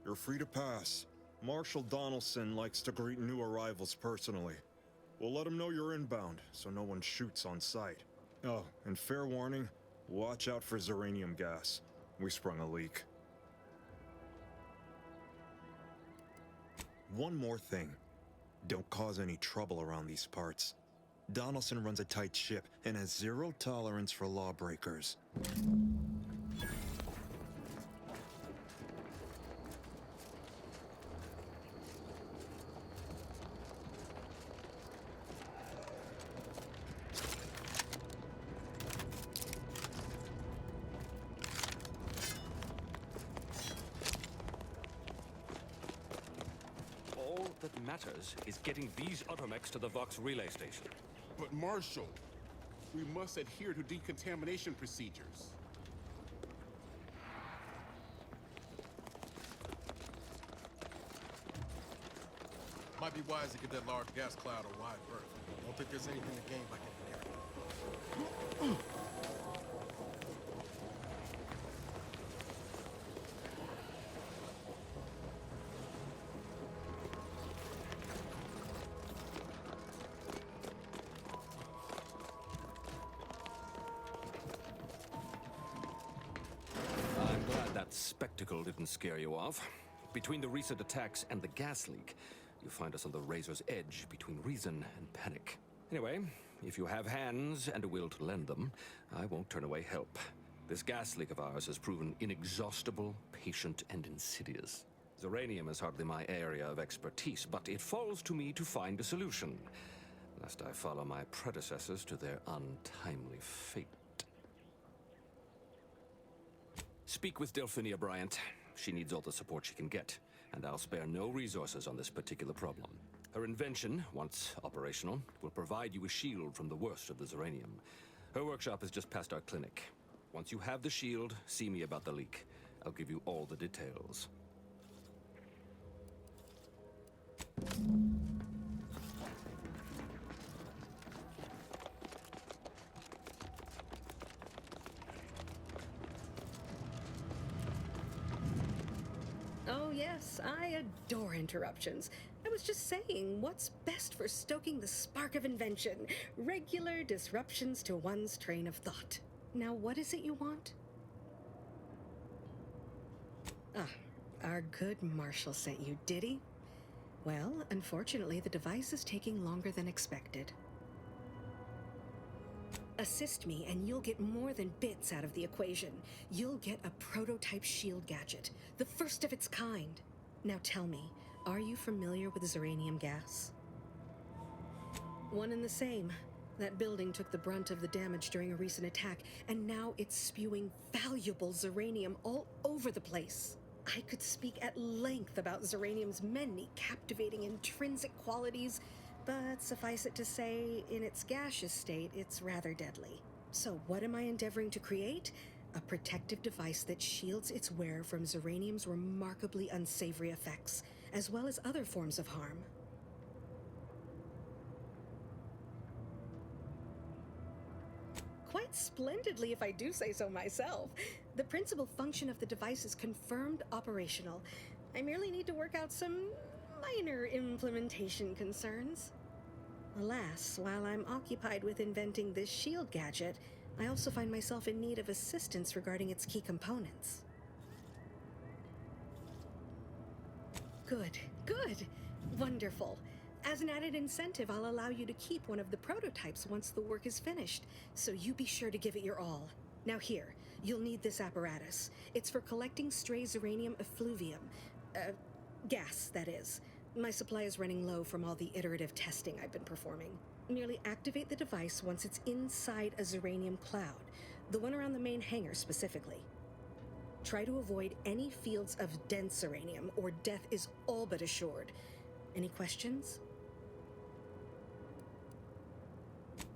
You're free to pass. Marshal Donaldson likes to greet new arrivals personally. We'll let him know you're inbound, so no one shoots on sight. Oh, and fair warning, watch out for Zeranium gas. We sprung a leak. One more thing. Don't cause any trouble around these parts. Donaldson runs a tight ship and has zero tolerance for lawbreakers. All that matters is getting these automechs to the Vox relay station. But Marshal, we must adhere to decontamination procedures. Might be wise to get that large gas cloud a wide berth. Don't think there's anything to gain by getting near it. I'm glad that spectacle didn't scare you off. Between the recent attacks and the gas leak, you find us on the razor's edge between reason and panic. Anyway, if you have hands and a will to lend them, I won't turn away help. This gas leak of ours has proven inexhaustible, patient, and insidious. Zeranium is hardly my area of expertise, but it falls to me to find a solution, lest I follow my predecessors to their untimely fate. Speak with Delphinia Bryant. She needs all the support she can get, and I'll spare no resources on this particular problem. Her invention, once operational, will provide you a shield from the worst of the Zeranium. Her workshop is just past our clinic. Once you have the shield, see me about the leak. I'll give you all the details. Oh yes, I adore interruptions. I was just saying, what's best for stoking the spark of invention? Regular disruptions to one's train of thought. Now, what is it you want? Ah, our good Marshal sent you, did he? Well, unfortunately, the device is taking longer than expected. Assist me, and you'll get more than bits out of the equation. You'll get a prototype shield gadget, the first of its kind. Now tell me, are you familiar with Zeranium gas? One and the same. That building took the brunt of the damage during a recent attack, and now it's spewing valuable Zeranium all over the place. I could speak at length about Zeranium's many captivating intrinsic qualities, but suffice it to say, in its gaseous state, it's rather deadly. So what am I endeavoring to create? A protective device that shields its wearer from Zeranium's remarkably unsavory effects, as well as other forms of harm. Quite splendidly, if I do say so myself. The principal function of the device is confirmed operational. I merely need to work out some minor implementation concerns. Alas, while I'm occupied with inventing this shield gadget, I also find myself in need of assistance regarding its key components. Good, good. Wonderful. As an added incentive, I'll allow you to keep one of the prototypes once the work is finished, so you be sure to give it your all. Now here, you'll need this apparatus. It's for collecting stray Zeranium effluvium. Gas, that is. My supply is running low from all the iterative testing I've been performing. Merely activate the device once it's inside a Zeranium cloud, the one around the main hangar specifically. Try to avoid any fields of dense Zeranium, or death is all but assured. Any questions?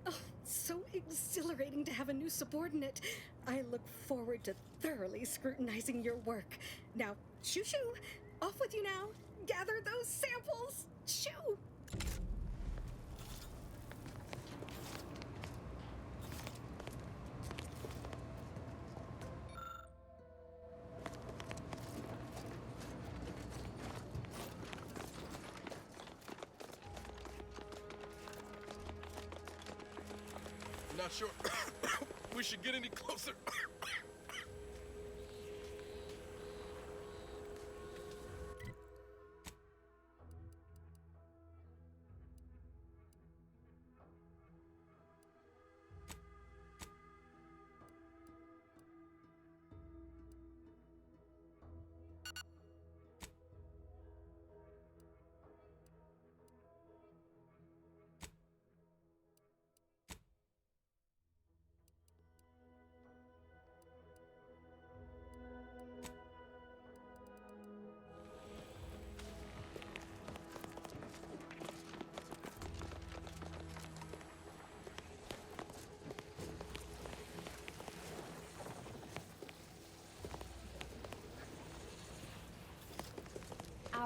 Oh, so exhilarating to have a new subordinate. I look forward to thoroughly scrutinizing your work. Now, shoo-shoo! Off with you now! Gather those samples! Shoo! Not sure we should get any closer.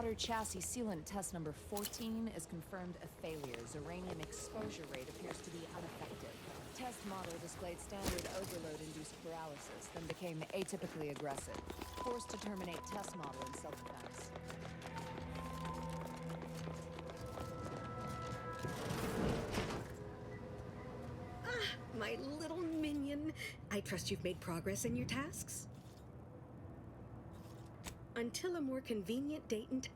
Outer chassis sealant test number 14 is confirmed a failure. Zeranium exposure rate appears to be unaffected. Test model displayed standard overload-induced paralysis, then became atypically aggressive. Forced to terminate test model in self-defense. Ah, my little minion. I trust you've made progress in your tasks? Until a more convenient date and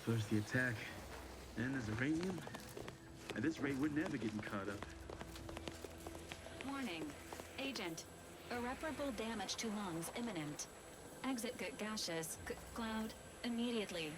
First the attack, then there's Zeranium. At this rate, we're never getting caught up. Warning. Agent. Irreparable damage to lungs imminent. Exit gaseous cloud immediately.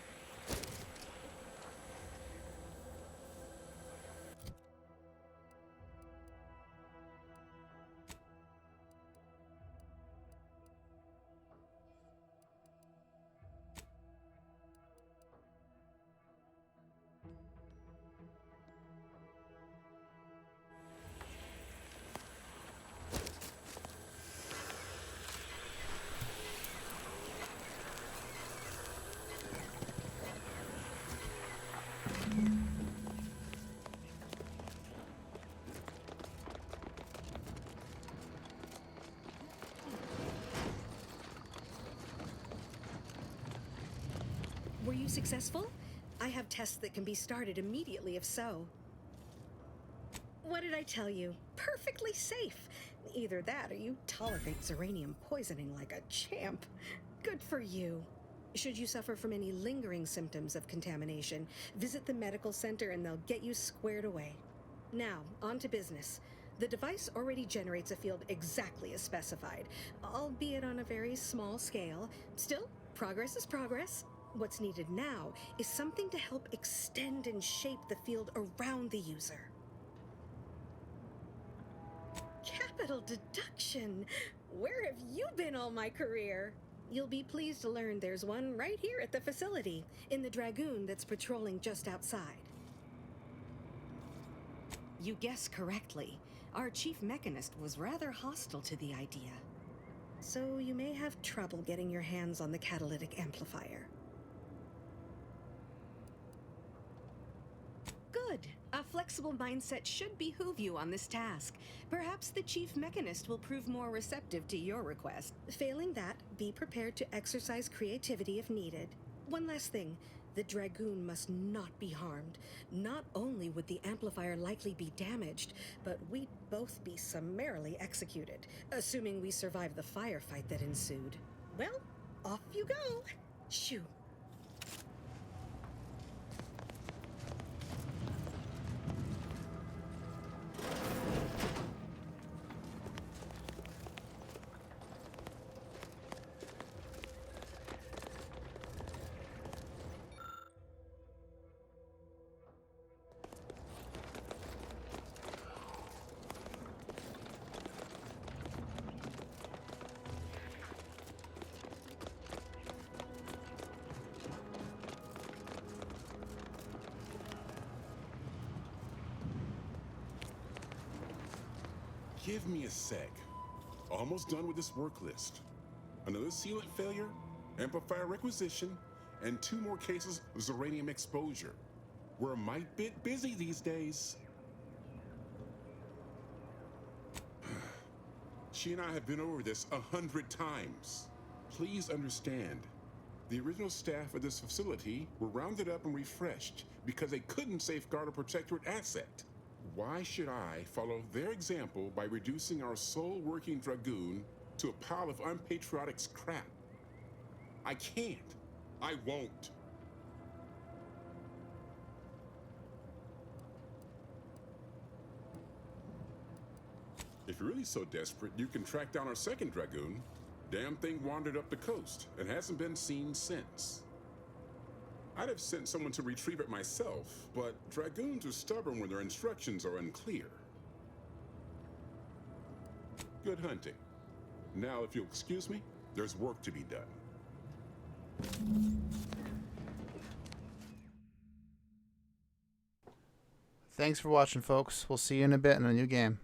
were you successful? I have tests that can be started immediately if so. What did I tell you? Perfectly safe. Either that or you tolerate Zeranium poisoning like a champ. Good for you. Should you suffer from any lingering symptoms of contamination, visit the medical center and they'll get you squared away. Now, on to business. The device already generates a field exactly as specified, albeit on a very small scale. Still, progress is progress. What's needed now is something to help extend and shape the field around the user. Capital deduction! Where have you been all my career? You'll be pleased to learn there's one right here at the facility, in the Dragoon that's patrolling just outside. You guessed correctly. Our chief mechanist was rather hostile to the idea. So you may have trouble getting your hands on the catalytic amplifier. Good. A flexible mindset should behoove you on this task. Perhaps the chief mechanist will prove more receptive to your request. Failing that, be prepared to exercise creativity if needed. One last thing. The Dragoon must not be harmed. Not only would the amplifier likely be damaged, but we'd both be summarily executed, assuming we survive the firefight that ensued. Well, off you go. Shoo. Give me a sec. Almost done with this work list. Another sealant failure, amplifier requisition, and 2 more cases of Zeranium exposure. We're a mite bit busy these days. She and I have been over this 100 times. Please understand, the original staff of this facility were rounded up and refreshed because they couldn't safeguard a Protectorate asset. Why should I follow their example by reducing our sole working Dragoon to a pile of unpatriotic scrap? I can't. I won't. If you're really so desperate, you can track down our second Dragoon. Damn thing wandered up the coast and hasn't been seen since. I'd have sent someone to retrieve it myself, but Dragoons are stubborn when their instructions are unclear. Good hunting. Now, if you'll excuse me, there's work to be done. Thanks for watching, folks. We'll see you in a bit in a new game.